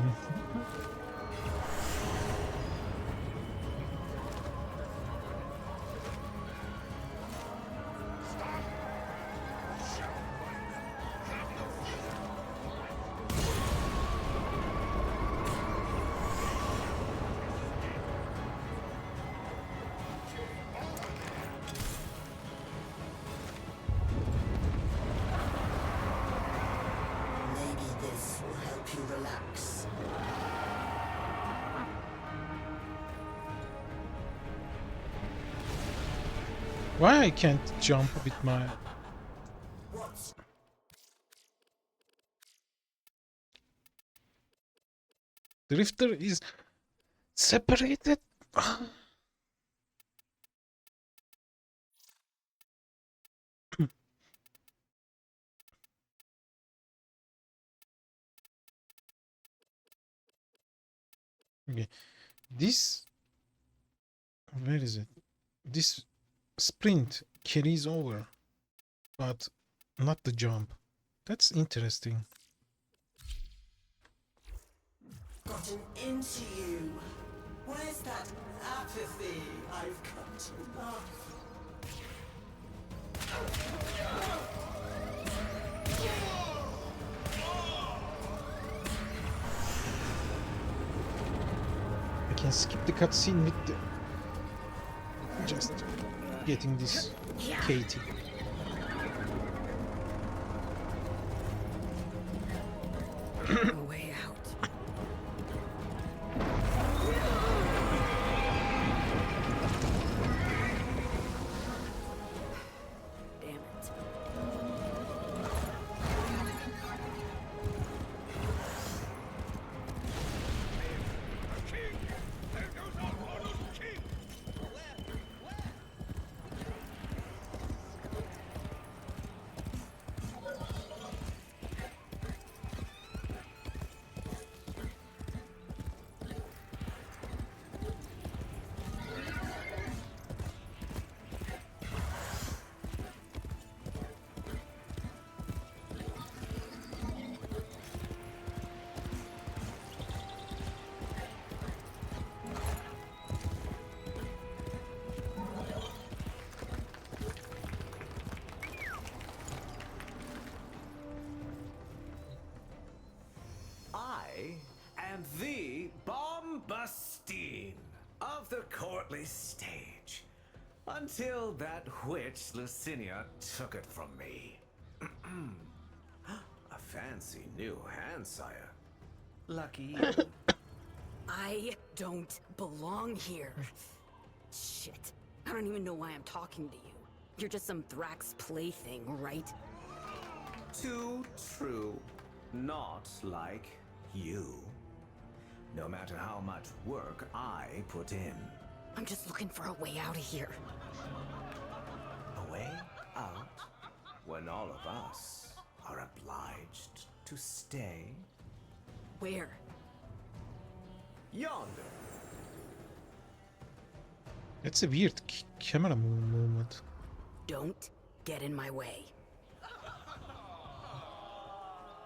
S: Maybe this will help you relax.
N: Why I can't jump with my... Drifter is separated? Okay, this... Where is it? This sprint carries over, but not the jump. That's interesting.
S: Gotten into you. Where's that apathy I've come to love?
N: I can skip the cutscene with the... just getting this Katie.
P: A way out. Damn it.
T: I am the Bombastine of the courtly stage. Until that witch Lucinia took it from me. A fancy new hand, sire. Lucky you.
P: I don't belong here. Shit. I don't even know why I'm talking to you. You're just some Thrax plaything, right?
T: Too true. Not like you. No matter how much work I put in.
P: I'm just looking for a way out of here.
T: A way out? when all of us are obliged to stay?
P: Where?
T: Yonder.
N: It's a weird camera movement.
P: Don't get in my way.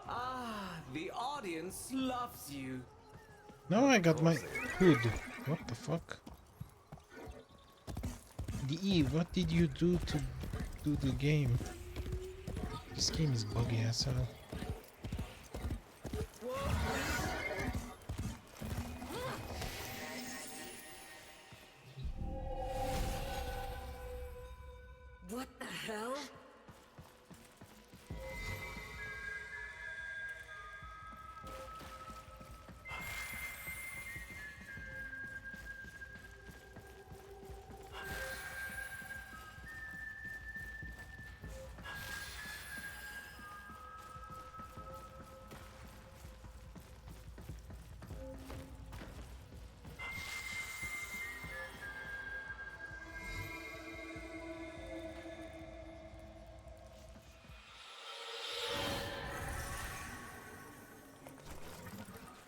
T: Ah, the audience loves you.
N: Now I got my hood. What the fuck? What did you do to do the game? This game is buggy as hell.
P: What the hell?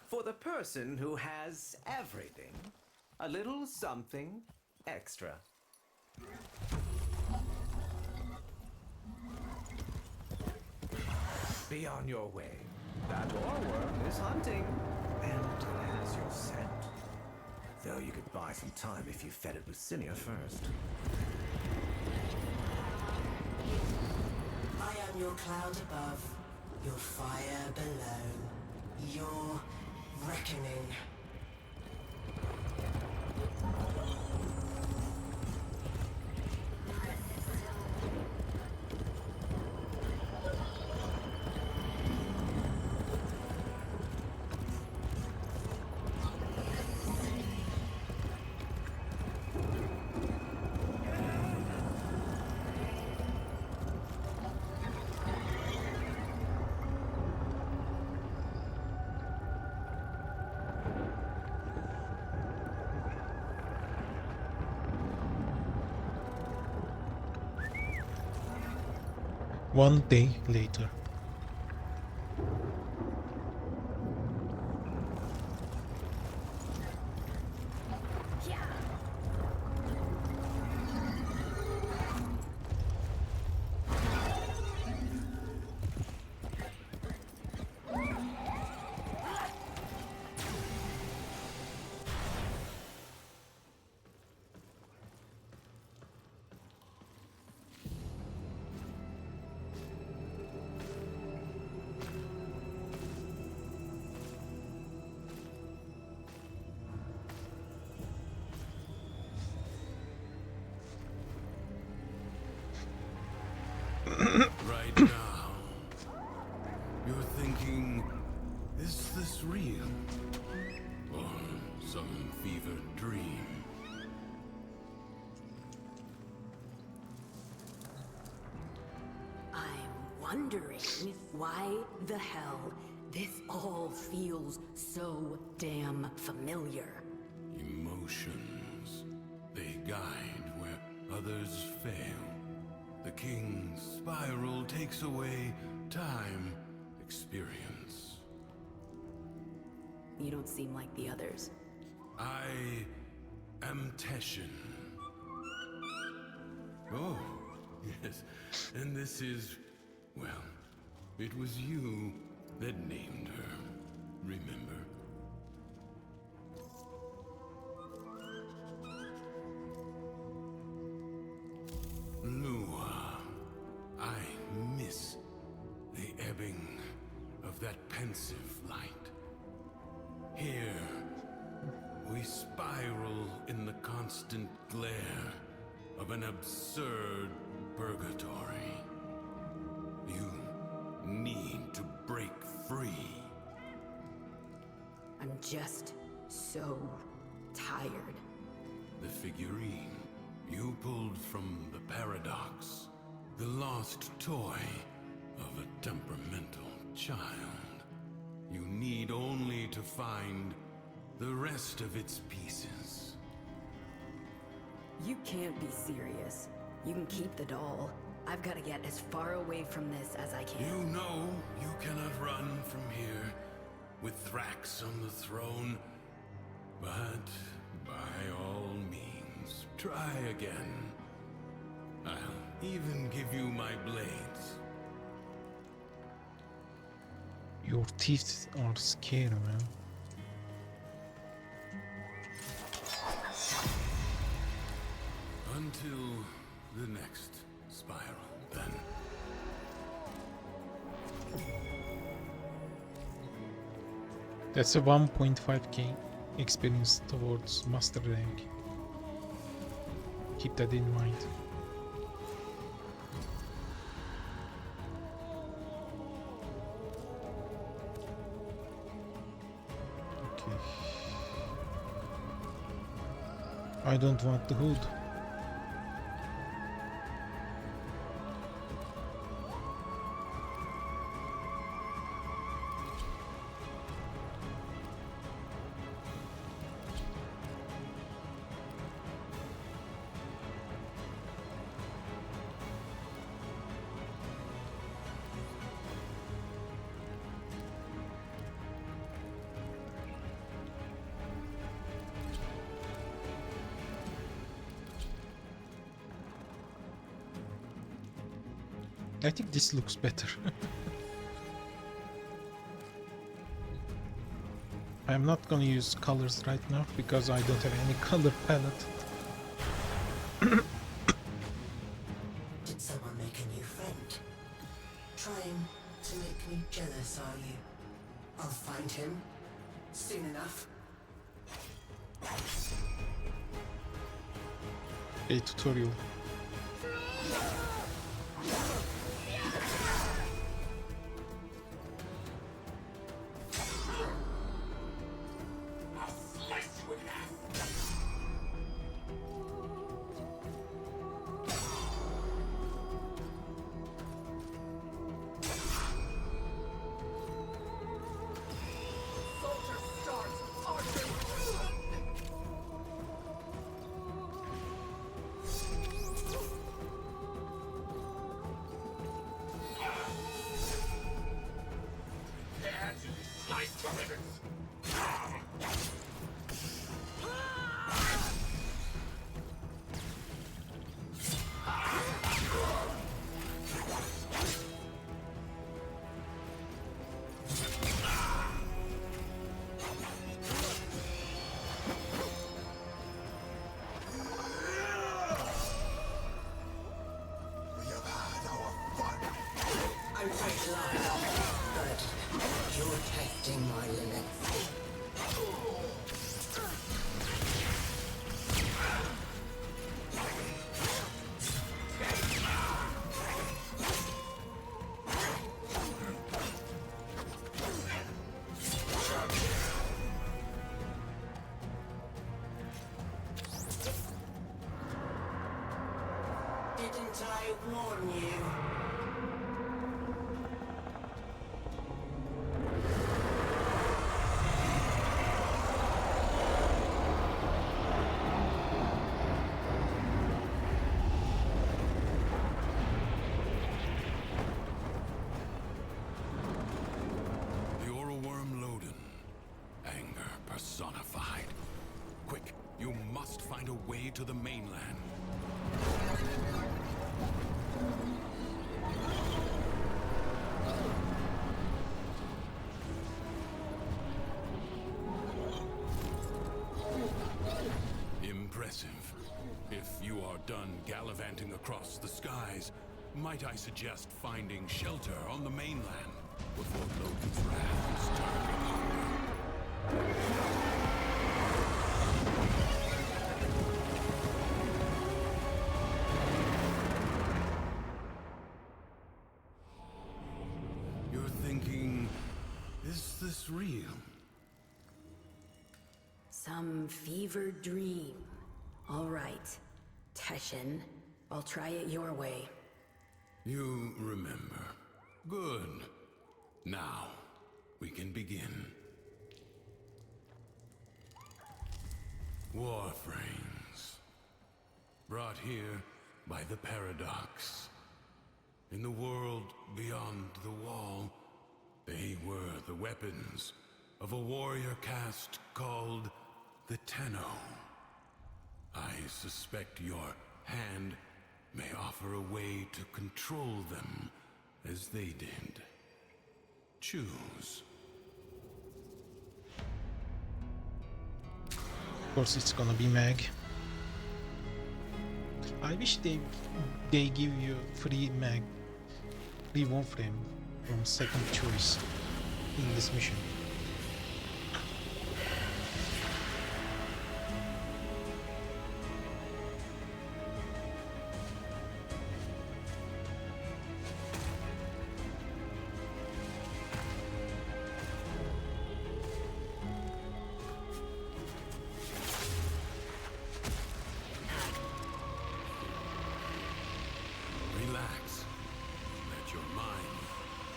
T: For the person who has everything, a little something extra. Be on your way. That oreworm is hunting, and it has your scent. Though you could buy some time if you fed it with Cinia first.
S: I am your cloud above, your fire below, your reckoning.
N: One day later.
U: Right now, you're thinking, is this real? Or some fevered dream?
P: I'm wondering why the hell this all feels so damn familiar.
U: Emotions. They guide where others fail. The king's spiral takes away time, experience.
P: You don't seem like the others.
U: I am Teshin. Oh, yes. And this is, well, it was you that named her. Remember? Lua, I miss the ebbing of that pensive light. Here, we spiral in the constant glare of an absurd purgatory. You need to break free.
P: I'm just so tired.
U: The figurine you pulled from the paradox, the lost toy of a temperamental child. You need only to find the rest of its pieces.
P: You can't be serious. You can keep the doll. I've got to get as far away from this as I can.
U: You know you cannot run from here with Thrax on the throne. But by all means, try again. I'll even give you my blades.
N: Your teeth are scary, man.
U: Until the next spiral, then.
N: That's a 1.5k experience towards master rank. Keep that in mind. Okay. I don't want the hood. I think this looks better. I'm not gonna use colors right now because I don't have any color palette.
S: Did someone make a new friend? Trying to make me jealous, are you? I'll find him soon enough.
N: A tutorial.
S: I'm quite alive, but you're testing my limits. Didn't I warn you?
U: Personified. Quick, you must find a way to the mainland. Impressive. If you are done gallivanting across the skies, might I suggest finding shelter on the mainland before Loki's wrath is turned upon you? You're thinking, is this real?
P: Some fevered dream. All right, Teshin, I'll try it your way.
U: You remember. Good. Now, we can begin. Warframes. Brought here by the Paradox. In the world beyond the wall, they were the weapons of a warrior caste called the Tenno. I suspect your hand may offer a way to control them as they did. Choose.
N: Of course it's gonna be Meg. I wish they give you free Meg, free Warframe from second choice in this mission.
U: Relax. Let your mind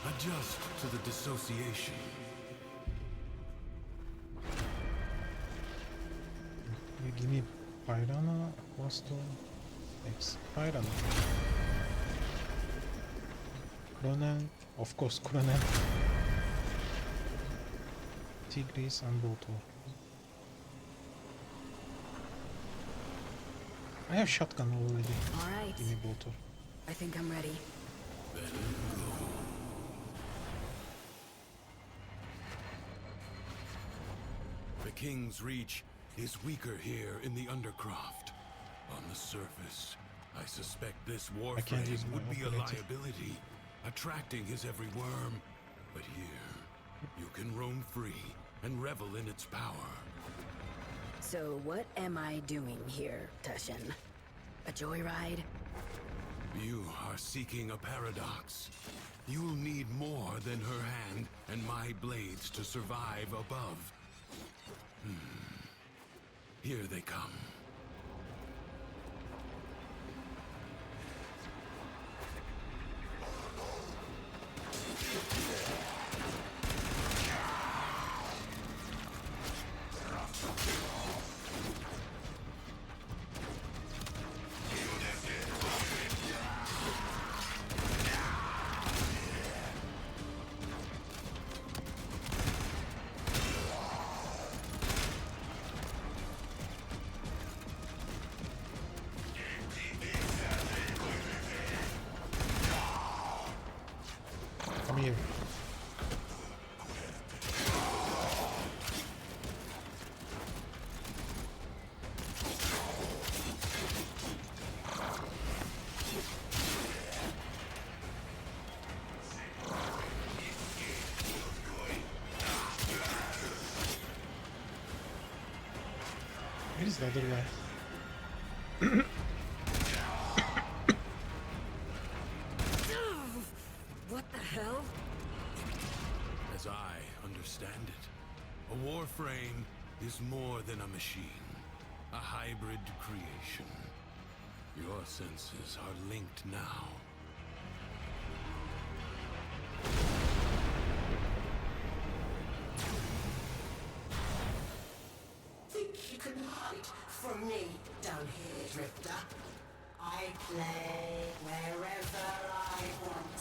U: adjust to the dissociation.
N: You give me Piranha, Apostle, X, Piranha. Cronen, of course Cronen. Tigris and Boltor. I have shotgun already.
P: Alright.
N: Give me Boltor.
P: I think I'm ready.
U: The King's Reach is weaker here in the Undercroft. On the surface, I suspect this
N: can't use
U: Warframe
N: my
U: would be a
N: operative.
U: liability, attracting his every worm. But here, you can roam free and revel in its power.
P: So what am I doing here, Tushin? A joyride?
U: You are seeking a paradox. You'll need more than her hand and my blades to survive above. Here they come.
N: Come here. Where is the other guy?
P: What the hell?
U: As I understand it, a Warframe is more than a machine, a hybrid creation. Your senses are linked now.
S: Think you can hide from me down here, Drifter? I play wherever I want.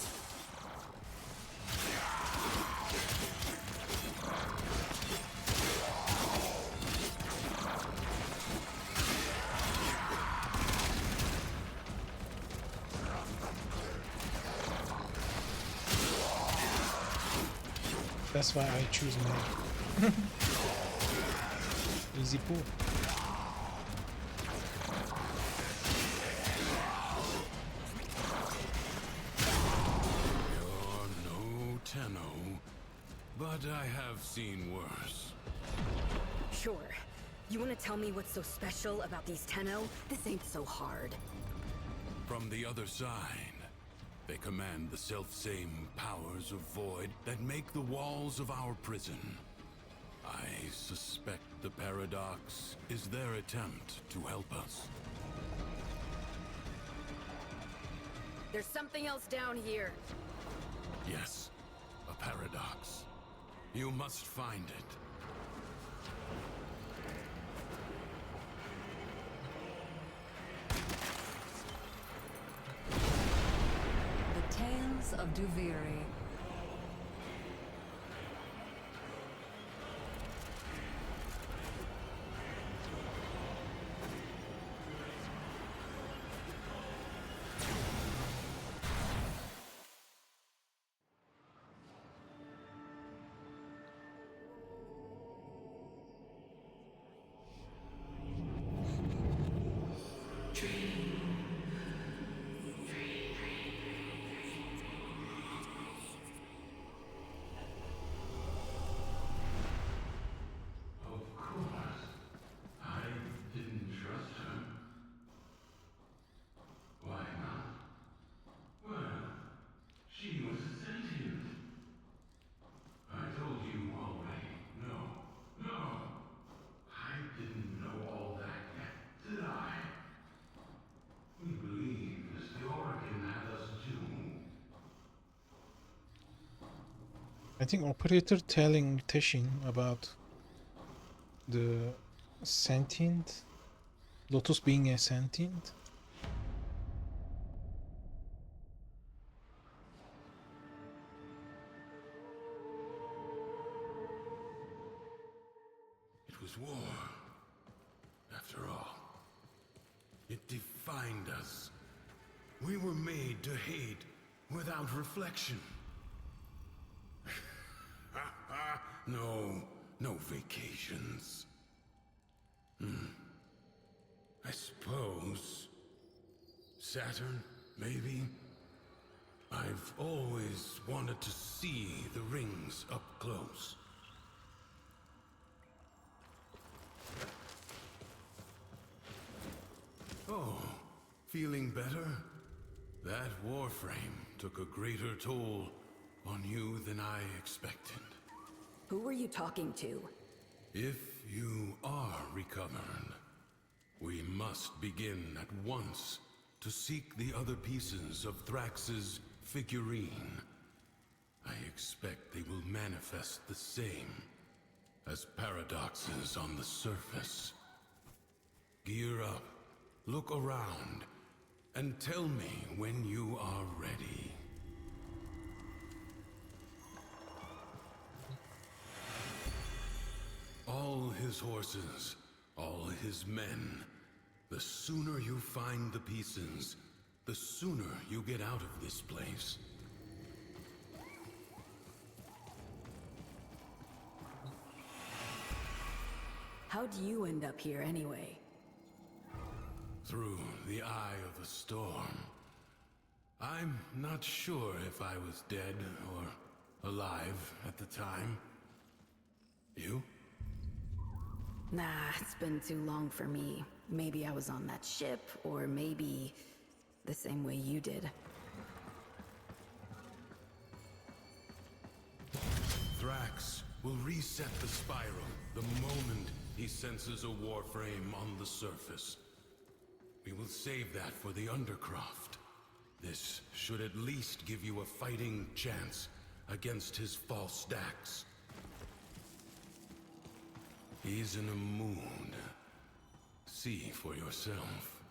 N: That's why I choose my easy pull.
U: You're no Tenno, but I have seen worse.
P: Sure. You want to tell me what's so special about these Tenno? This ain't so hard.
U: From the other side, they command the self-same powers of void that make the walls of our prison. I suspect the paradox is their attempt to help us.
P: There's something else down here.
U: Yes, a paradox. You must find it.
C: The
H: Sentient of Duviri.
N: I think operator telling Teshin about the sentient, Lotus being a sentient.
U: It was war, after all. It defined us. We were made to hate without reflection. No vacations. I suppose Saturn, maybe? I've always wanted to see the rings up close. Oh, feeling better? That Warframe took a greater toll on you than I expected.
P: Who were you talking to?
U: If you are recovered, we must begin at once to seek the other pieces of Thrax's figurine. I expect they will manifest the same as paradoxes on the surface. Gear up, look around, and tell me when you are ready. All his horses, all his men. The sooner you find the pieces, the sooner you get out of this place.
P: How'd you end up here anyway?
U: Through the eye of a storm. I'm not sure if I was dead or alive at the time. You?
P: Nah, it's been too long for me. Maybe I was on that ship, or maybe the same way you did.
U: Thrax will reset the spiral the moment he senses a Warframe on the surface. We will save that for the Undercroft. This should at least give you a fighting chance against his false stacks. He's in a mood. See for yourself.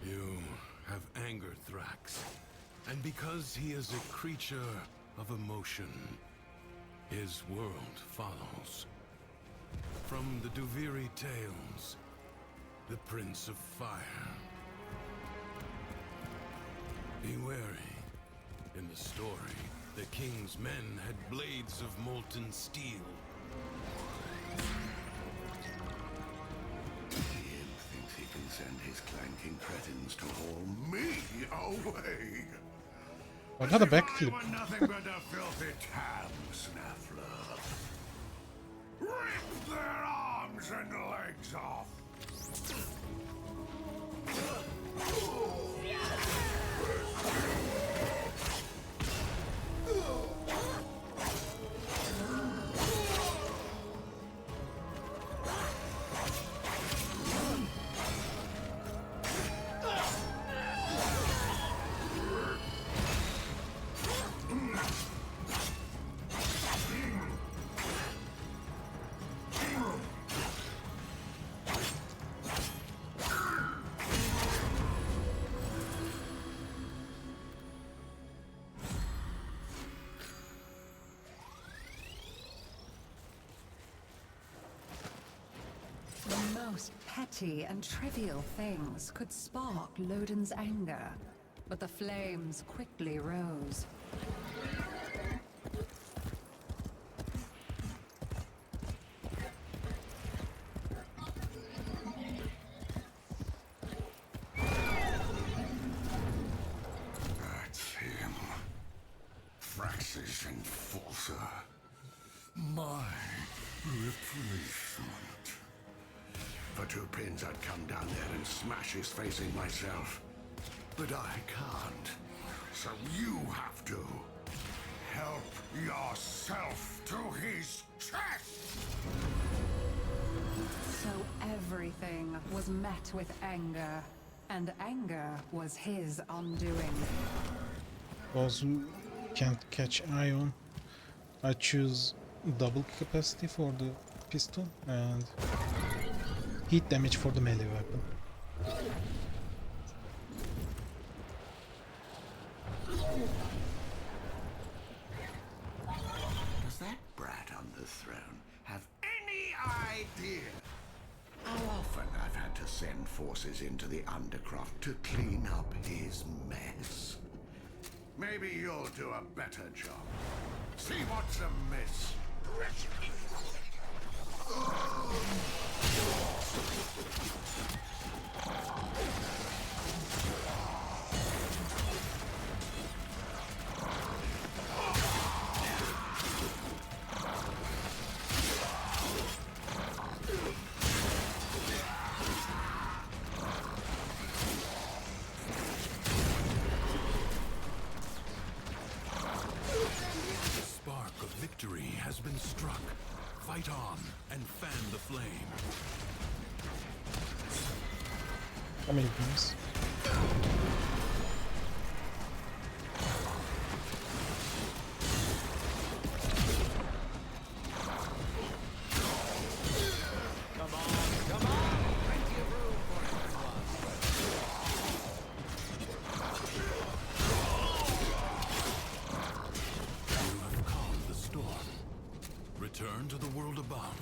U: You have angered Thrax, and because he is a creature of emotion, his world follows. From the Duviri tales, the Prince of Fire. Be wary. In the story, the king's men had blades of molten steel.
B: He thinks he can send his clanking cretins to haul me away.
N: Another
B: As if
N: backflip.
B: I were nothing but a filthy tam snaffler. Rip their arms and legs off.
H: most petty and trivial things could spark Loden's anger, but the flames quickly rose.
U: That's him. Frax's enforcer. My replacement. For 2 pins, I'd come down there and smash his face in myself. But I can't. So you have to. Help yourself to his chest!
H: So everything was met with anger, and anger was his undoing.
N: Those who can't catch ion, I choose double capacity for the pistol and heat damage for the melee weapon.
B: Does that brat on the throne have any idea how often I've had to send forces into the Undercroft to clean up his mess? Maybe you'll do a better job. See what's amiss.
U: The spark of victory has been struck. Fight on and fan the flame.
N: How many pins?
T: Come on! Plenty of room for everyone.
U: You have calmed the storm. Return to the world above.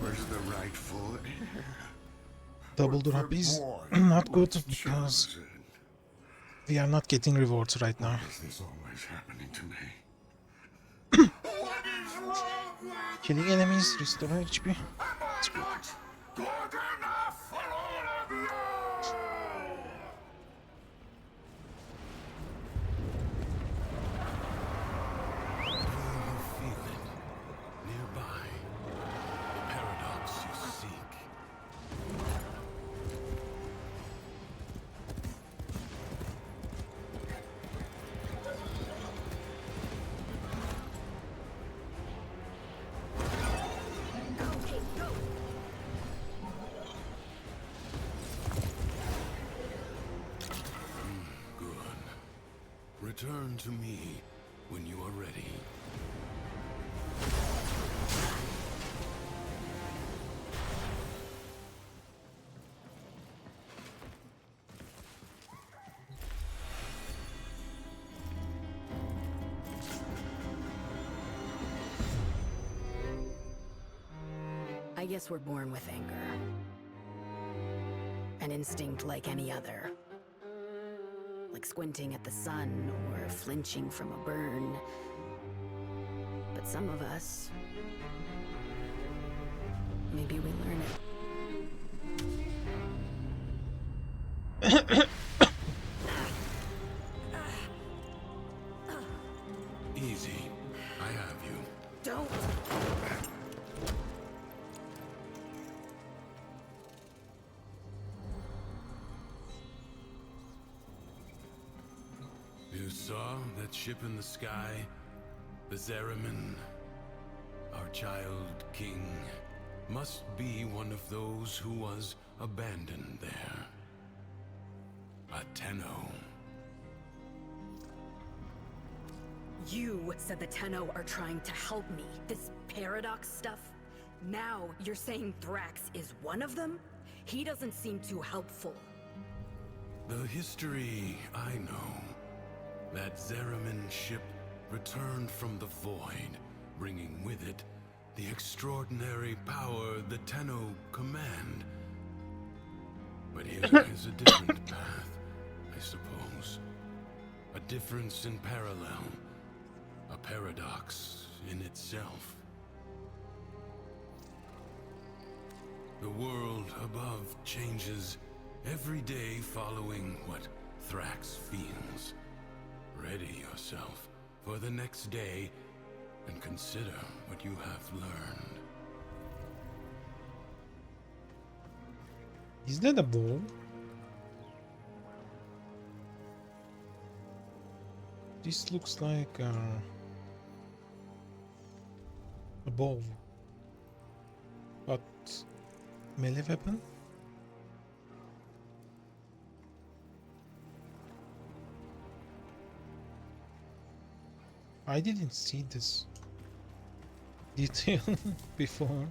B: Was the rightful heir.
N: Double drop is not good because we are not getting rewards right now.
B: Is this always happening to me?
N: Killing enemies, restore HP. It's good.
B: Good enough for all of you!
U: You feel it. Nearby. The paradox you seek. Good. Return to me when you are ready.
P: I guess we're born with anger. An instinct like any other. Like squinting at the sun or flinching from a burn. But some of us... maybe we learn it.
U: Easy. I have you.
P: Don't!
U: You saw that ship in the sky? The Zariman? Our child king must be one of those who was abandoned there. A Tenno.
P: You said the Tenno are trying to help me. This paradox stuff? Now you're saying Thrax is one of them? He doesn't seem too helpful.
U: The history I know That Zeramin ship returned from the void, bringing with it the extraordinary power the Tenno command. But here is a different path, I suppose. A difference in parallel. A paradox in itself. The world above changes every day following what Thrax feels. Ready yourself for the next day and consider what you have learned.
N: Is that a ball? This looks like a bow, but melee weapon? I didn't see this detail before.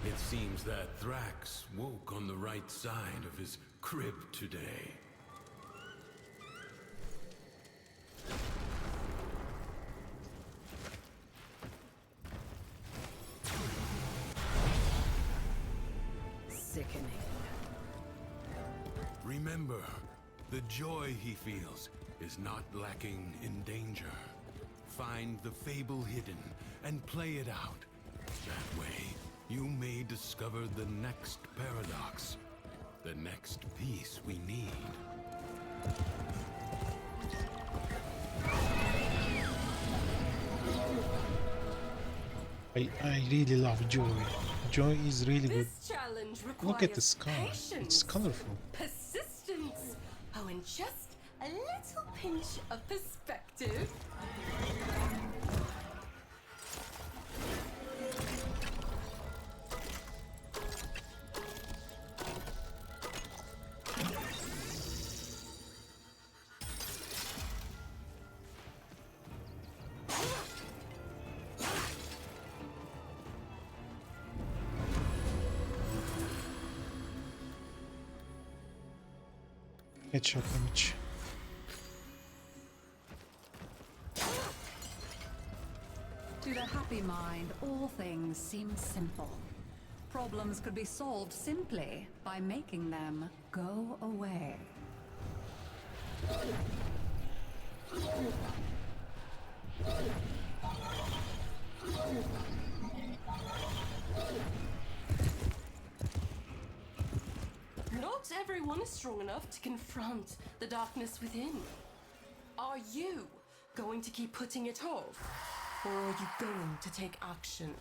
U: It seems that Thrax woke on the right side of his crib today.
P: Sickening.
U: Remember, the joy he feels is not lacking in danger. Find the fable hidden and play it out. That way, you may discover the next paradox, the next piece we need.
N: I really love Joy. Joy is really good.
K: This challenge
N: Look at the
K: requires
N: sky. It's
K: patience,
N: colorful.
K: persistence, oh, and just a little pinch of perspective.
N: Headshot damage.
H: To the happy mind, all things seem simple. Problems could be solved simply by making them go away.
K: Not everyone is strong enough to confront the darkness within. Are you going to keep putting it off? Or are you going to take action?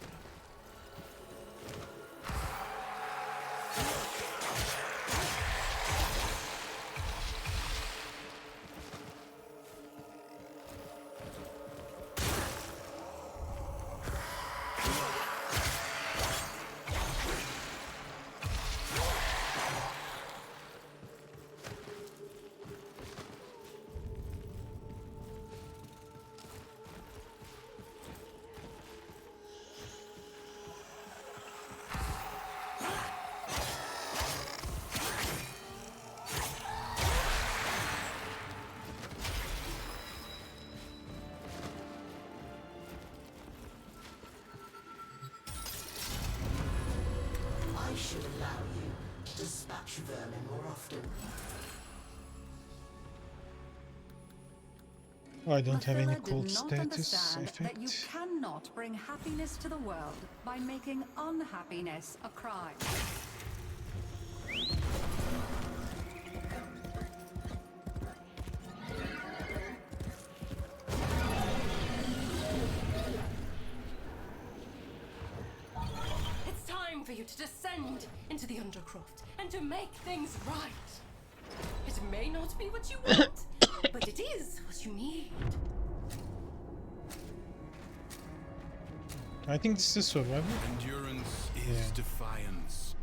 S: I should allow you to dispatch vermin more often.
N: Oh, I don't have any
H: Mathilda
N: cold
H: did not
N: status
H: understand that you
N: effect.
H: cannot bring happiness to the world by making unhappiness a crime.
K: It's time for you to descend into the Undercroft and to make things right. It may not be what you want, but it is what you need.
N: I think this is survival.
U: Endurance is defiance.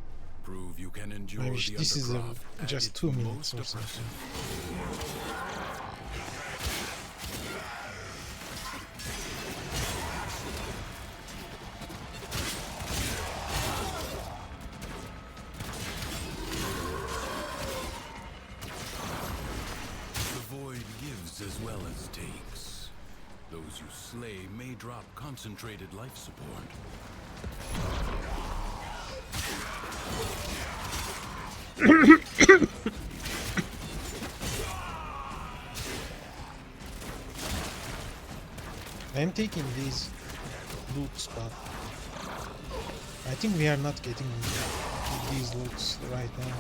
U: Prove you can endure
N: I wish
U: the
N: this is
U: Undercroft at
N: just
U: its
N: 2 minutes
U: most
N: or something.
U: oppressive. well as takes. Those you slay may drop concentrated life support.
N: I'm taking these loots, but I think we are not getting these loots right now.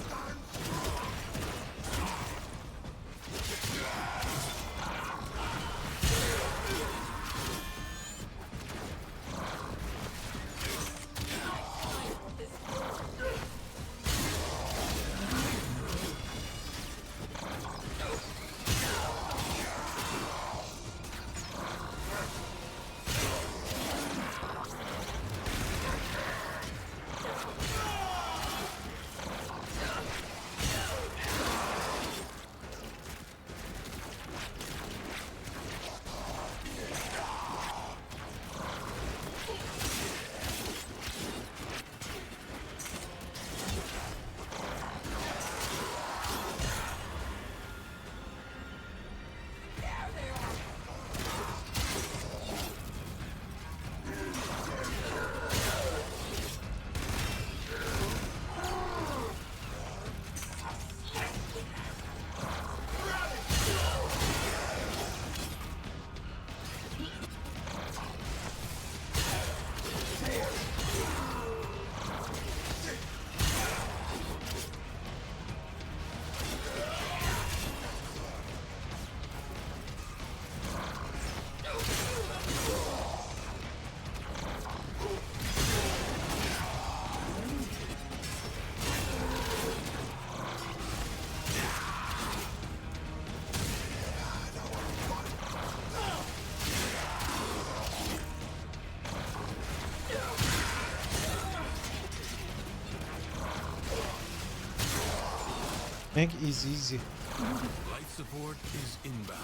N: Meg is easy.
U: Life support is inbound.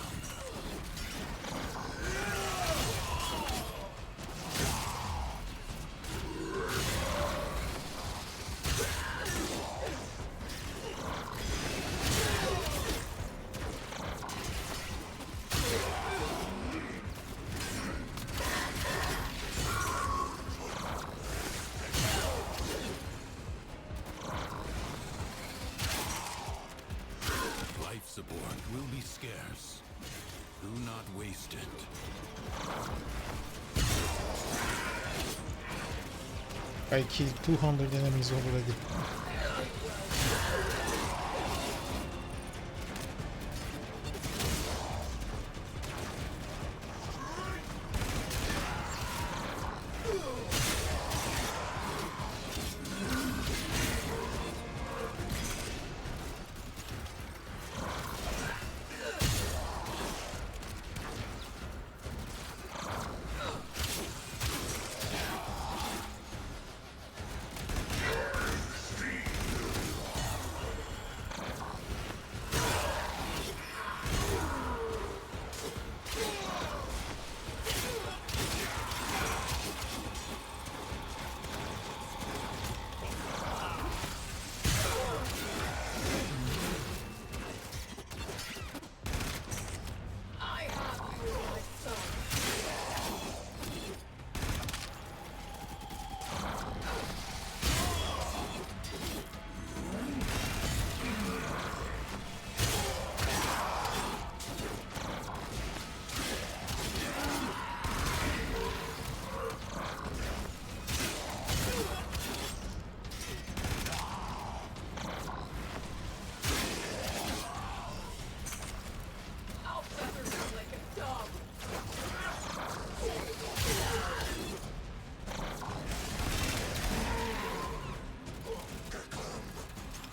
U: Support will be scarce. Do not waste it.
N: I killed 200 enemies already.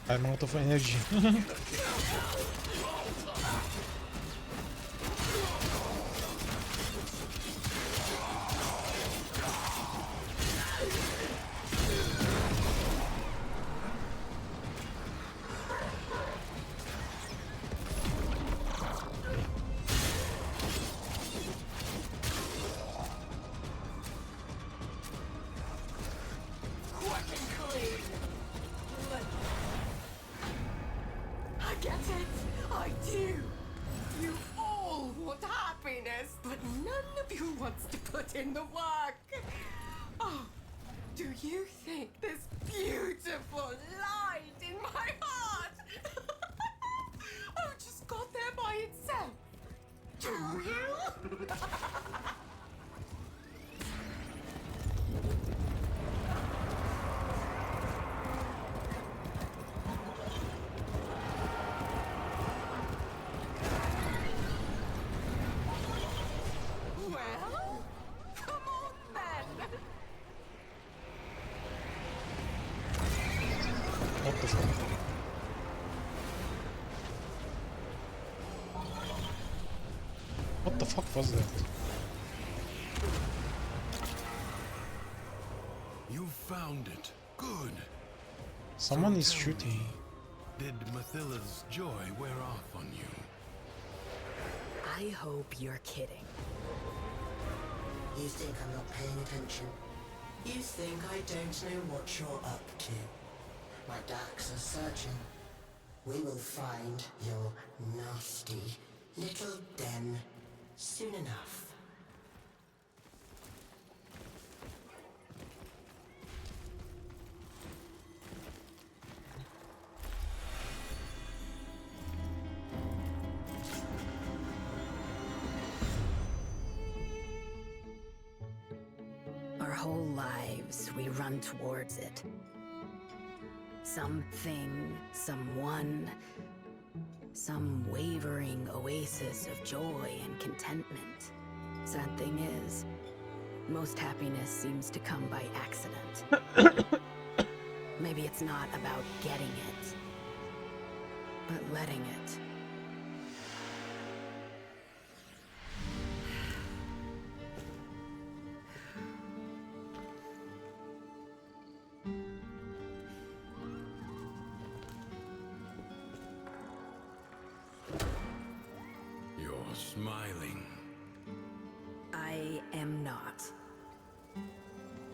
N: I'm out of energy.
C: I get it.
K: none of you wants to put in the work. Oh, do you think this beautiful light in my heart just got there by itself? Do you? Well, come on then.
N: What the fuck? What the fuck was that?
U: You found it. Good.
N: Someone
U: So
N: is
U: tell
N: shooting.
U: me, did Mathilla's joy wear off on you?
P: I hope you're kidding.
S: You think I'm not paying attention? You think I don't know what you're up to? My ducks are searching. We will find your nasty little den soon enough.
P: Our whole lives, we run towards it. Something, someone, some wavering oasis of joy and contentment. Sad thing is, most happiness seems to come by accident. Maybe it's not about getting it, but letting it.
U: You're smiling.
P: I am not.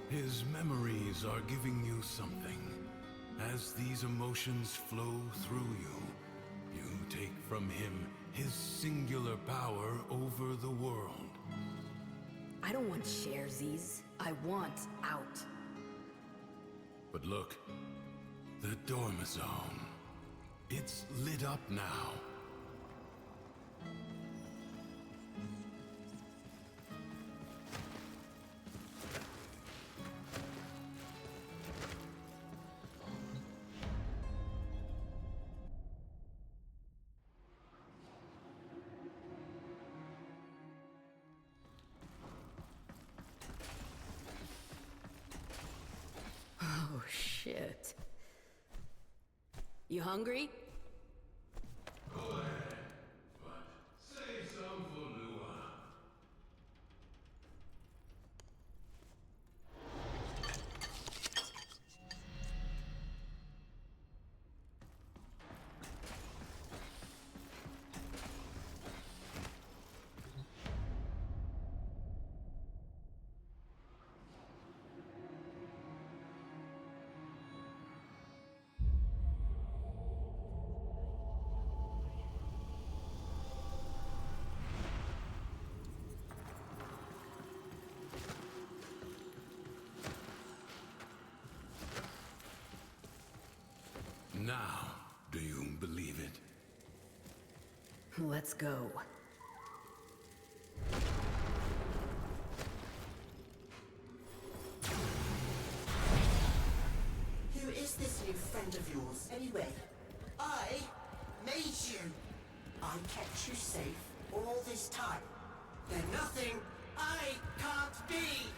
U: His memories are giving you something. As these emotions flow through you, you take from him his singular power over the world.
P: I don't want sharesies. I want out.
U: But look, the Dormizone. It's lit up now.
P: Oh, shit. You hungry?
U: Save some for Lua. Now, do you believe it?
P: Let's go.
S: Who is this new friend of yours, anyway? I made you. I kept you safe all this time. There's nothing I can't be.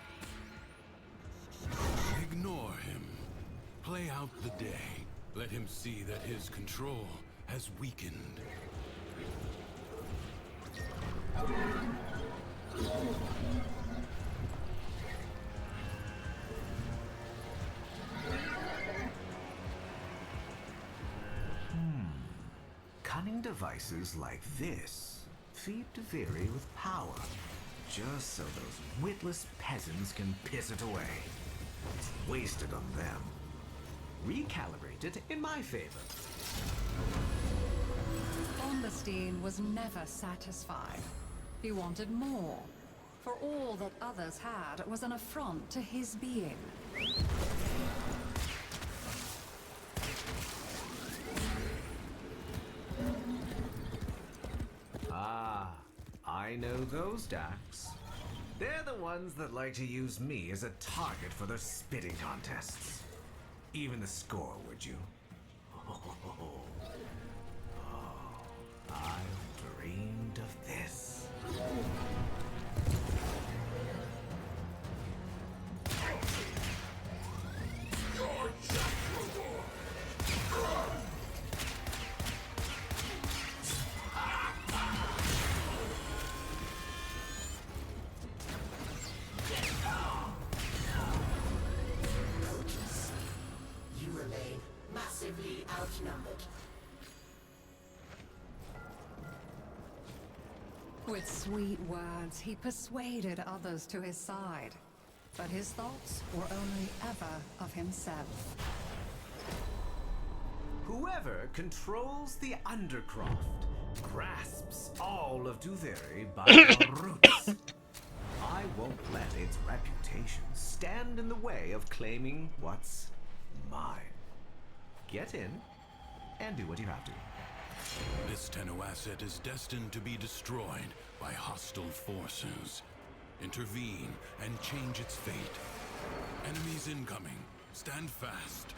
U: Ignore him. Play out the day. Let him see that his control has weakened.
T: Cunning devices like this feed Deviri with power, just so those witless peasants can piss it away. It's wasted on them. Recalibrate it in my favor.
H: Ornstein was never satisfied. He wanted more. for all that others had was an affront to his being.
T: Ah, I know those Dax. They're the ones that like to use me as a target for their spitting contests. Even the score, would you? Oh, I've dreamed of this.
S: You remain massively outnumbered.
H: With sweet words, he persuaded others to his side, but his thoughts were only ever of himself.
T: Whoever controls the Undercroft grasps all of Duveri by the roots. I won't let its reputation stand in the way of claiming what's mine. Get in and do what you have to.
U: This Tenno asset is destined to be destroyed by hostile forces. Intervene and change its fate. Enemies incoming. Stand fast.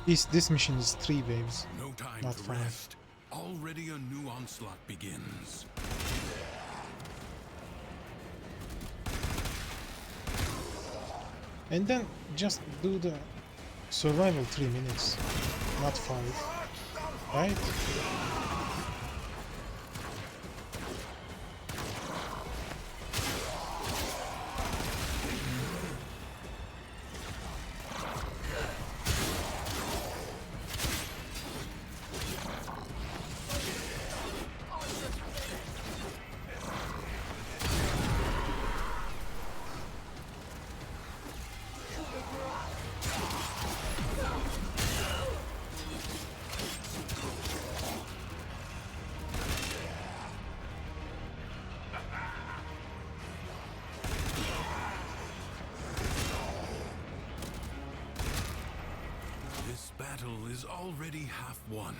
N: This mission is 3 waves,
U: No time
N: not
U: to
N: 5.
U: rest. Already a new onslaught begins.
N: And then just do the survival 3 minutes, not 5. Right?
U: This battle is already half won.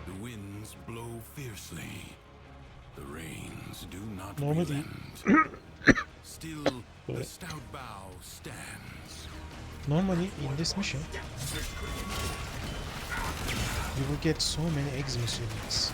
U: The winds blow fiercely. The rains do not
N: Normally-
U: relent. Still, the stout bow stands.
N: Normally in this mission you will get so many Eximus units.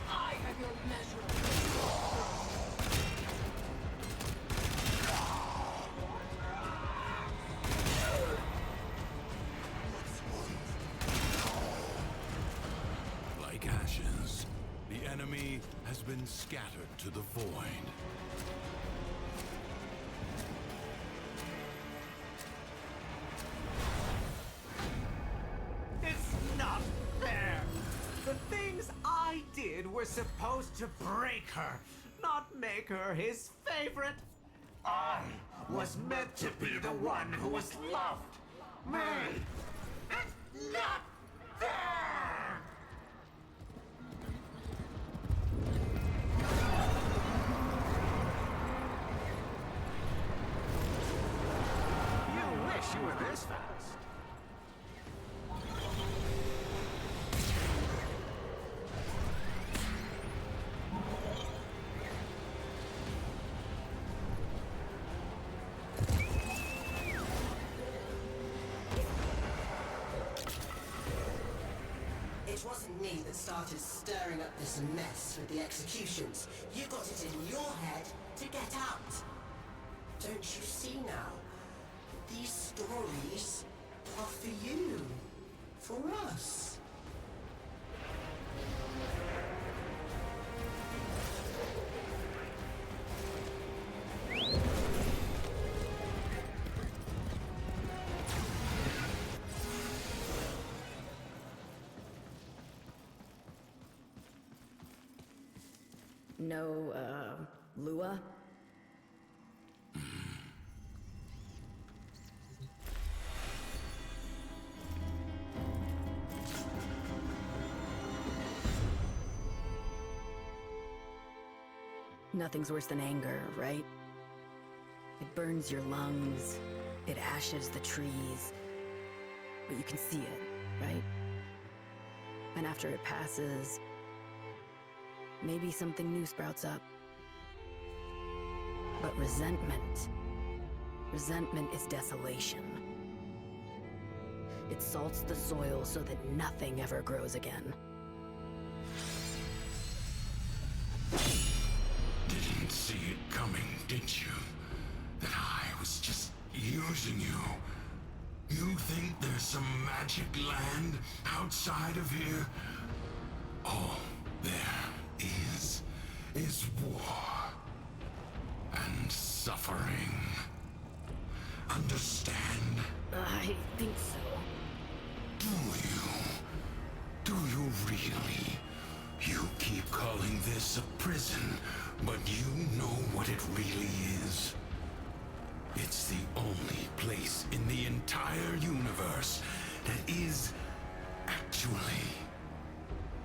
K: I have your measure.
U: Like ashes, the enemy has been scattered to the void.
T: It's not fair! The things I did were supposed to break her, not make her his favorite. I was meant to be the one who was loved. Me! It's not fair!
S: me that started stirring up this mess with the executions. You got it in your head to get out. Don't you see now? These stories are for you. For us.
P: No, Lua? Nothing's worse than anger, right? It burns your lungs, it ashes the trees, but you can see it, right? And after it passes, maybe something new sprouts up. But resentment is desolation. It salts the soil so that nothing ever grows again.
U: Didn't see it coming, did you? That I was just using you. You think there's some magic land outside of here? All there is war and suffering. Understand?
P: I think so.
U: Do you really? You keep calling this a prison, but you know what it really is. It's the only place in the entire universe that is actually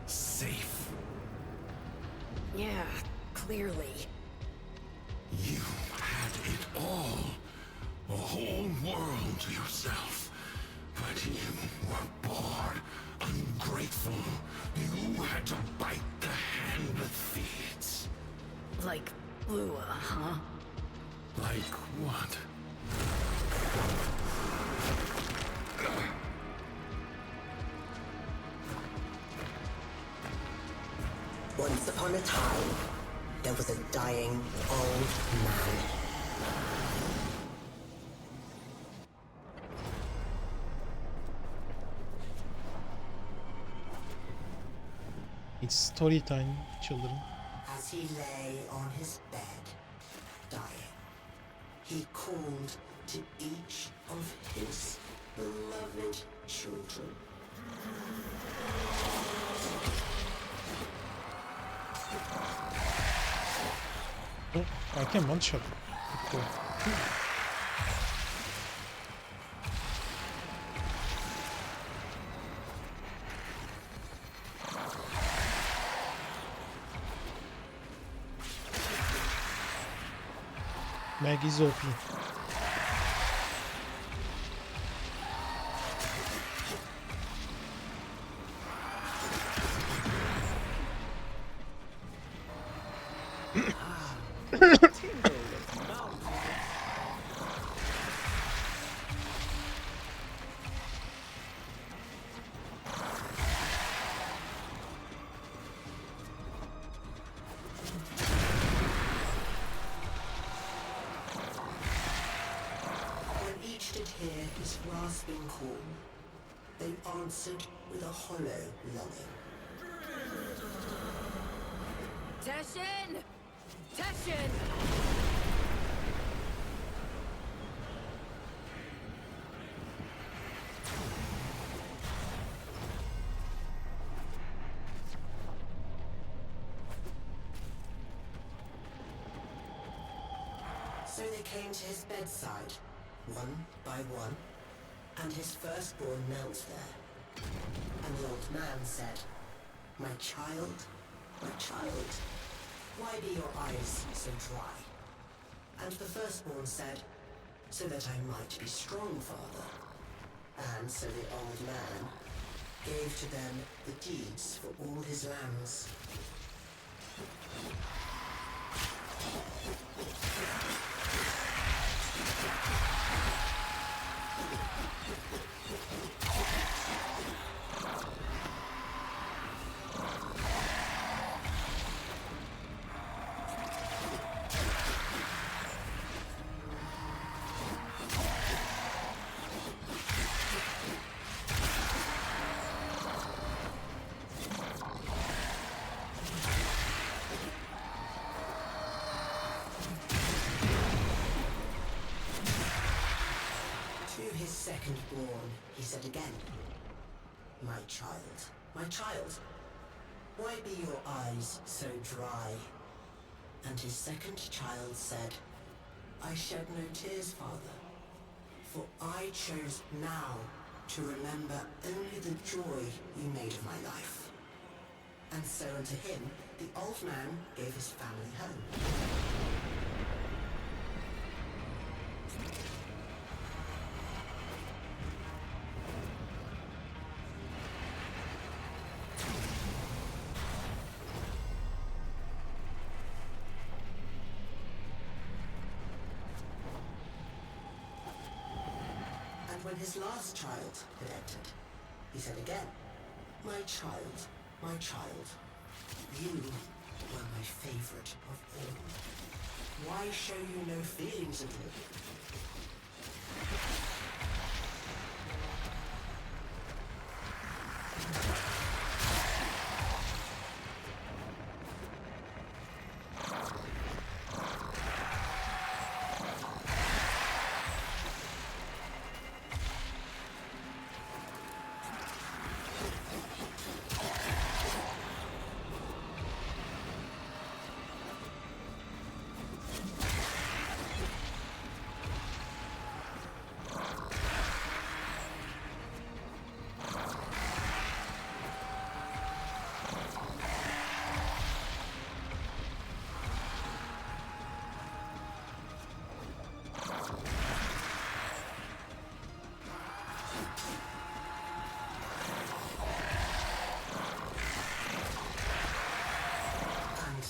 U: safe.
P: Yeah, clearly.
U: You had it all. A whole world to yourself. But you were bored, ungrateful. You had to bite the hand that feeds.
P: Like Lua, huh?
U: Like what?
S: Once upon a time, there was a dying old man.
N: It's story time, children.
S: As he lay on his bed, dying, he called to each of his beloved children.
N: Oh, I can one shot. Cool. Maggie's OP.
S: Hear his rasping call, they answered with a hollow longing.
P: Teshin! Teshin!
S: So they came to his bedside, one by one, and his firstborn knelt there. And the old man said, my child, why be your eyes so dry? And the firstborn said, so that I might be strong, father. And so the old man gave to them the deeds for all his lands. born, he said again, my child, why be your eyes so dry? And his second child said, I shed no tears, father, for I chose now to remember only the joy you made of my life. And so unto him, the old man gave his family home. And when his last child had entered, he said again, my child, you were my favorite of all. Why show you no feelings at all?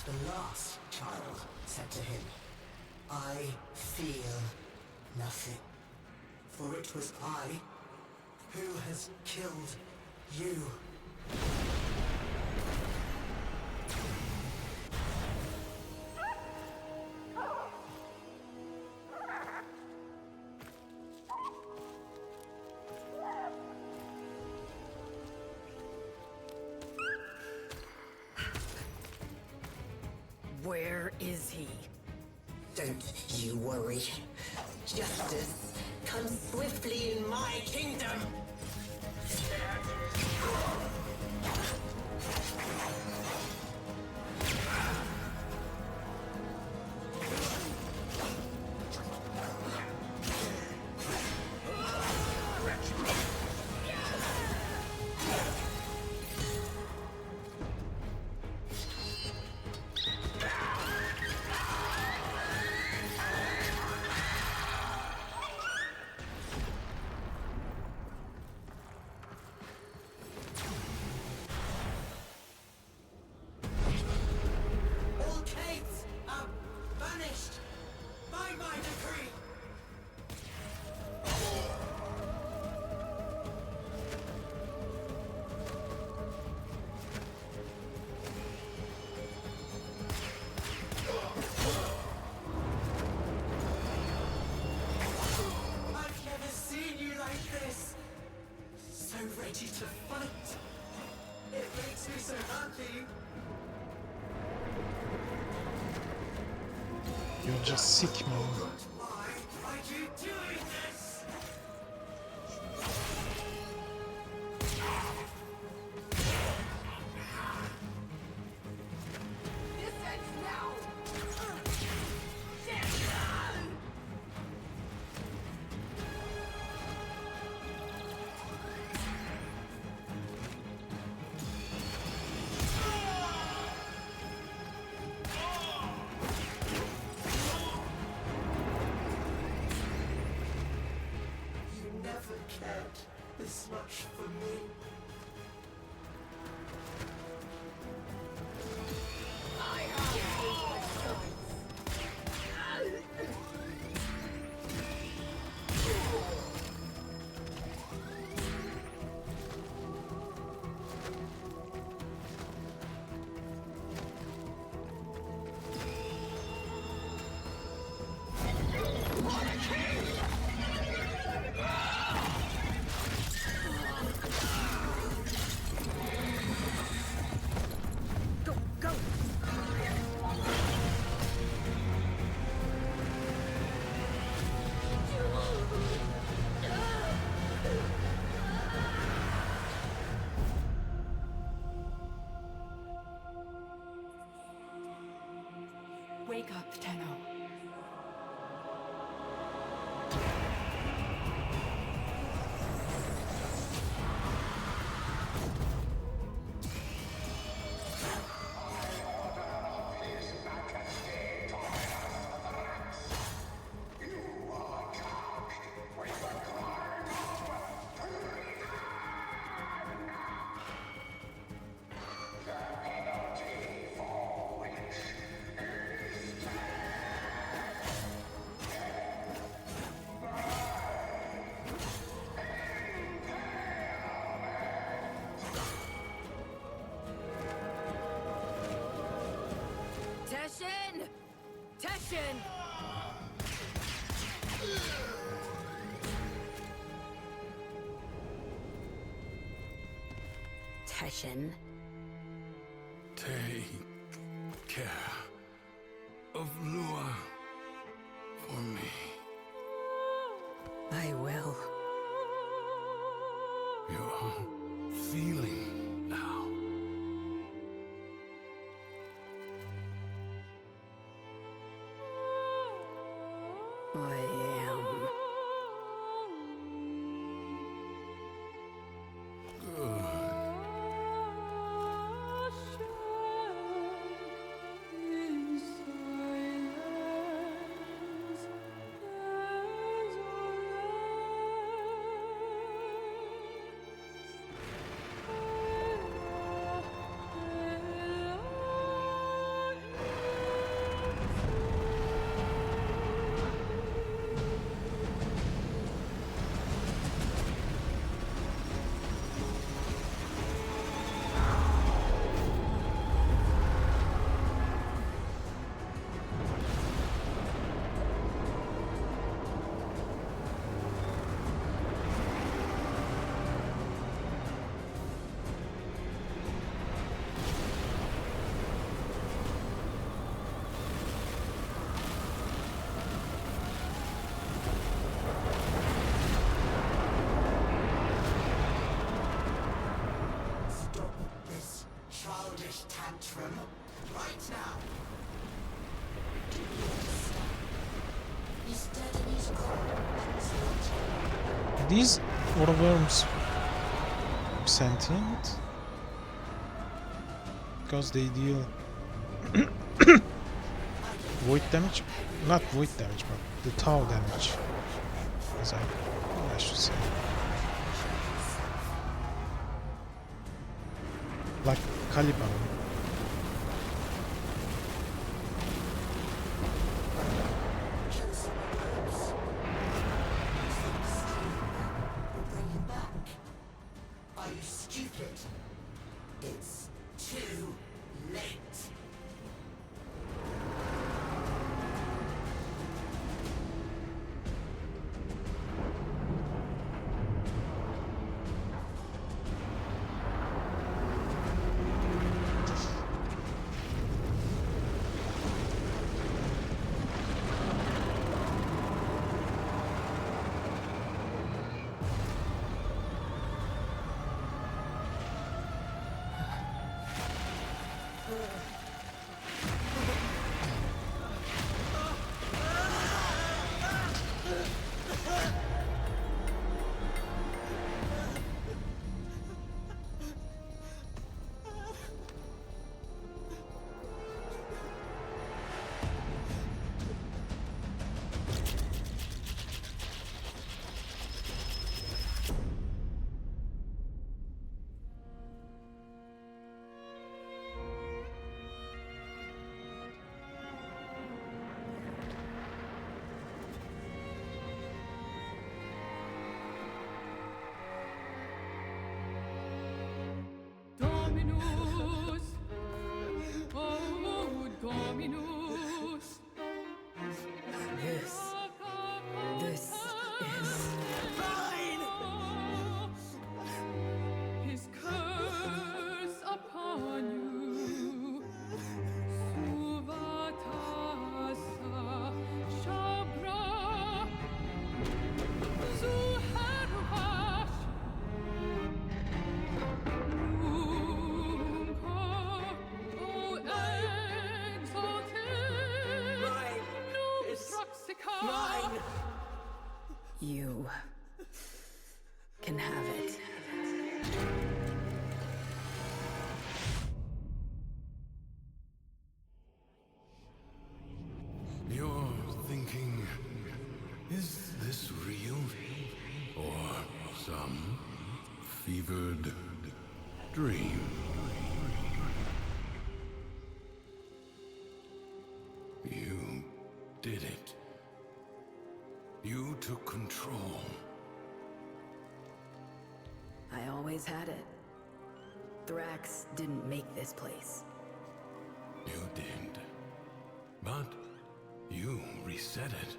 S: The last child said to him, I feel nothing, for it was I who has killed you.
K: Where is he?
S: Don't you worry. Justice comes swiftly in my kingdom. Ready to fight. It makes me so happy.
N: You're just sick, man.
S: Why are you doing this?
C: This ends now! Wake up, Tenno.
P: Teshin! Teshin! Teshin.
U: Take care of Lua for me.
P: I will.
U: You're feeling now.
P: I am.
U: Good.
A: Stop this childish tantrum right now. Do you understand? He's dead and he's gone.
N: Are these worms sentient? Because they deal void damage? Not void damage, but the tau damage. As I should say. Like Caliban.
A: Bring him back. Are you stupid? It's too late.
I: Dominus, oh Dominus.
P: This is
I: mine. His curse upon you. Suvatasa Shabra Zuharuhash. Oh, exalted
U: fevered dream. You did it. You took control.
P: I always had it. Thrax didn't make this place.
U: You did. But you reset it.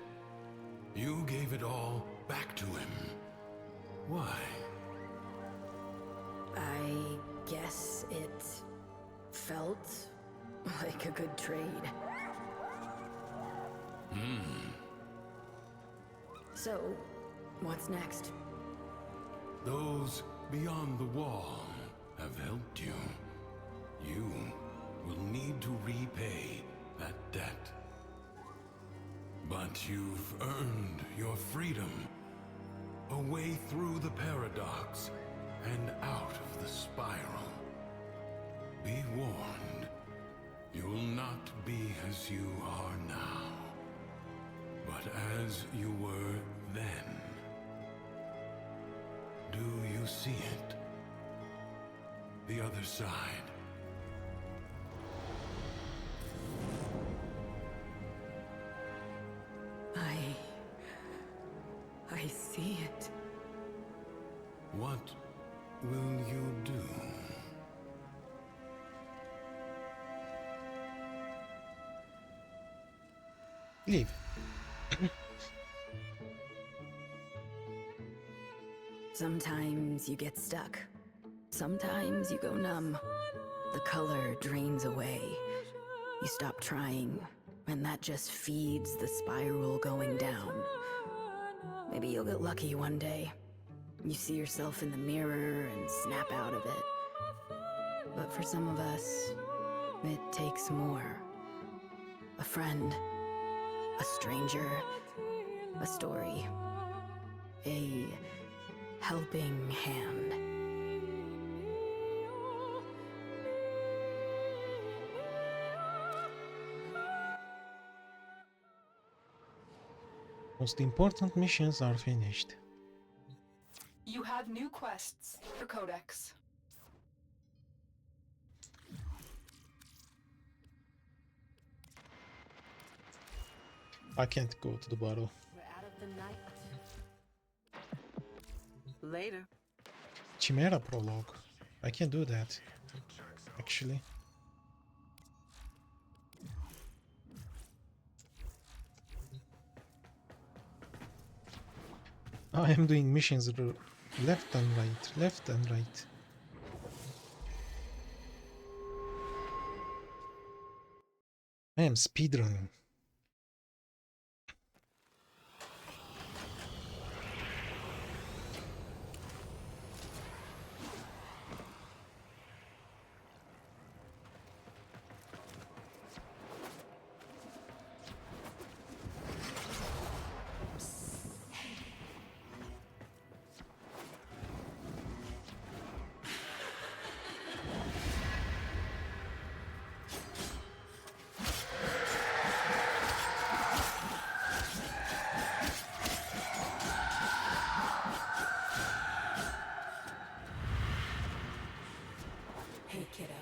U: You gave it all back to him. Why?
P: I guess it felt like a good trade. So, what's next?
U: Those beyond the wall have helped you. You will need to repay that debt. But you've earned your freedom. A way through the paradox and out of the spiral. Be warned, you'll not be as you are now, but as you were then. Do you see it? The other side.
P: I see it.
U: What will you do?
N: Leave.
P: Sometimes you get stuck. Sometimes you go numb. The color drains away. You stop trying, and that just feeds the spiral going down. Maybe you'll get lucky one day. You see yourself in the mirror and snap out of it. But for some of us, it takes more. A friend, a stranger, a story, a helping hand.
N: Most important missions are finished.
F: You have new quests for Codex.
N: I can't go to the bottle.
J: We're out of the night. Later.
N: Chimera prologue. I can do that. Actually. I am doing missions left and right, left and right. I am speedrunning.
P: Hey, kiddo.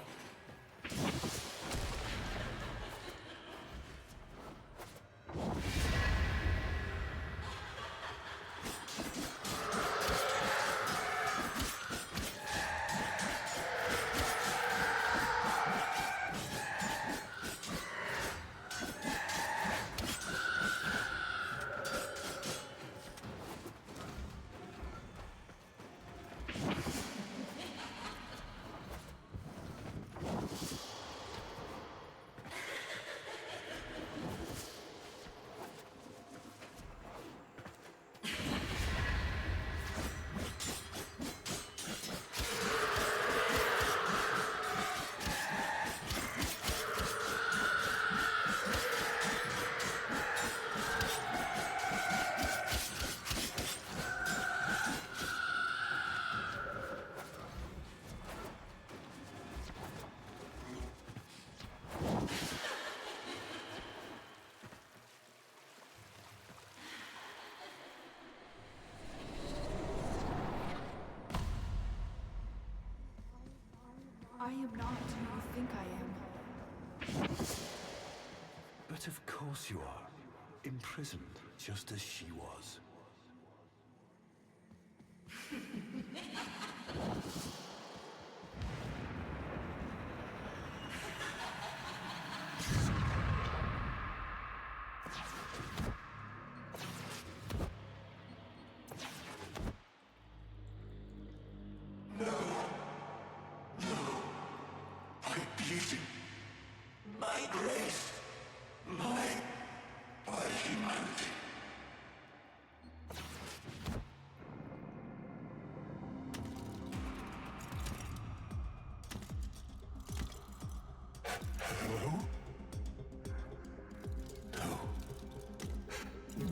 F: am not who you think I am.
R: But of course you are. Imprisoned, just as she was.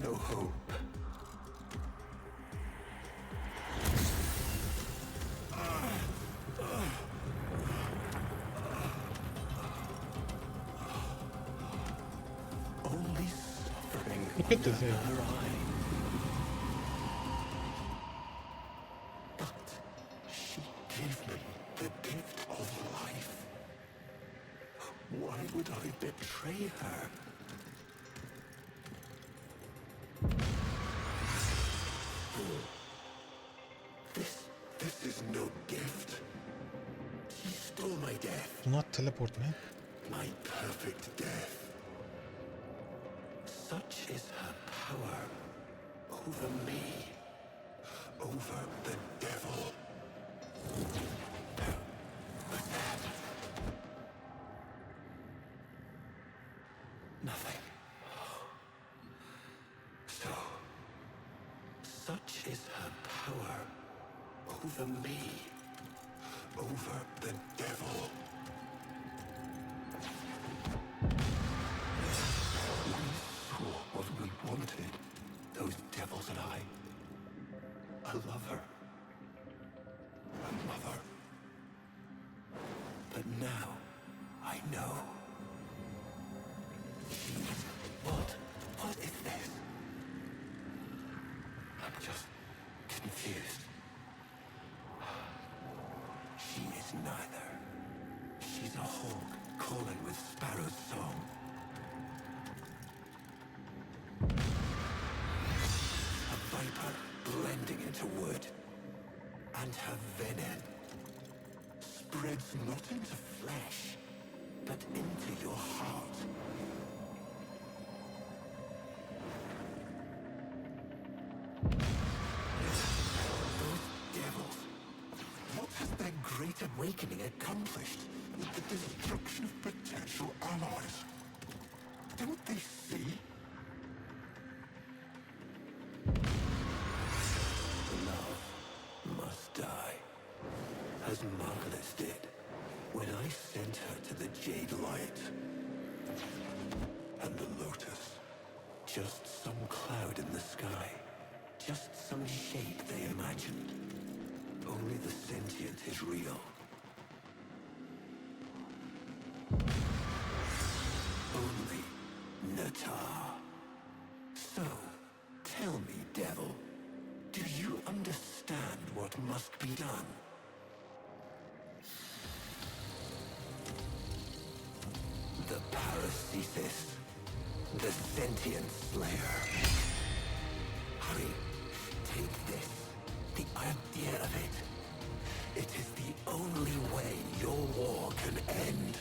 R: No hope. Only suffering.
N: Look at the thing.
R: Her eye. But she gave me the gift of life. Why would I betray her? This is no gift. She stole my death.
N: Do not teleport, man.
R: My perfect death. Such is her power over me, over the devil. Nothing. So, such is her power over me, over the devil. We saw what we wanted, those devils and I. A lover, a mother. But now, I know. What is this? I'm just confused. She is neither. She's a hawk calling with sparrow's song. A viper blending into wood. And her venom spreads not into flesh, but into your heart. Great awakening accomplished with the destruction of potential allies. Don't they see? Love must die, as Margulis did when I sent her to the Jade Light. And the Lotus, just some cloud in the sky, just some shape they imagined. Only the sentient is real. Only Natar. So, tell me, devil, do you understand what must be done? The Paracesis, the sentient slayer. Hurry, take this. The idea of it. It is the only way your war can end.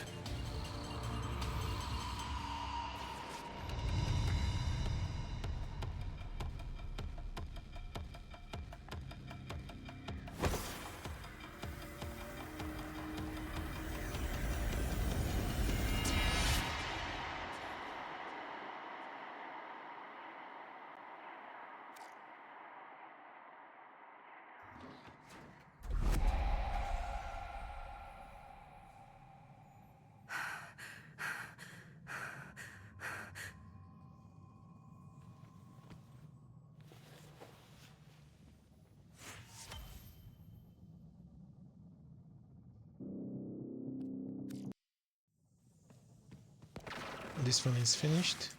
N: This one is finished.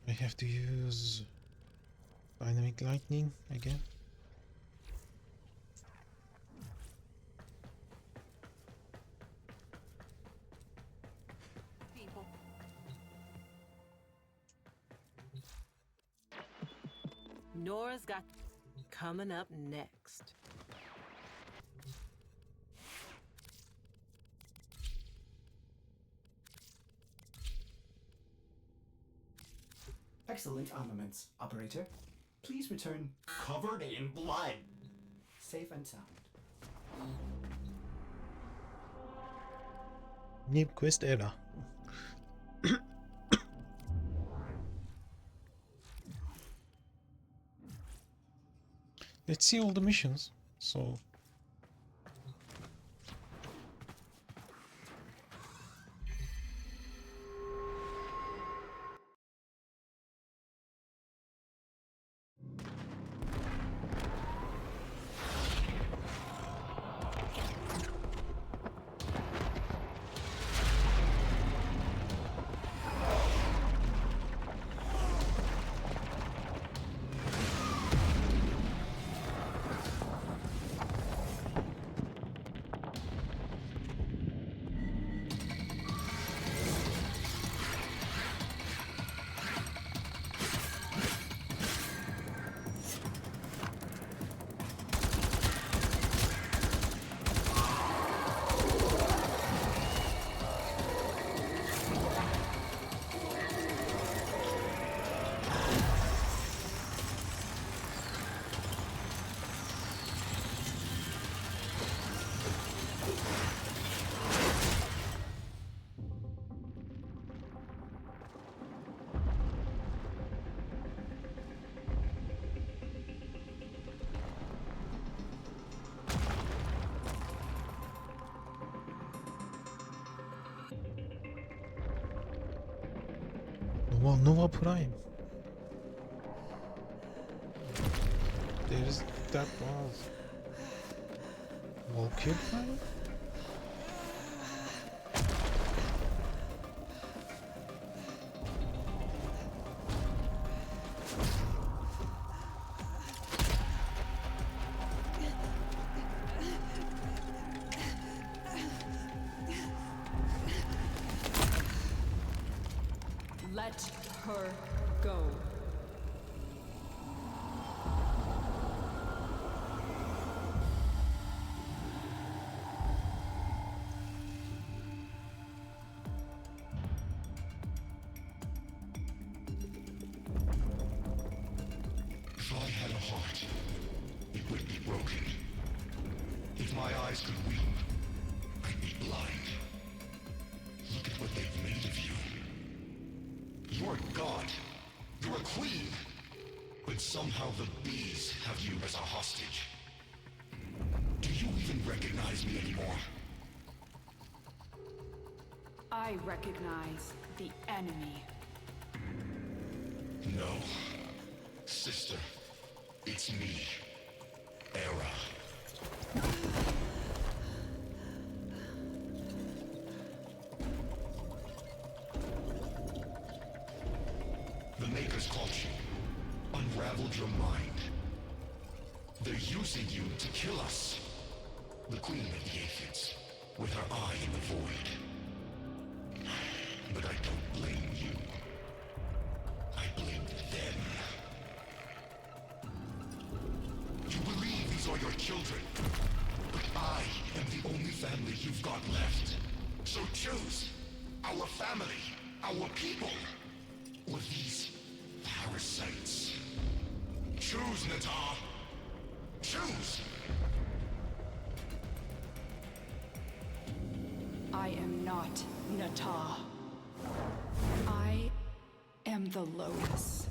N: I have to use dynamic lightning again.
J: Nora's got coming up next.
O: Excellent armaments, operator. Please return covered in blood. Safe and sound.
N: New quest era. Let's see all the missions. So Nova Prime. There's that was Valkyrie Prime.
H: Let her go.
B: If I had a heart, it would be broken. If my eyes could weep, I'd be blind. Look at what they've made of you. You're a god. You're a queen. But somehow the bees have you as a hostage. Do you even recognize me anymore?
F: I recognize the enemy.
B: No. Sister, it's me. Era. The Makers caught you, unraveled your mind. They're using you to kill us. The Queen of the Aphids, with her eye in the void. But I don't blame you. I blame them. You believe these are your children, but I am the only family you've got left. So choose our family, our people, or these parasites. Choose, Natar. Choose!
F: I am not Natah. I am the Lotus.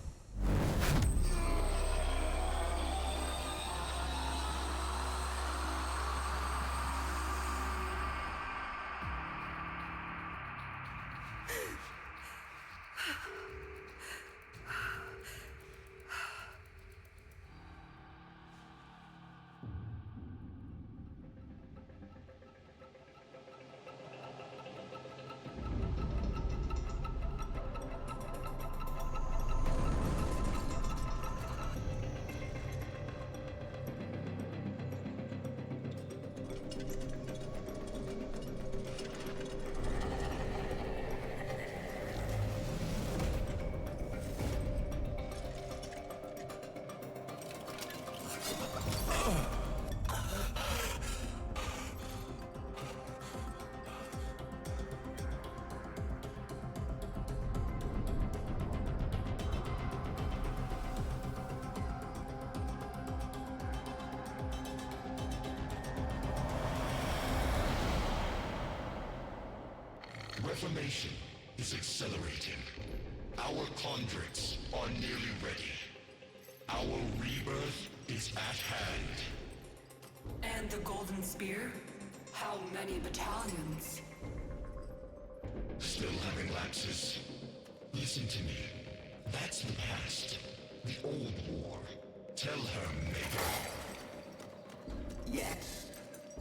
R: transformation is accelerating. Our convicts are nearly ready. Our rebirth is at hand.
H: And the Golden Spear? How many battalions?
R: Still having lapses. Listen to me. That's the past. The old war. Tell her, Maker.
S: Yes,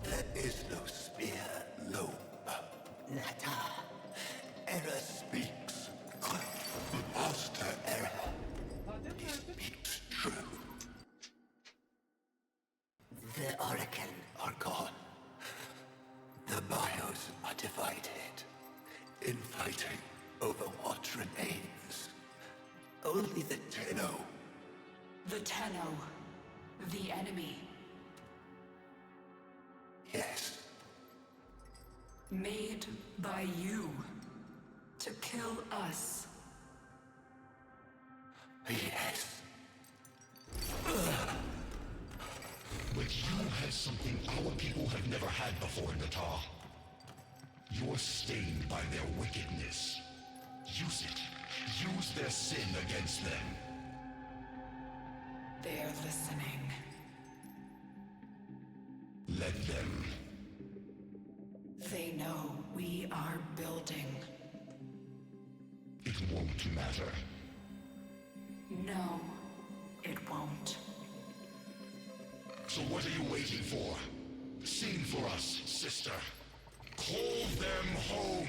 S: there is no spear, Loam. Nata. Error speaks. Master Error. He speaks true. The Oracle are gone. The bios are divided. Infighting over what remains. Only the Tenno.
H: The Tenno. The enemy.
S: Yes.
H: Made by you. To kill us.
S: Yes.
R: But you have something our people have never had before, Natal. You're stained by their wickedness. Use it. Use their sin against them.
H: They're listening.
R: Let them.
H: They know we are building.
R: It won't matter.
H: No, it won't.
R: So what are you waiting for? Sing for us, sister. Call them home!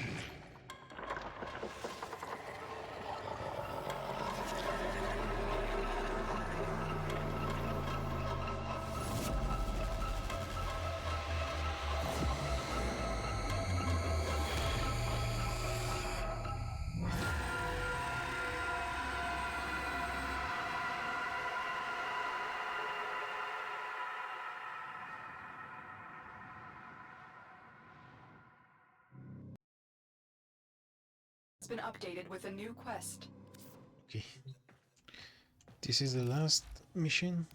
F: It's been updated with a new quest.
N: Okay. This is the last mission.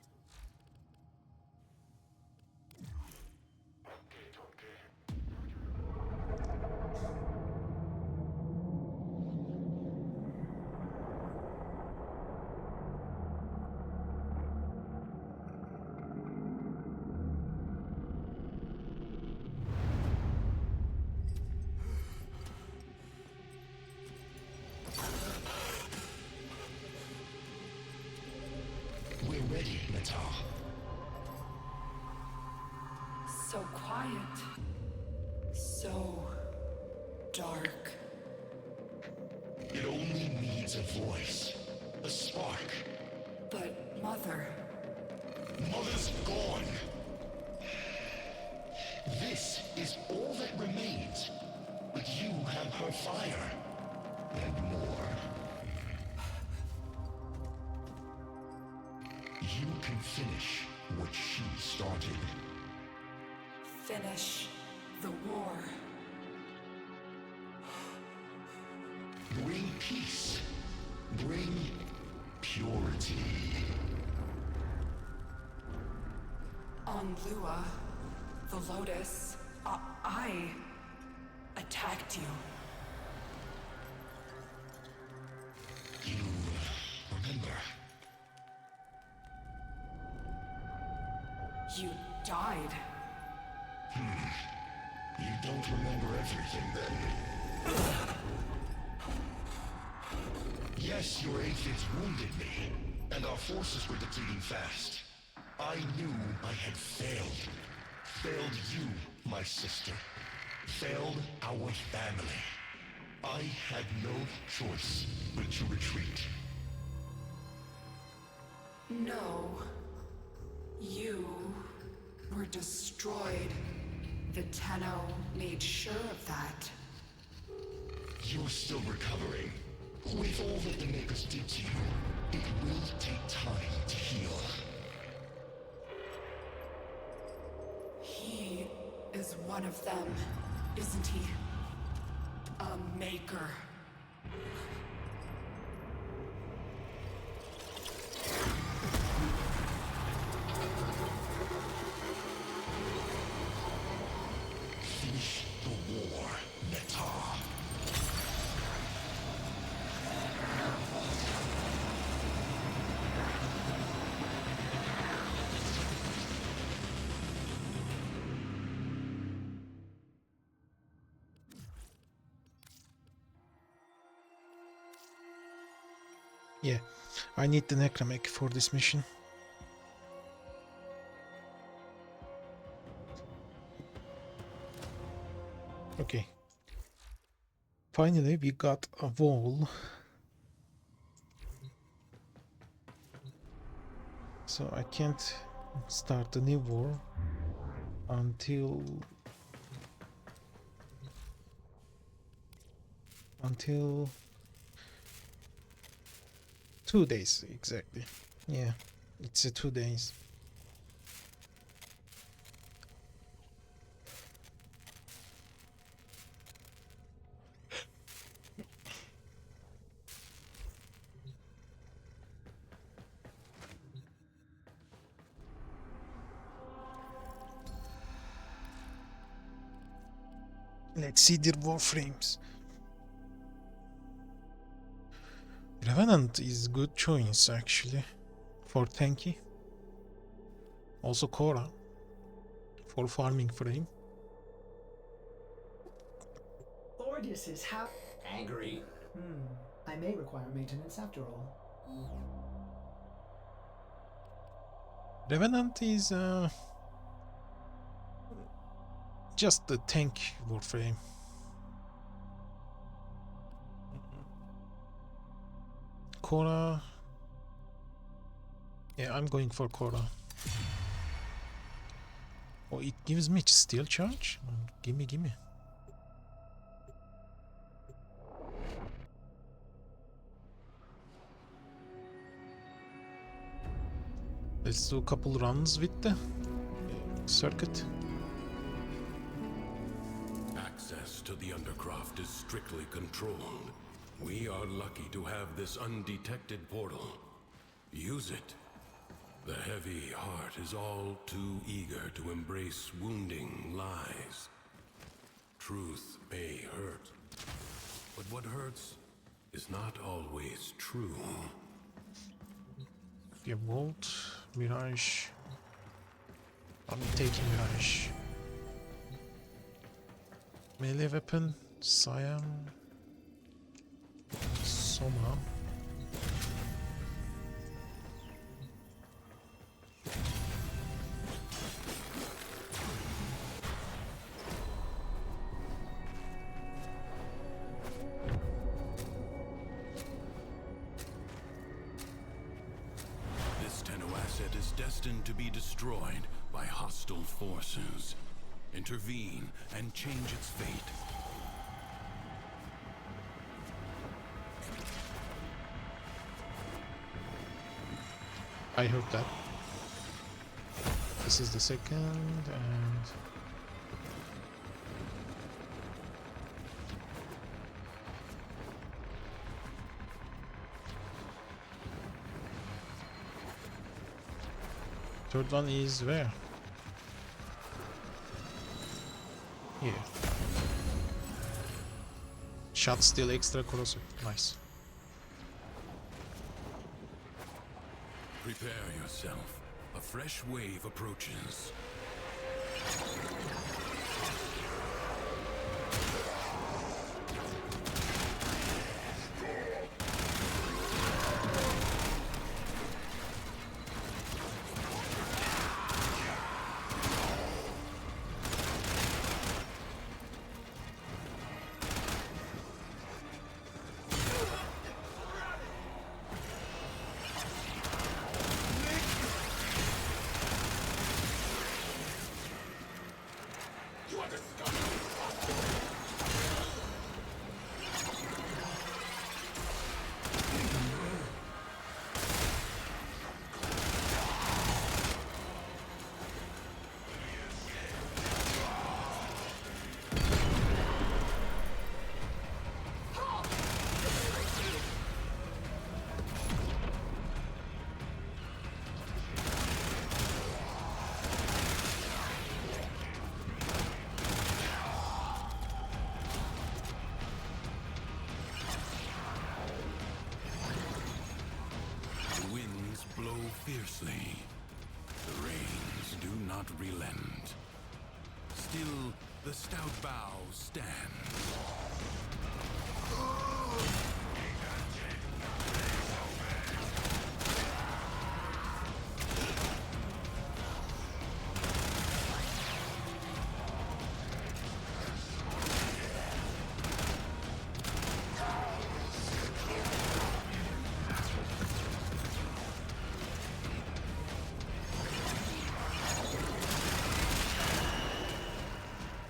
R: We're ready, Natal.
H: So quiet. So dark.
R: It only needs a voice. A spark.
H: But Mother...
R: Mother's gone. This is all that remains. But you have her fire. And more. You can finish what she started.
H: Finish the war.
R: Bring peace. Bring purity.
H: On Lua, the Lotus, I attacked you.
R: You remember?
H: You died.
R: You don't remember everything then. Yes, your aphids wounded me, and our forces were depleting fast. I knew I had failed. Failed you, my sister. Failed our family. I had no choice but to retreat.
H: No. You were destroyed. The Tenno made sure of that.
R: You're still recovering. With all that the Makers did to you, it will take time to heal.
H: He is one of them, isn't he? A Maker.
R: Finish the war, Netar.
N: Yeah, I need the necramech for this mission. Okay. Finally, we got a wall. So I can't start a new war until 2 days exactly. Yeah, it's 2 days. Let's see their warframes. Revenant is good choice actually for tanky. Also Korra for farming frame.
O: Ordis is angry. I may require maintenance after all.
N: Revenant is just the tank warframe. Korra. Yeah, I'm going for Korra. Oh, it gives me steel charge? Gimme, gimme. Let's do a couple runs with the circuit.
U: Access to the Undercroft is strictly controlled. We are lucky to have this undetected portal. Use it. The heavy heart is all too eager to embrace wounding lies. Truth may hurt, but what hurts is not always true.
N: Yeah, Volt, Mirage. I'm taking Mirage. Melee weapon, Siam, Soma.
U: Asset is destined to be destroyed by hostile forces. Intervene and change its fate.
N: I heard that. This is the second and third one is where? Here. Shot still extra corrosive. Nice.
U: Prepare yourself. A fresh wave approaches. Fiercely. The rains do not relent. Still, the stout bow stands.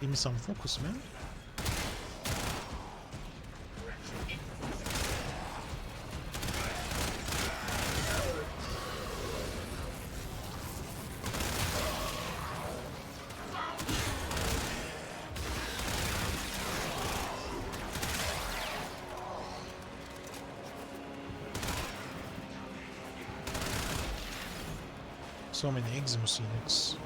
N: Give me some focus, man. So many Eximus units.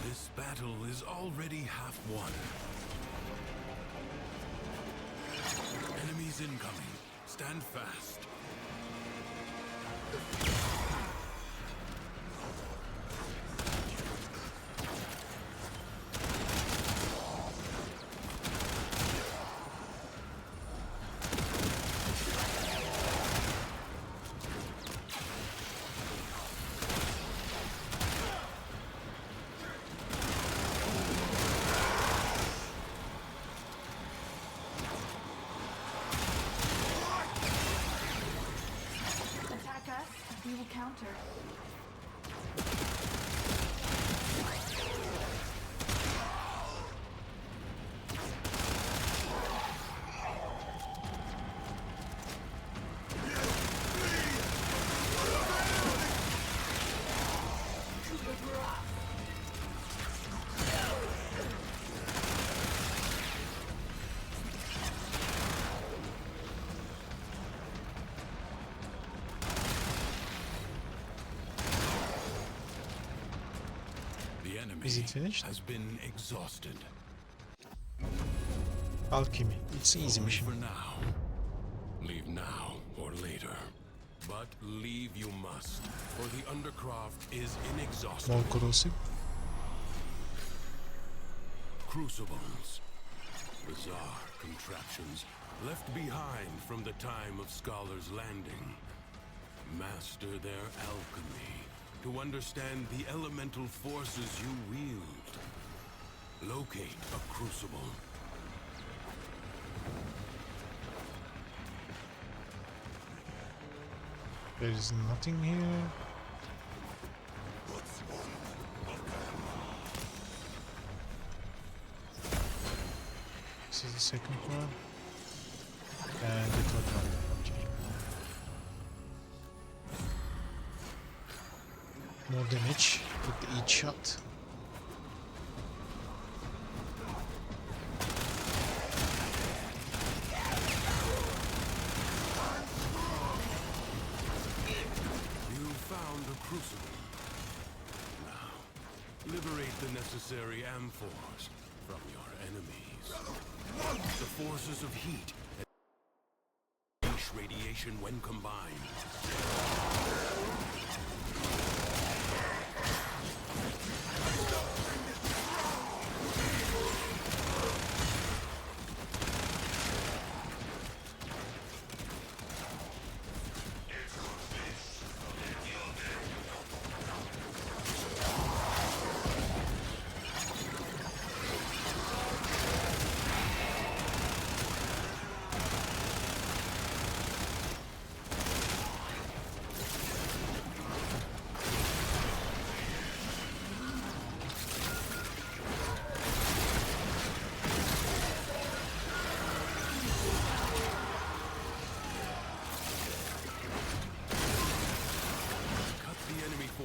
U: This battle is already half won. Enemies incoming. Stand fast.
F: Attack us, we will counter.
U: The enemy
N: Is it finished?
U: has been exhausted.
N: Alchemy. It's easy
U: Only
N: mission.
U: for now. Leave now or later. But leave you must, for the Undercroft is inexhaustible.
N: More corrosive.
U: Crucibles. Bizarre contraptions left behind from the time of Scholar's Landing. Master their alchemy to understand the elemental forces you wield. Locate a crucible.
N: There is nothing here. This is the second one. And the third one. Okay. More damage with each shot.
U: You found a crucible. Now, liberate the necessary amphors from your enemies. The forces of heat and radiation when combined.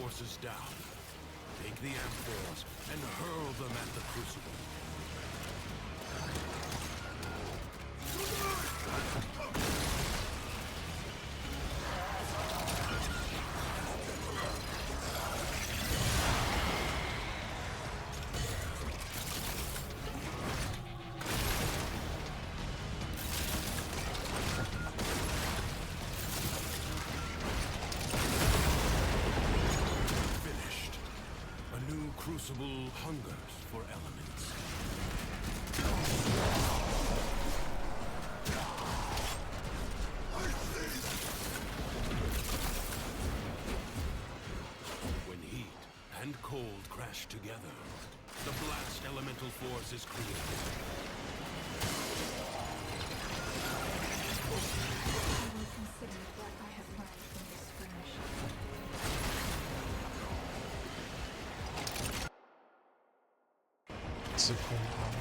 U: Forces down. Take the amphors and hurl them at the crucible. Crucible hungers for elements. merge together. The blast elemental force is created.
F: I will consider what I have learned from this skirmish.
N: It's a cool one.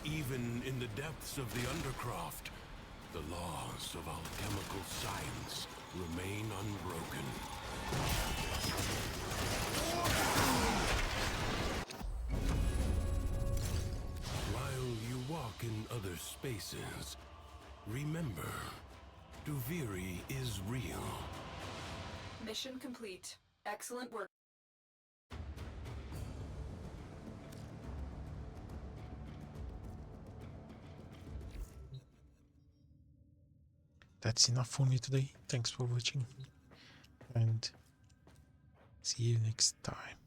U: Even in the depths of the Undercroft, the laws of alchemical science remain unbroken. While you walk in other spaces, remember, Duviri is real.
F: Mission complete. Excellent work.
N: That's enough for me today. Thanks for watching, and see you next time.